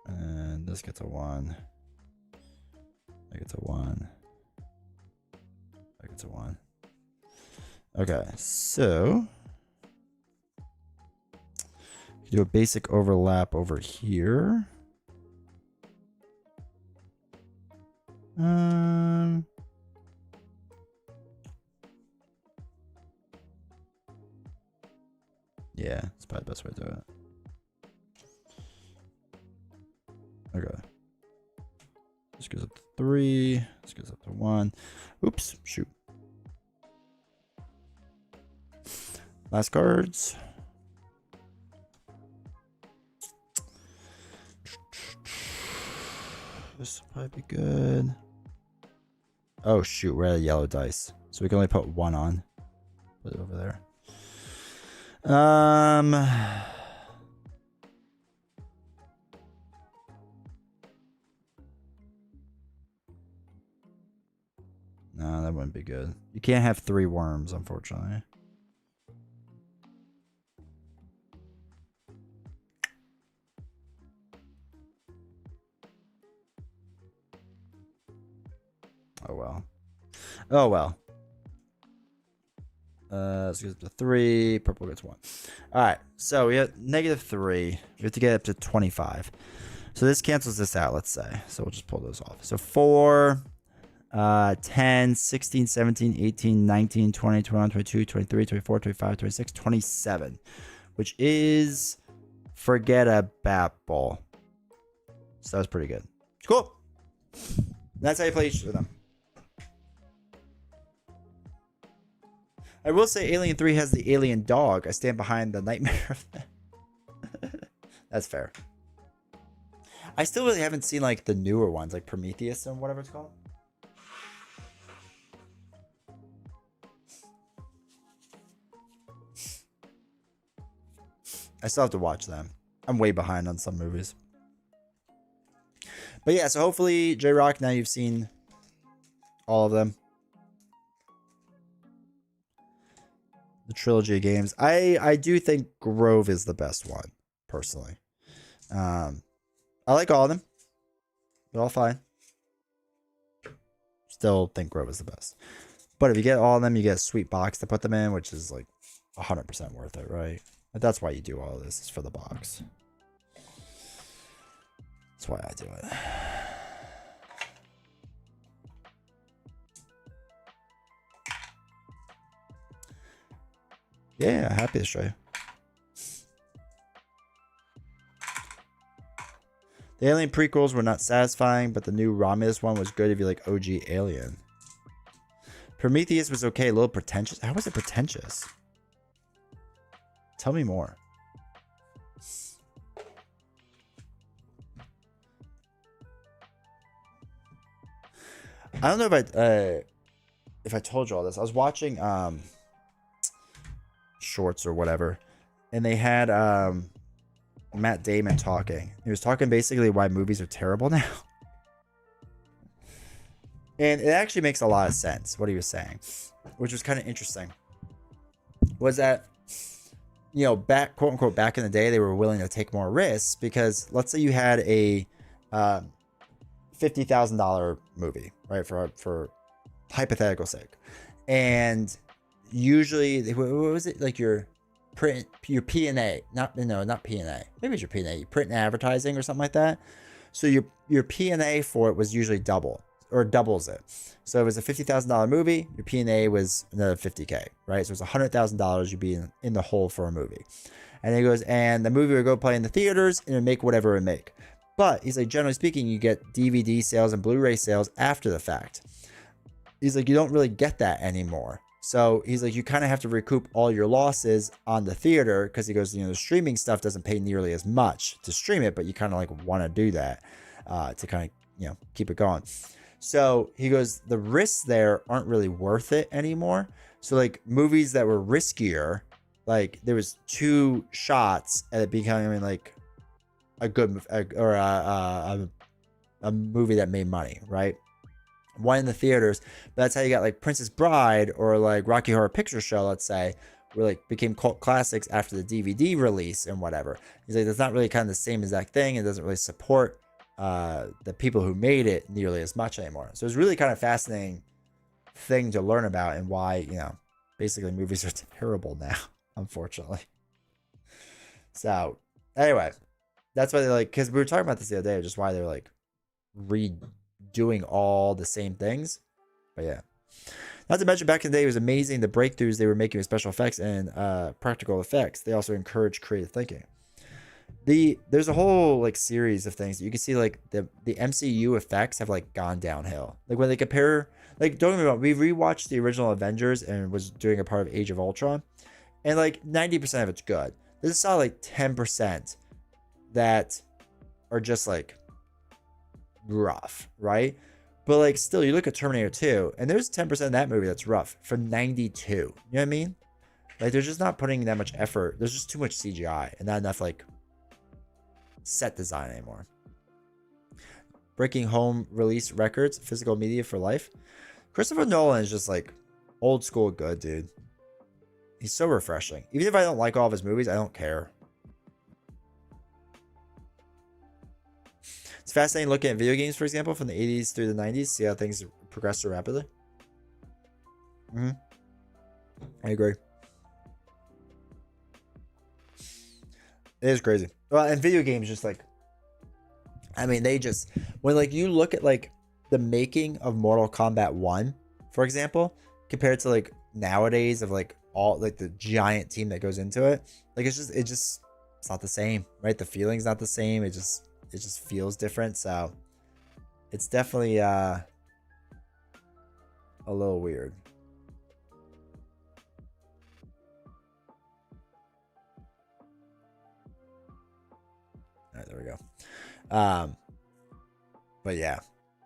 And this gets a 1. That gets a 1. That gets a 1. Okay, so... do a basic overlap over here. Yeah, it's probably the best way to do it. Okay. This goes up to 3. This goes up to 1. Oops, shoot. Last cards. This will probably be good. Oh shoot, we're at a yellow dice. So we can only put 1 on. Put it over there. No, that wouldn't be good. You can't have 3 worms, unfortunately. Oh well. Oh well. Let's get up to 3. Purple gets 1. Alright, so we have -3. We have to get up to 25. So this cancels this out, let's say. So we'll just pull those off. So 4, 10, 16, 17, 18, 19, 20, 21, 22, 23, 24, 25, 26, 27. Which is forgettable. So that was pretty good. Cool. That's how you play each of them. I will say Alien 3 has the alien dog. I stand behind the nightmare of that. That's fair. I still really haven't seen like the newer ones, like Prometheus and whatever it's called. I still have to watch them. I'm way behind on some movies. But yeah, so hopefully, J-Rock, now you've seen all of them. The trilogy of games. I do think Grove is the best one, personally. I like all of them. They're all fine. Still think Grove is the best. But if you get all of them, you get a sweet box to put them in, which is like 100% worth it, right? But that's why you do all of this, is for the box. That's why I do it. Yeah, happy to show you. The Alien prequels were not satisfying, but the new Romulus one was good if you like OG Alien. Prometheus was okay, a little pretentious. How was it pretentious? Tell me more. I don't know if I told you all this. I was watching shorts or whatever, and they had Matt Damon talking. He was talking basically why movies are terrible now. And it actually makes a lot of sense what he was saying, which was kind of interesting. Was that, you know, back, quote unquote, back in the day, they were willing to take more risks because let's say you had a $50,000 movie, right? For hypothetical sake. And usually, what was it? Like your P&A, not P&A. Maybe it's your P&A, print and advertising or something like that. So your P&A for it was usually doubles it. So if it was a $50,000 movie, your P&A was another $50K, right? So it's $100,000 you'd be in the hole for a movie. And he goes, and the movie would go play in the theaters and it would make whatever it would make. But he's like, generally speaking, you get DVD sales and Blu-ray sales after the fact. He's like, you don't really get that anymore. So he's like, you kind of have to recoup all your losses on the theater because he goes, you know, the streaming stuff doesn't pay nearly as much to stream it, but you kind of like want to do that to kind of, you know, keep it going. So he goes, the risks there aren't really worth it anymore. So like movies that were riskier, like there was 2 shots at it becoming like a good or a movie that made money, right? One in the theaters, but that's how you got like Princess Bride or like Rocky Horror Picture Show, let's say, where like became cult classics after the DVD release and whatever. He's like, that's not really kind of the same exact thing. It doesn't really support the people who made it nearly as much anymore. So it's really kind of fascinating thing to learn about and why, you know, basically movies are terrible now, unfortunately. So anyway, that's why they like, because we were talking about this the other day, just why they're like redoing all the same things. But yeah, Not to mention, back in the day, it was amazing the breakthroughs they were making with special effects and practical effects. They also encouraged creative thinking. There's a whole like series of things that you can see, like the MCU effects have like gone downhill. Like when they compare, like don't get me wrong, we rewatched the original Avengers and was doing a part of Age of Ultron, and like 90% of it's good. There's saw like 10% that are just like rough, right? But like still, you look at Terminator 2, and there's 10% of that movie that's rough from 92. You know what I mean? Like they're just not putting that much effort. There's just too much CGI and not enough like set design anymore. Breaking home release records, physical media for life. Christopher Nolan is just like old school good, dude. He's so refreshing. Even if I don't like all of his movies, I don't care. It's fascinating looking at video games, for example, from the 80s through the 90s. See how things progress so rapidly. I agree. It is crazy. Well, and video games just like, I mean, they just, when like you look at like the making of Mortal Kombat 1, for example, compared to like nowadays of like all like the giant team that goes into it, like it's not the same, right? The feeling's not the same. It just feels different. So it's definitely a little weird. All right, there we go. But yeah,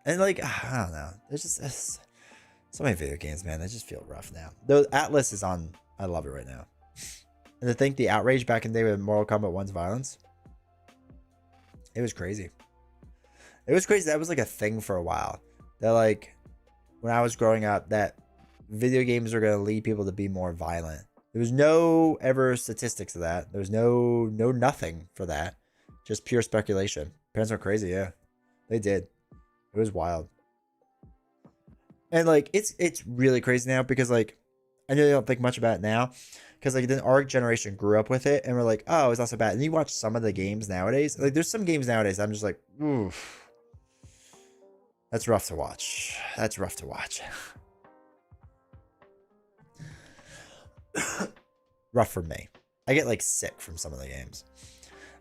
and like I don't know, there's just so many video games, man. They just feel rough now. Though Atlas is on, I love it right now. And to think the outrage back in the day with Mortal Kombat 1's violence, it was crazy. It was crazy. That was like a thing for a while. That like when I was growing up, that video games are gonna lead people to be more violent. There was no ever statistics of that. There was no nothing for that. Just pure speculation. Parents went crazy, yeah. They did. It was wild. And like it's really crazy now because like I know they don't think much about it now. Because like then our generation grew up with it and we're like, oh, it's not so bad. And you watch some of the games nowadays. Like there's some games nowadays I'm just like, oof. That's rough to watch. That's rough to watch. Rough for me. I get like sick from some of the games.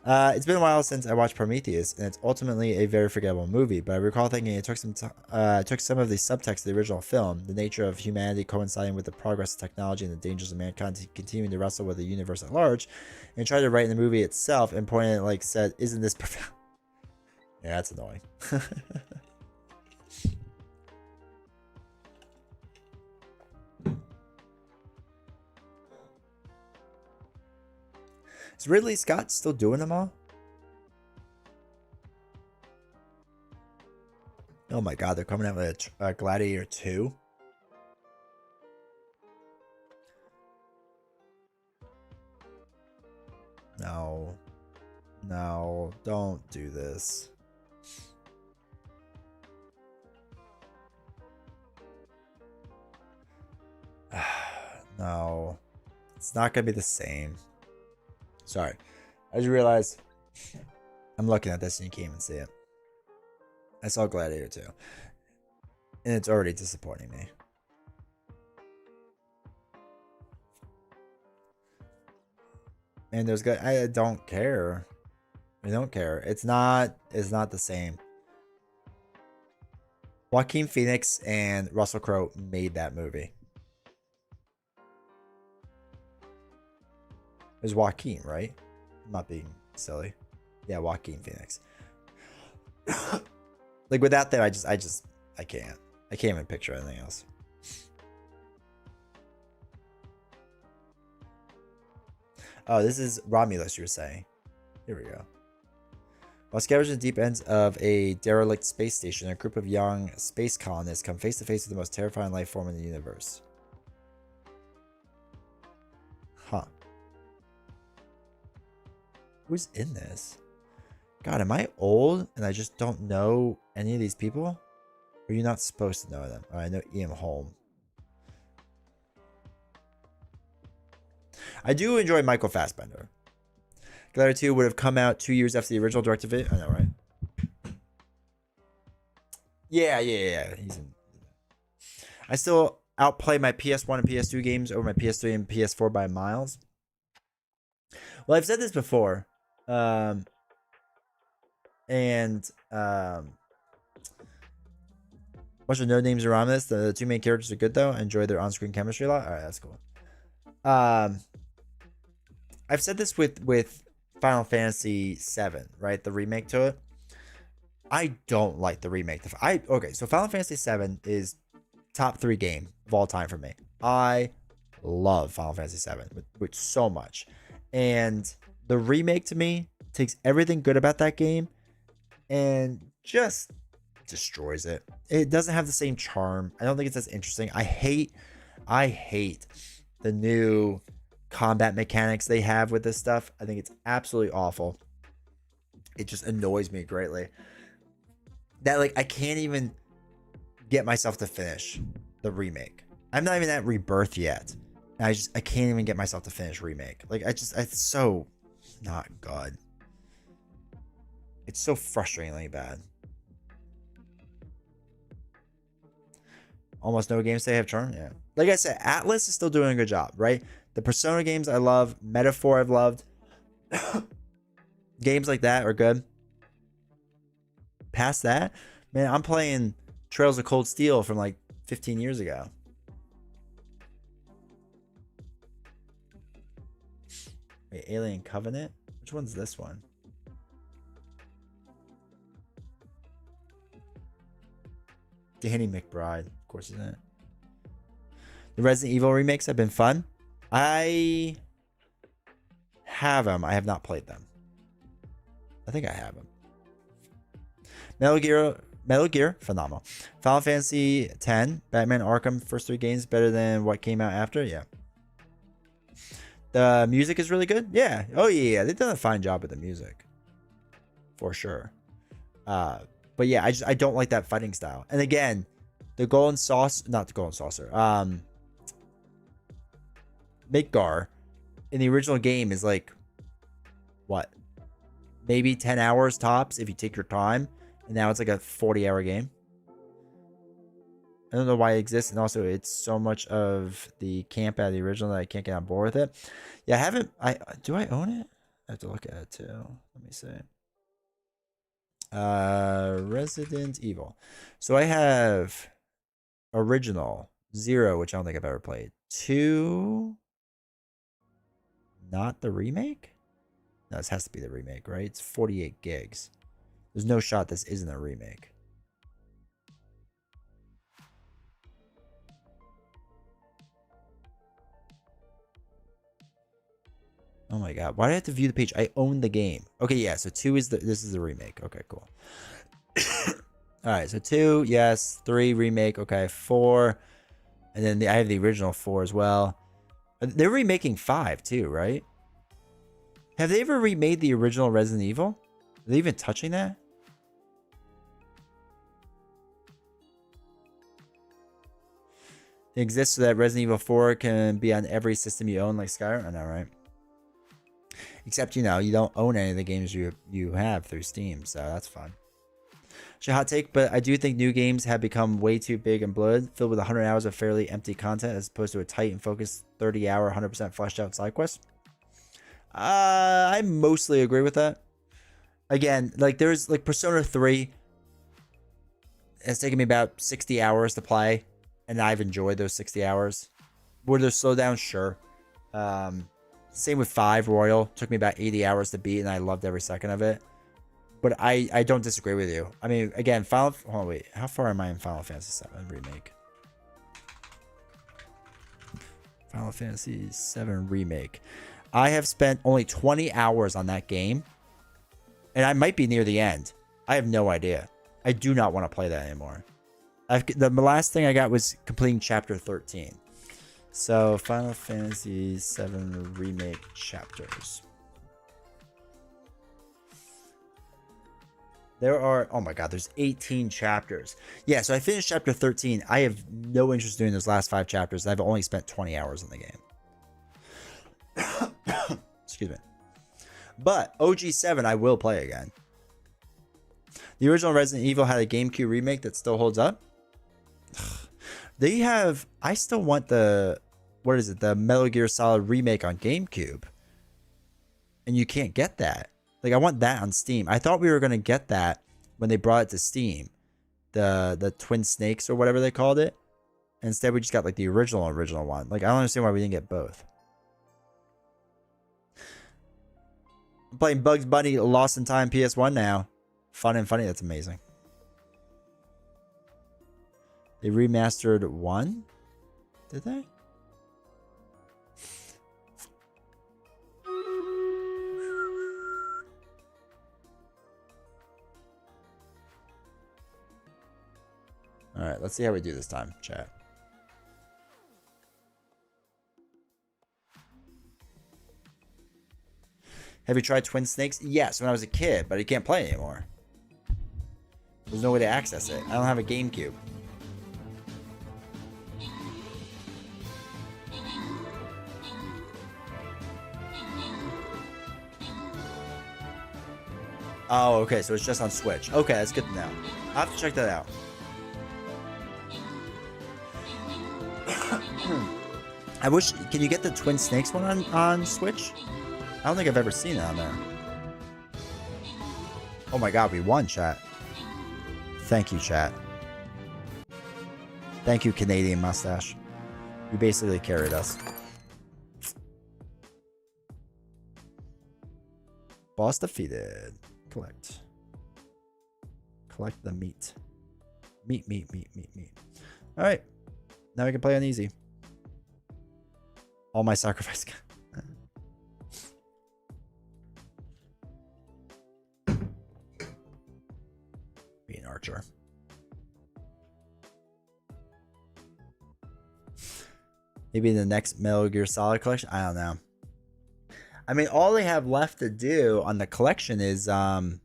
It's been a while since I watched Prometheus, and it's ultimately a very forgettable movie. But I recall thinking it took some of the subtext of the original film, the nature of humanity coinciding with the progress of technology and the dangers of mankind continuing to wrestle with the universe at large, and tried to write in the movie itself and pointed at like said, "Isn't this profound?" Yeah, that's annoying. Is Ridley Scott still doing them all? Oh my god, they're coming out with a Gladiator 2. No. No, don't do this. No. It's not going to be the same. Sorry. I just realized I'm looking at this and you can't even see it. I saw Gladiator 2. And it's already disappointing me. And there's good. I don't care. I don't care. It's not the same. Joaquin Phoenix and Russell Crowe made that movie. It was Joaquin, right? I'm not being silly. Yeah, Joaquin Phoenix. Like without that, I can't. I can't even picture anything else. Oh, this is Romulus, you were saying. Here we go. While scavenging the deep ends of a derelict space station, a group of young space colonists come face to face with the most terrifying life form in the universe. Huh. Who's in this? God, am I old and I just don't know any of these people? Or are you not supposed to know them? Oh, I know Ian Holm. I do enjoy Michael Fassbender. Gladiator 2 would have come out 2 years after the original direct-to-video. I know, right? Yeah. He's in. outplay my PS1 and PS2 games over my PS3 and PS4 by miles? Well, I've said this before. And bunch of no names around this. The two main characters are good though. I enjoy their on-screen chemistry a lot. All right, that's cool. I've said this with Final Fantasy VII, right? The remake to it. I don't like the remake. Okay, so Final Fantasy VII is top 3 game of all time for me. I love Final Fantasy VII with so much, and the remake to me takes everything good about that game and just destroys it. It doesn't have the same charm. I don't think it's as interesting. I hate the new combat mechanics they have with this stuff. I think it's absolutely awful. It just annoys me greatly that like I can't even get myself to finish the remake. I'm not even at Rebirth yet. And I can't even get myself to finish remake. Like it's so not good. It's so frustratingly bad. Almost no games they have charm. Yeah. Like I said, Atlas is still doing a good job, right? The Persona games I love. Metaphor I've loved. Games like that are good. Past that, man, I'm playing Trails of Cold Steel from like 15 years ago. Wait, Alien Covenant? Which one's this one? Danny McBride, of course, isn't it? The Resident Evil remakes have been fun. I have them. I have not played them. I think I have them. Metal Gear, phenomenal. Final Fantasy X, Batman Arkham, first 3 games better than what came out after. Yeah. The music is really good. Yeah. Oh yeah, they've done a fine job with the music, for sure. But yeah, I don't like that fighting style. And again, the golden sauce, not the golden saucer. Midgar in the original game is like what? Maybe 10 hours tops if you take your time. And now it's like a 40-hour game. I don't know why it exists. And also it's so much of the camp out of the original that I can't get on board with it. Yeah, do I own it? I have to look at it too. Let me see. Resident Evil. So I have original 0, which I don't think I've ever played. 2, not the remake? No, this has to be the remake, right? It's 48 gigs. There's no shot this isn't a remake. Oh my god, why do I have to view the page? I own the game. Okay, yeah, so 2 is this is the remake. Okay, cool. Alright, so 2, yes. 3, remake. Okay, 4. And then I have the original 4 as well. They're remaking 5 too, right? Have they ever remade the original Resident Evil? Are they even touching that? It exists so that Resident Evil 4 can be on every system you own, like Skyrim. I know, right? Except, you know, you don't own any of the games you have through Steam, so that's fun. Actually, hot take, but I do think new games have become way too big and bloated, filled with 100 hours of fairly empty content as opposed to a tight and focused 30-hour, 100% fleshed out side quest. I mostly agree with that. Again, like there's like Persona 3. It's taken me about 60 hours to play, and I've enjoyed those 60 hours. Were there slowdowns? Sure. Same with 5 Royal. Took me about 80 hours to beat, and I loved every second of it. But I don't disagree with you. I mean, again, hold on, wait. How far am I in Final Fantasy VII Remake? Final Fantasy VII Remake. I have spent only 20 hours on that game. And I might be near the end. I have no idea. I do not want to play that anymore. The last thing I got was completing Chapter 13. So, Final Fantasy VII Remake chapters. There are, oh my god, there's 18 chapters. Yeah, so I finished Chapter 13. I have no interest in doing those last 5 chapters. I've only spent 20 hours in the game. Excuse me. But OG7 I will play again. The original Resident Evil had a GameCube remake that still holds up. They have. I still want the. What is it? The Metal Gear Solid remake on GameCube. And you can't get that. Like, I want that on Steam. I thought we were gonna get that when they brought it to Steam. The Twin Snakes or whatever they called it. Instead, we just got like the original one. Like, I don't understand why we didn't get both. I'm playing Bugs Bunny Lost in Time PS1 now. Fun and funny. That's amazing. They remastered 1? Did they? All right, let's see how we do this time, chat. Have you tried Twin Snakes? Yes, when I was a kid, but I can't play it anymore. There's no way to access it. I don't have a GameCube. Oh, okay, so it's just on Switch. Okay, that's good to know. I'll have to check that out. I wish... Can you get the Twin Snakes one on Switch? I don't think I've ever seen it on there. Oh my god, we won, chat. Thank you, chat. Thank you, Canadian Mustache. You basically carried us. Boss defeated. Collect. Collect the meat. Meat. Alright. Now we can play on easy. All my sacrifice. Be an archer. Maybe in the next Metal Gear Solid collection? I don't know. I mean, all they have left to do on the collection is I'm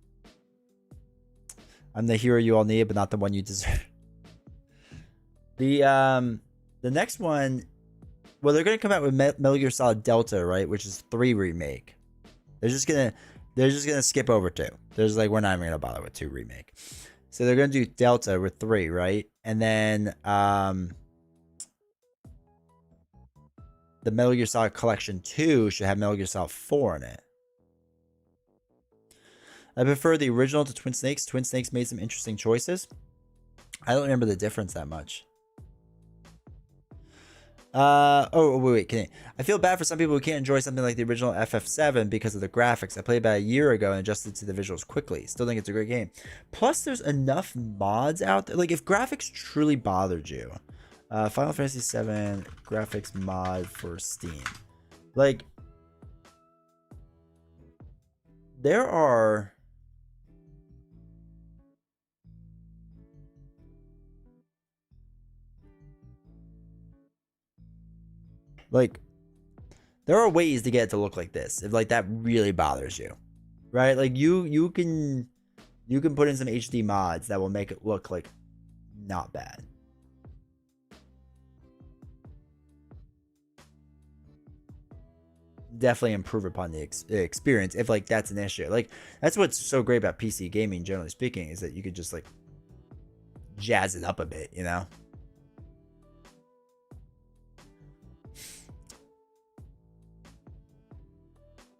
the hero you all need, but not the one you deserve. The next one, well, they're gonna come out with Metal Gear Solid Delta, right? Which is 3 remake. They're just gonna skip over 2. There's like, we're not even gonna bother with 2 remake. So they're gonna do Delta with 3, right? And then the Metal Gear Solid Collection 2 should have Metal Gear Solid 4 in it. I prefer the original to Twin Snakes. Twin Snakes made some interesting choices. I don't remember the difference that much. Oh, wait. I feel bad for some people who can't enjoy something like the original FF7 because of the graphics. I played about a year ago and adjusted to the visuals quickly. Still think it's a great game. Plus, there's enough mods out there. Like, if graphics truly bothered you, Final Fantasy VII graphics mod for Steam. Like, there are... Like, there are ways to get it to look like this if like that really bothers you, right? Like you can put in some HD mods that will make it look like not bad. Definitely improve upon the experience if like that's an issue. Like, that's what's so great about PC gaming, generally speaking, is that you could just like jazz it up a bit, you know?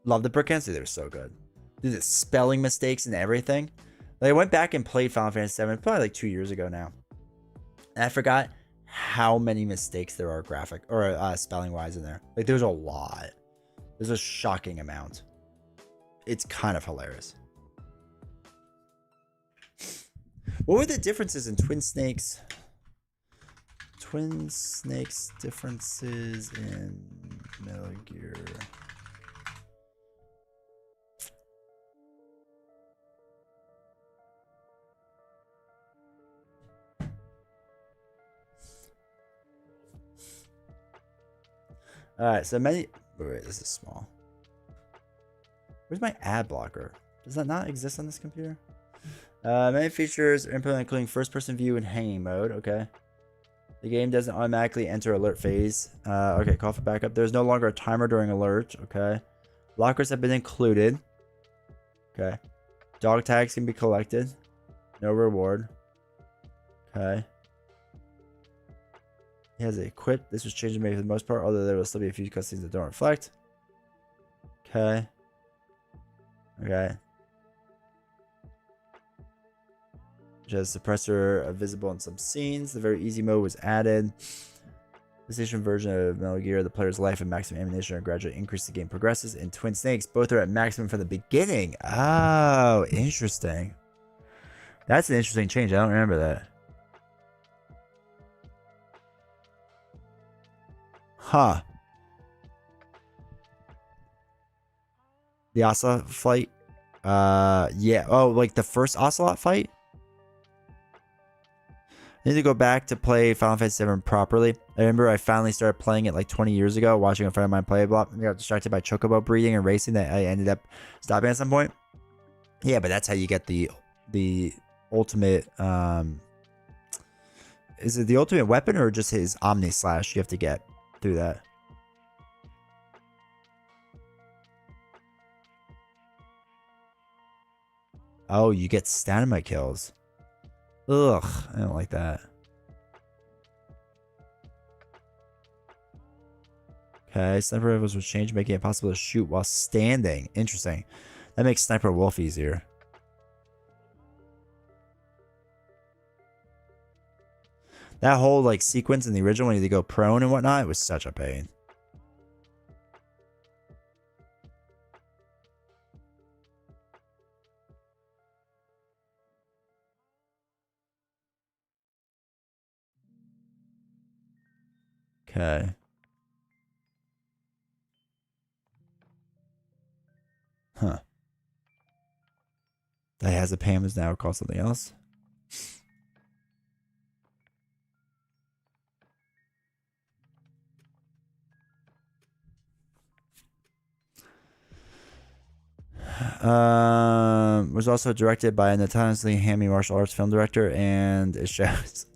Love the Perkins. They were so good. Dude, the spelling mistakes and everything. Like, I went back and played Final Fantasy VII probably like 2 years ago now. And I forgot how many mistakes there are graphic or spelling wise in there. Like, there's a lot. There's a shocking amount. It's kind of hilarious. What were the differences in Twin Snakes? Twin Snakes differences in Metal Gear. All right, so many. Wait, this is small. Where's my ad blocker? Does that not exist on this computer? Many features are implemented, including first-person view and hanging mode. Okay. The game doesn't automatically enter alert phase. Okay, call for backup. There's no longer a timer during alert. Okay. Lockers have been included. Okay. Dog tags can be collected. No reward. Okay. He has it equipped. This was changed maybe for the most part, although there will still be a few cutscenes that don't reflect. Okay. Okay. Which has suppressor visible in some scenes. The very easy mode was added. The PlayStation version of Metal Gear, the player's life and maximum ammunition are gradually increased as the game progresses. In Twin Snakes, both are at maximum from the beginning. Oh, interesting. That's an interesting change. I don't remember that. Huh. The Ocelot fight? Yeah. Oh, like the first Ocelot fight? I need to go back to play Final Fantasy VII properly. I remember I finally started playing it like 20 years ago, watching a friend of mine play a lot. I got distracted by chocobo breeding and racing that I ended up stopping at some point. Yeah, but that's how you get the ultimate. Is it the ultimate weapon or just his Omni Slash you have to get through that? Oh, you get stamina kills. Ugh, I don't like that. Okay, sniper rifles was changed, making it possible to shoot while standing. Interesting. That makes Sniper Wolf easier. That whole like sequence in the original when you had to go prone and whatnot, it was such a pain. Okay. Huh. Diazepam is now called something else. Was also directed by a notoriously hammy martial arts film director, and it shows.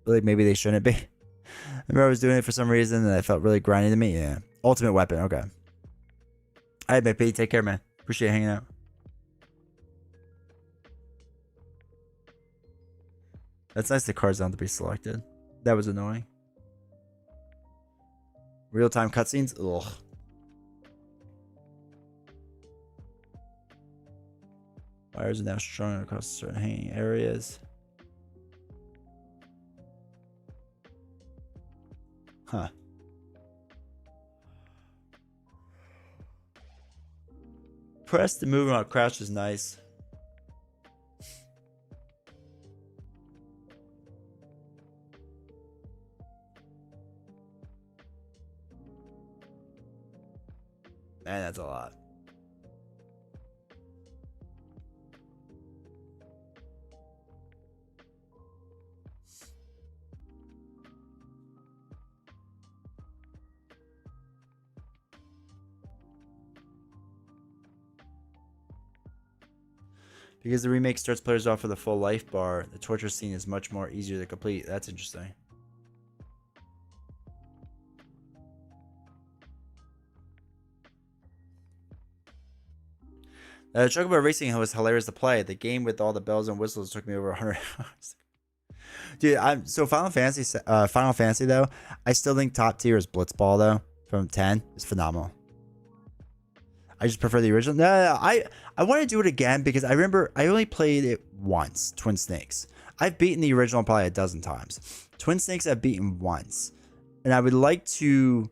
Like maybe they shouldn't be. I remember I was doing it for some reason, and it felt really grindy to me. Yeah. Ultimate Weapon. Okay. All right, baby. Take care, man. Appreciate hanging out. That's nice. The cards don't have to be selected. That was annoying. Real-time cutscenes. Ugh. Wires are now strung across certain hanging areas. Huh. Press to move while crouch is nice. Man, that's a lot. Because the remake starts players off with a full life bar, the torture scene is much more easier to complete. That's interesting. Chocobo Racing was hilarious to play. The game with all the bells and whistles took me over 100 hours. Dude, Final Fantasy though. I still think top tier is Blitzball though. From 10, it's phenomenal. I just prefer the original. No, I want to do it again because I remember I only played it once. Twin Snakes. I've beaten the original probably a dozen times. Twin Snakes I've beaten once, and I would like to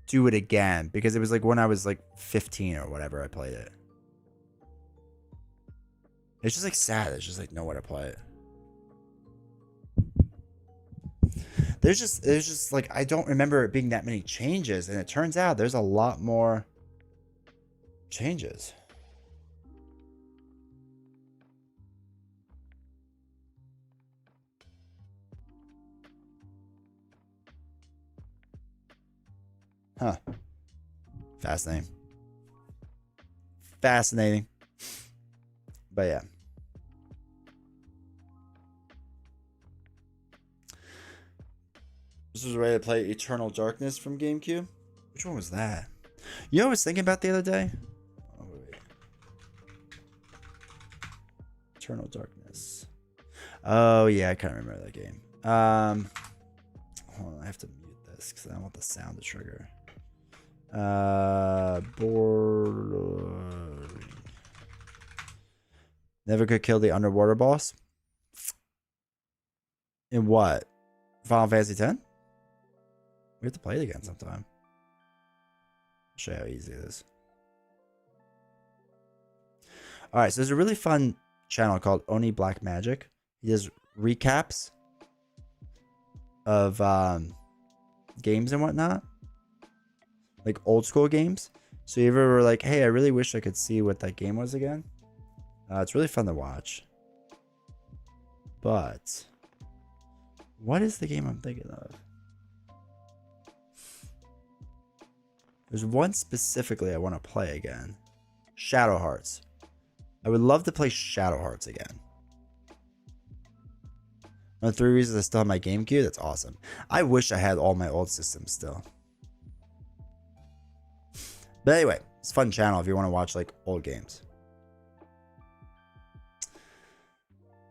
do it again because it was like when I was like 15 or whatever I played it. It's just like sad. It's just like nowhere to play it. There's just like I don't remember it being that many changes, and it turns out there's a lot more changes. Huh. Fascinating. Fascinating. But yeah. This was ready to play Eternal Darkness from GameCube. Which one was that? You know what I was thinking about the other day? Oh, wait. Eternal Darkness. Oh, yeah, I can't remember that game. Hold on, I have to mute this because I don't want the sound to trigger. Board. Never could kill the underwater boss. In what? Final Fantasy X? We have to play it again sometime. I'll show you how easy it is. Alright, so there's a really fun channel called Oni Black Magic. He does recaps of games and whatnot. Like old school games. So you ever were like, hey, I really wish I could see what that game was again? It's really fun to watch. But what is the game I'm thinking of? There's one specifically I want to play again. Shadow Hearts. I would love to play Shadow Hearts again. One of the 3 reasons I still have my GameCube, that's awesome. I wish I had all my old systems still. But anyway, it's a fun channel if you want to watch like old games.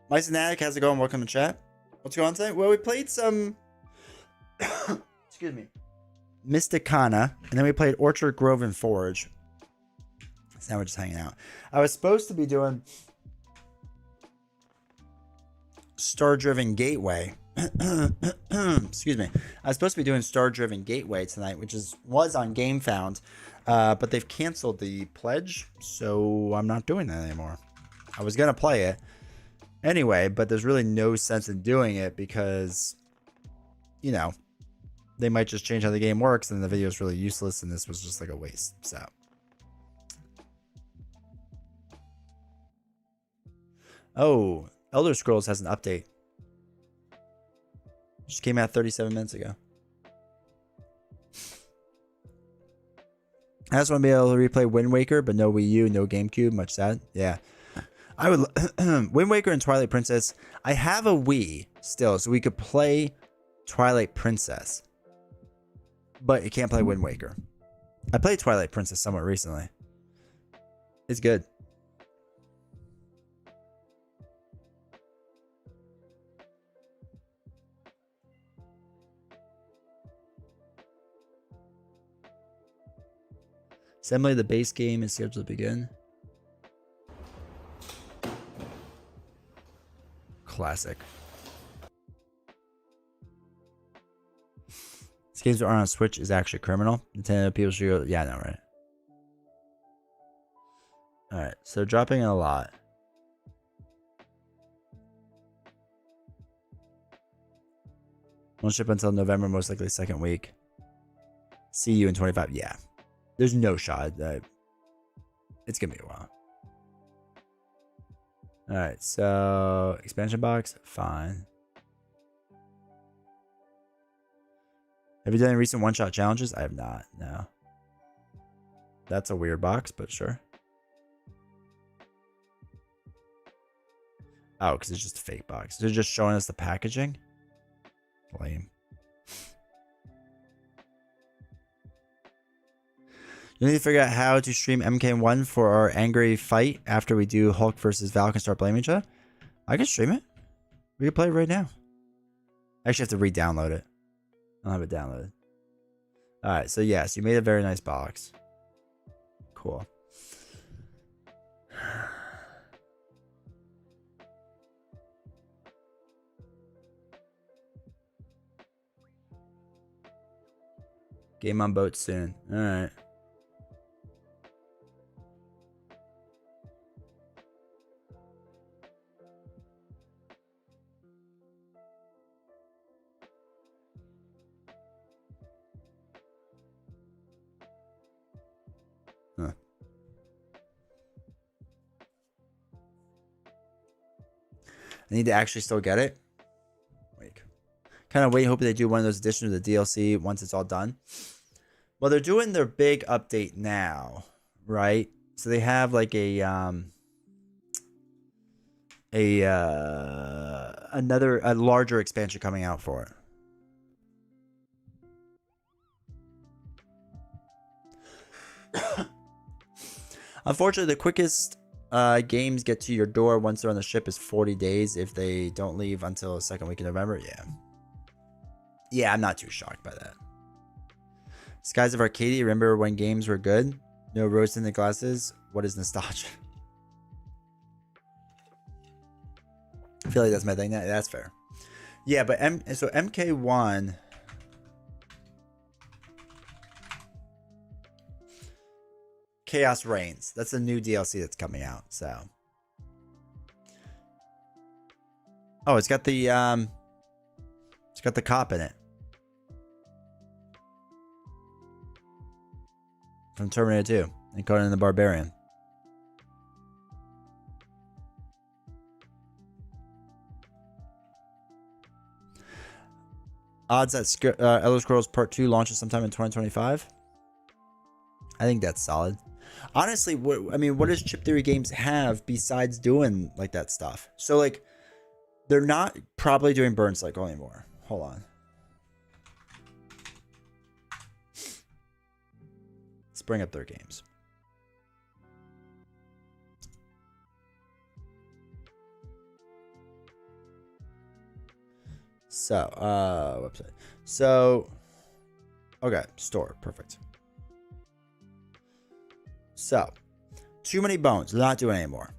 Mystic Kana, how's it going? Welcome to chat. What's going on today? Well, we played some excuse me, Mystic Kana, and then we played Orchard Grove and Forge. So now we're just hanging out. I was supposed to be doing Star Driven Gateway. Excuse me. I was supposed to be doing Star Driven Gateway tonight, which was on GameFound, but they've canceled the pledge, so I'm not doing that anymore. I was gonna play it anyway, but there's really no sense in doing it because, you know, they might just change how the game works, and the video is really useless, and this was just like a waste. So. Oh, Elder Scrolls has an update. Just came out 37 minutes ago. I just want to be able to replay Wind Waker, but no Wii U, no GameCube. Much sad. Yeah. I would Wind Waker and Twilight Princess. I have a Wii still, so we could play Twilight Princess. But you can't play Wind Waker. I played Twilight Princess somewhat recently. It's good. Assembly, the base game is scheduled to begin. Classic. These games that aren't on Switch is actually criminal. Nintendo people should go, yeah, I know, right? Alright, so dropping in a lot. Won't ship until November, most likely second week. See you in 25. Yeah. There's no shot. It's going to be a while. Alright, so expansion box, fine. Have you done any recent one-shot challenges? I have not, no. That's a weird box, but sure. Oh, because it's just a fake box. They're just showing us the packaging? Lame. You need to figure out how to stream MK1 for our angry fight after we do Hulk versus Valk and start blaming each other. I can stream it. We can play it right now. I actually have to re-download it. I don't have it downloaded. Alright, so yes, you made a very nice box. Cool. Game on boat soon. Alright. Huh. I need to actually still get it. Wait. Kind of wait, hoping they do one of those additions to the DLC once it's all done. Well, they're doing their big update now, right? So they have like a larger expansion coming out for it. Unfortunately, the quickest games get to your door once they're on the ship is 40 days if they don't leave until the second week of November. Yeah. Yeah, I'm not too shocked by that. Skies of Arcadia, remember when games were good? No rose in the glasses. What is nostalgia? I feel like that's my thing. That's fair. Yeah, but so MK1. Chaos Reigns. That's a new DLC that's coming out. So. Oh, it's got the cop in it. From Terminator 2 and Conan the Barbarian. Odds that Elder Scrolls Part 2 launches sometime in 2025. I think that's solid. Honestly, what does Chip Theory Games have besides doing like that stuff? So like, they're not probably doing Burn Cycle anymore. Hold on. Let's bring up their games. So, website. So, okay, store. Perfect. So, Too Many Bones. They're not doing it anymore,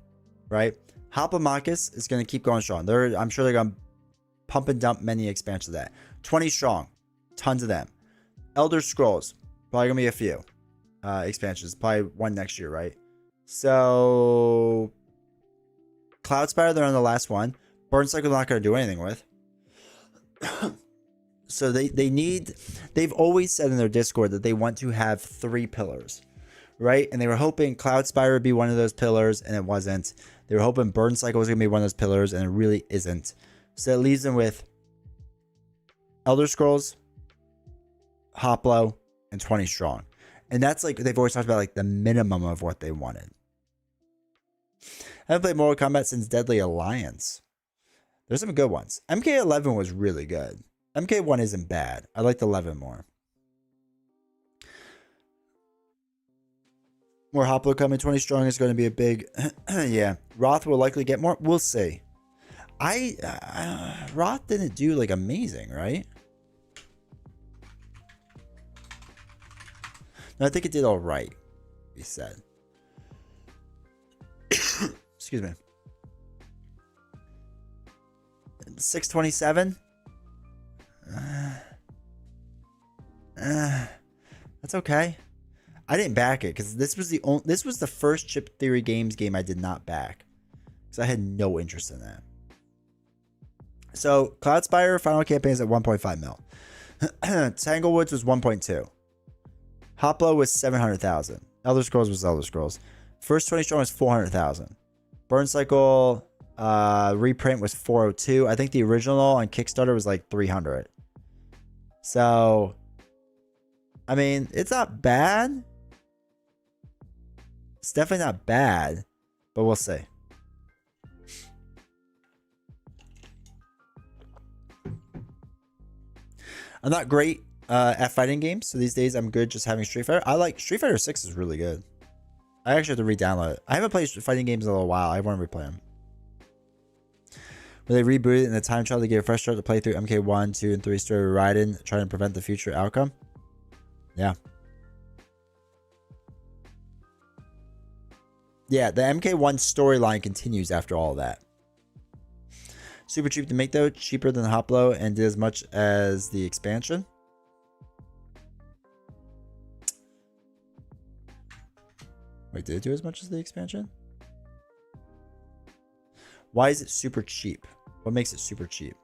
right? Hoplomachus is going to keep going strong. I'm sure they're going to pump and dump many expansions of that. 20 strong. Tons of them. Elder Scrolls. Probably going to be a few expansions. Probably one next year, right? So, Cloudspire, they're on the last one. Burn Cycle, they're not going to do anything with. So they've always said in their Discord that they want to have 3 pillars, right? And they were hoping Cloudspire would be one of those pillars, and it wasn't. They were hoping Burn Cycle was going to be one of those pillars, and it really isn't. So it leaves them with Elder Scrolls, Hoplo, and 20 strong. And that's like, they've always talked about like the minimum of what they wanted. I haven't played Mortal Kombat since Deadly Alliance. There's some good ones. MK11 was really good. MK1 isn't bad. I liked 11 more. More Hoplo coming. 20 strong is going to be a big... yeah. Roth will likely get more. We'll see. Roth didn't do like amazing, right? No, I think it did all right. He said. Excuse me. 627. That's okay. I didn't back it because this was the first Chip Theory Games game I did not back because I had no interest in that. So Cloudspire final campaign is at 1.5 mil. Tanglewoods was 1.2. Hoplo was 700,000. Elder Scrolls was Elder Scrolls. First 20 strong was 400,000. Burn Cycle reprint was 402. I think the original on Kickstarter was like 300. So, I mean, it's not bad. It's definitely not bad, but we'll see. I'm not great at fighting games, so these days I'm good just having Street Fighter. I like Street Fighter 6 is really good. I actually have to re-download it. I haven't played fighting games in a little while. I want to replay them. Will they reboot it in the time trial to get a fresh start to play through MK1, 2, and 3 story Raiden, trying to prevent the future outcome? Yeah. Yeah, the MK1 storyline continues after all that. Super cheap to make though, cheaper than Hoplo, and did as much as the expansion. Wait, did it do as much as the expansion? Why is it super cheap? What makes it super cheap?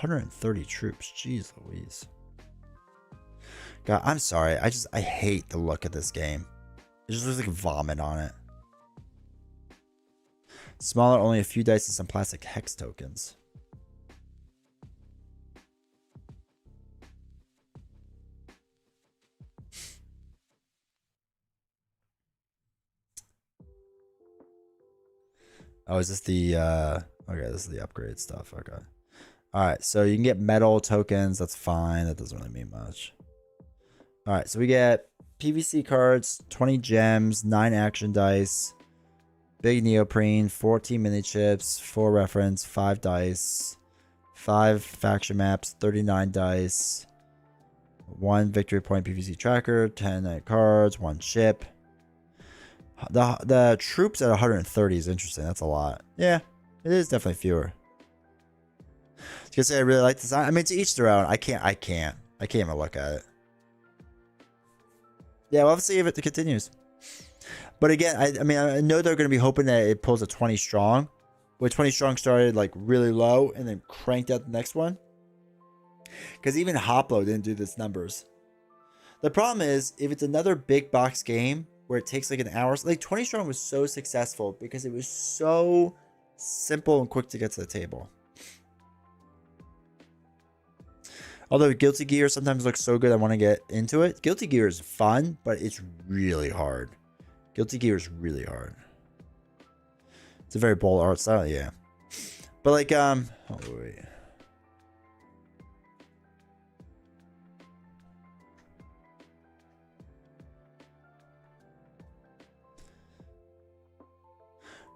$130 troops. Jeez Louise. God, I'm sorry. I hate the look of this game. It just looks like vomit on it. Smaller, only a few dice and some plastic hex tokens. Oh, is this the okay, this is the upgrade stuff. Okay. Alright, so you can get metal tokens, that's fine. That doesn't really mean much. Alright, so we get PVC cards, 20 gems, 9 action dice, big neoprene, 14 mini chips, 4 reference, 5 dice, 5 faction maps, 39 dice, 1 victory point PVC tracker, 10 cards, 1 ship. The troops at 130 is interesting. That's a lot. Yeah, it is definitely fewer. I was gonna say I really like this. I mean, to each their own. I can't even look at it. Yeah, we'll have to see if it continues. But again, I mean, I know they're going to be hoping that it pulls a 20 strong. Where 20 strong started like really low and then cranked out the next one. Because even Hoplo didn't do this numbers. The problem is, if it's another big box game where it takes like an hour, like 20 strong was so successful because it was so simple and quick to get to the table. Although Guilty Gear sometimes looks so good, I want to get into it. Guilty Gear is fun, but it's really hard. Guilty Gear is really hard. It's a very bold art style, yeah. But like, oh wait.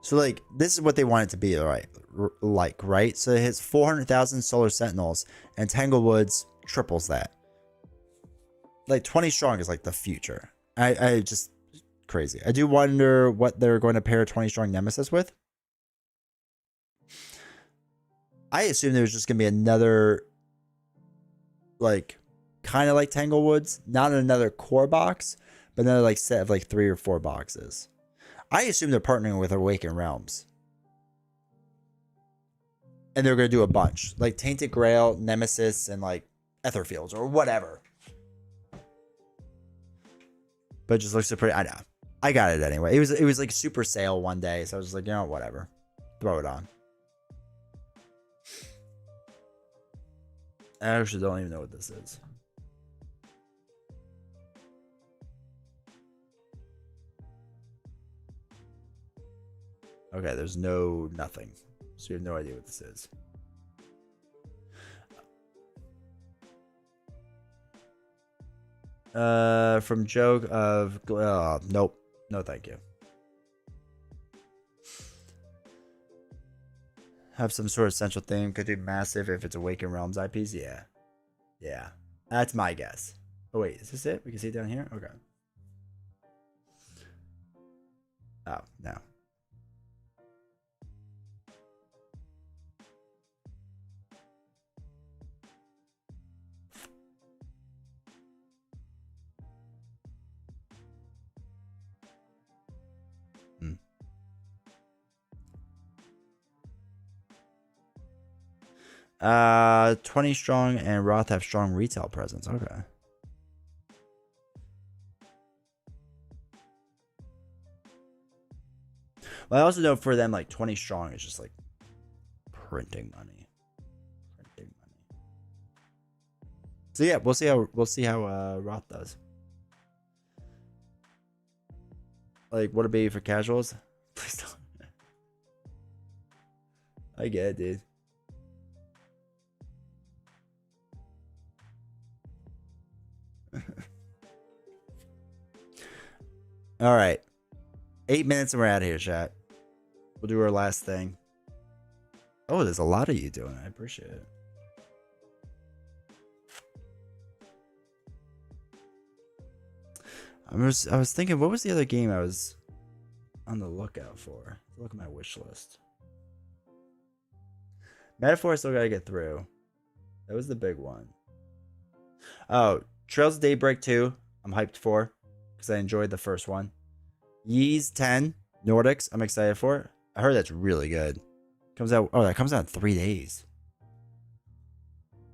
So like, this is what they want it to be, right? Right? So it hits 400,000 Solar Sentinels, and Tanglewoods triples that. Like 20 strong is like the future. I just crazy. I do wonder what they're going to pair 20 strong Nemesis with. I assume there's just gonna be another, like, kind of like Tanglewoods, not another core box, but another like set of like 3 or 4 boxes. I assume they're partnering with Awakened Realms. And they're going to do a bunch. Like Tainted Grail, Nemesis, and like Etherfields or whatever. But it just looks so pretty. I know. I got it anyway. It was like super sale one day. So I was just like, you know, whatever. Throw it on. I actually don't even know what this is. Okay, there's nothing. So you have no idea what this is. From joke of nope. No thank you. Have some sort of central theme. Could do massive if it's Awakened Realms IPs. Yeah. Yeah. That's my guess. Oh wait, is this it? We can see it down here? Okay. Oh, no. Hmm. 20 strong and Roth have strong retail presence. Okay. Well, I also know for them, like 20 strong is just like printing money. Printing money. So yeah, we'll see how Roth does. Like, what a baby for casuals. Please don't. I get it, dude. All right. 8 minutes and we're out of here, chat. We'll do our last thing. Oh, there's a lot of you doing it. I appreciate it. I was thinking, what was the other game I was on the lookout for? Look at my wish list. Metaphor I still gotta get through. That was the big one. Oh, Trails of Daybreak 2. I'm hyped for because I enjoyed the first one. Yeez 10 Nordics. I'm excited for it. I heard that's really good. Comes out. Oh, that comes out in 3 days.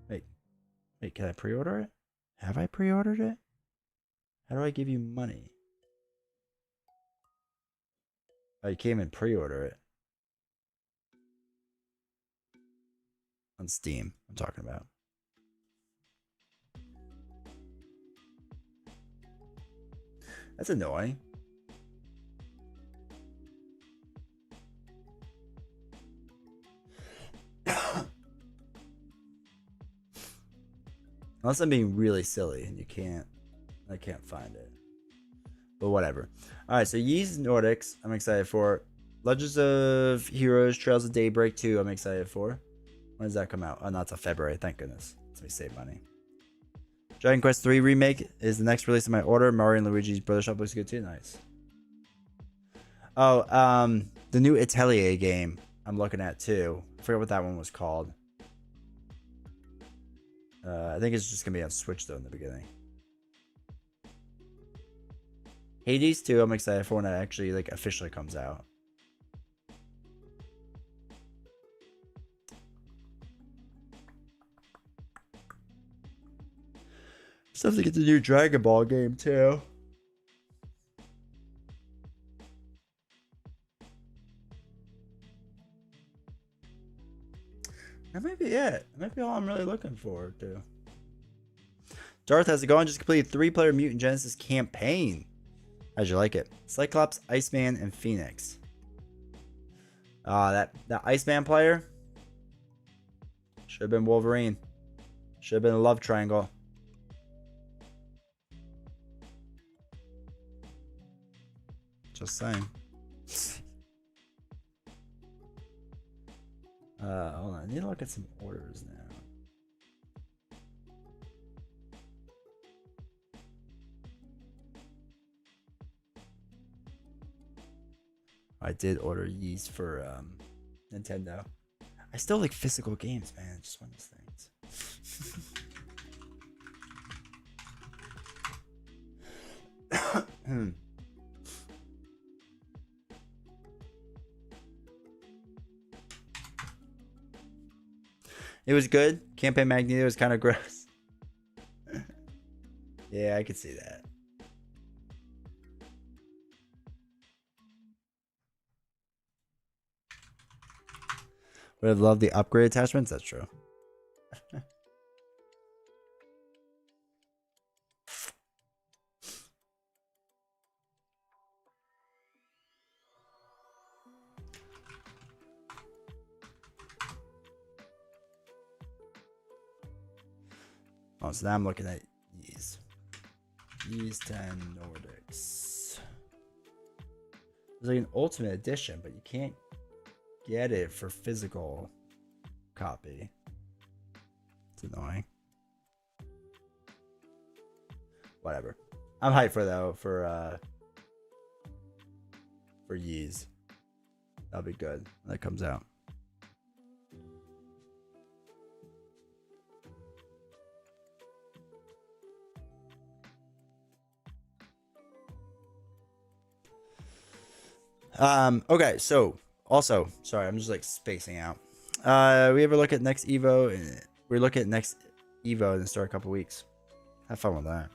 Wait, can I pre-order it? Have I pre-ordered it? How do I give you money? Oh, you came and pre-order it. On Steam, I'm talking about. That's annoying. Unless I'm being really silly and I can't find it. But whatever. Alright, so Yee's Nordics, I'm excited for. Legends of Heroes, Trails of Daybreak 2, I'm excited for. When does that come out? Oh, not until February, thank goodness. Let me save money. Dragon Quest 3 Remake is the next release in my order. Mario and Luigi's Brother Shop looks good too. Nice. Oh, the new Atelier game I'm looking at too. I forget what that one was called. I think it's just gonna be on Switch though in the beginning. Hades 2, I'm excited for when it actually like officially comes out. Stuff to get the new Dragon Ball game too. That might be it. That might be all I'm really looking forward to. Darth, how's it going? Just completed 3-player Mutant Genesis campaign. How'd you like it? Cyclops, Iceman, and Phoenix. That Iceman player should have been Wolverine. Should have been a love triangle. Just saying. Hold on. I need to look at some orders now. I did order yeast for Nintendo. I still like physical games, man. It's just one of these things. It was good. Campaign Magneto was kind of gross. Yeah, I could see that. Would have loved the upgrade attachments. That's true. Oh, so now I'm looking at these. These 10 Nordics. There's like an Ultimate Edition, but you can't get it for physical copy. It's annoying. Whatever. I'm hyped for though for Yeez. That'll be good when that comes out. Okay, so also, sorry, I'm just like spacing out. We ever look at next Evo? We look at next Evo in the start a couple weeks. Have fun with that.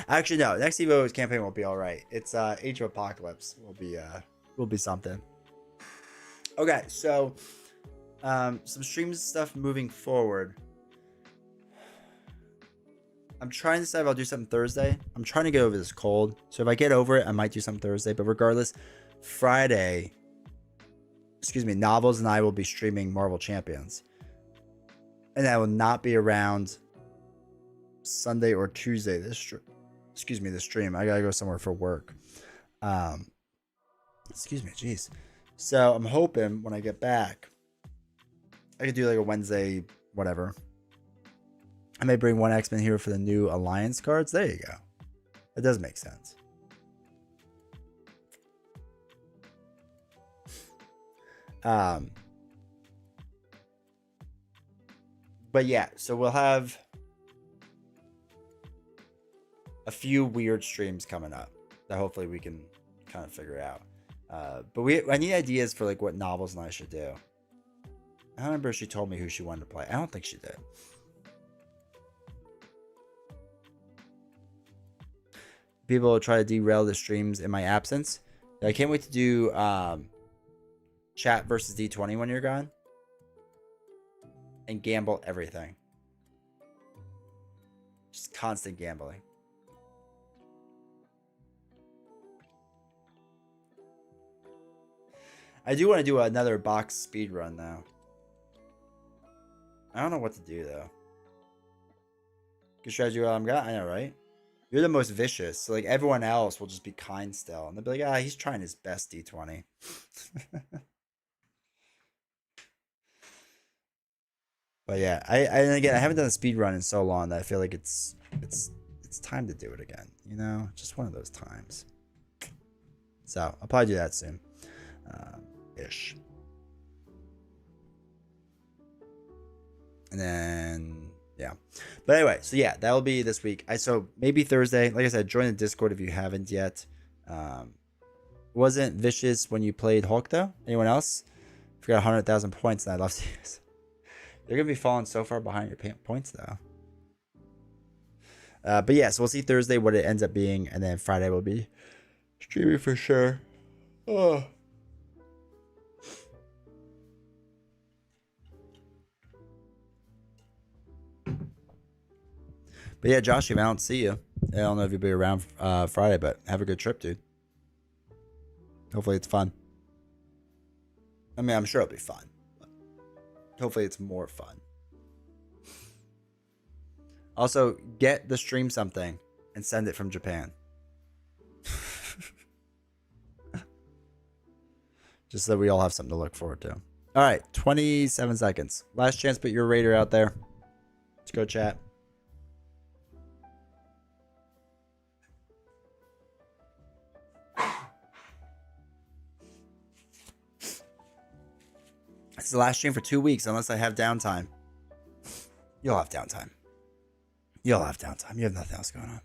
Actually, no. Next Evo's campaign will be all right. It's Age of Apocalypse will be something. Okay, so some streams stuff moving forward. I'm trying to decide if I'll do something Thursday. I'm trying to get over this cold. So if I get over it, I might do something Thursday. But regardless, Friday, Novels and I will be streaming Marvel Champions. And I will not be around Sunday or Tuesday this stream. I gotta go somewhere for work. Jeez. So I'm hoping when I get back, I could do like a Wednesday, whatever. I may bring one X-Men here for the new Alliance cards. There you go. That does make sense. But yeah, so we'll have a few weird streams coming up that hopefully we can kind of figure out. But I need ideas for like what Novels and I should do. I don't remember if she told me who she wanted to play. I don't think she did. People try to derail the streams in my absence. I can't wait to do chat versus D20 when you're gone. And gamble everything. Just constant gambling. I do want to do another box speed run though. I don't know what to do though. Good strategy. What I'm got. I know, right? You're the most vicious. So like everyone else will just be kind still, and they'll be like, ah, he's trying his best. D20. But yeah, and again, I haven't done a speed run in so long that I feel like it's time to do it again. You know, just one of those times. So I'll probably do that soon, ish. And then yeah, but anyway, so yeah, that will be this week. So maybe Thursday. Like I said, join the Discord if you haven't yet. Wasn't vicious when you played Hulk though? Anyone else? If you got 100,000 points, and I'd love to use. You're gonna be falling so far behind your points though. But yeah, so we'll see Thursday what it ends up being, and then Friday will be streaming for sure. Oh. But yeah, Josh, if I don't see you, I don't know if you'll be around Friday, but have a good trip, dude. Hopefully it's fun. I mean, I'm sure it'll be fun. But hopefully it's more fun. Also, get the stream something and send it from Japan. Just so we all have something to look forward to. All right, 27 seconds. Last chance, put your raider out there. Let's go chat. It's the last stream for 2 weeks unless I have downtime. You'll have downtime. You'll have downtime. You have nothing else going on.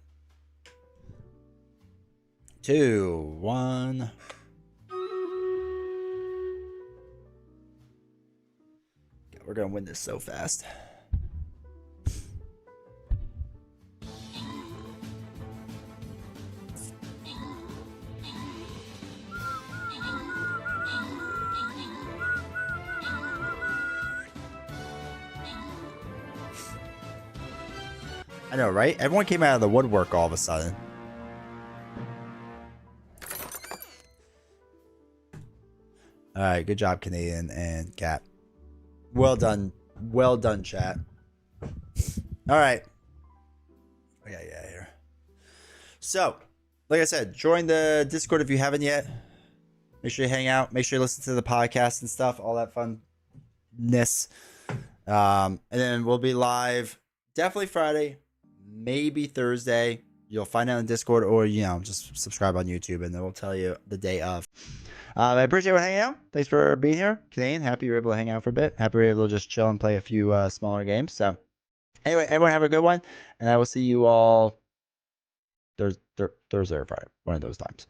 2, 1. We're going to win this so fast. I know, right? Everyone came out of the woodwork all of a sudden. All right, good job, Canadian and Cap. Well done, chat. All right, I got you out of here. So, like I said, join the Discord if you haven't yet. Make sure you hang out. Make sure you listen to the podcast and stuff, all that funness. And then we'll be live definitely Friday, maybe Thursday. You'll find out in Discord, or just subscribe on YouTube, and then we'll tell you the day of. I appreciate you hanging out. Thanks for being here, Canadian. Happy you were able to hang out for a bit. Happy we were able to just chill and play a few smaller games. So, anyway, everyone have a good one, and I will see you all Thursday or Friday, one of those times.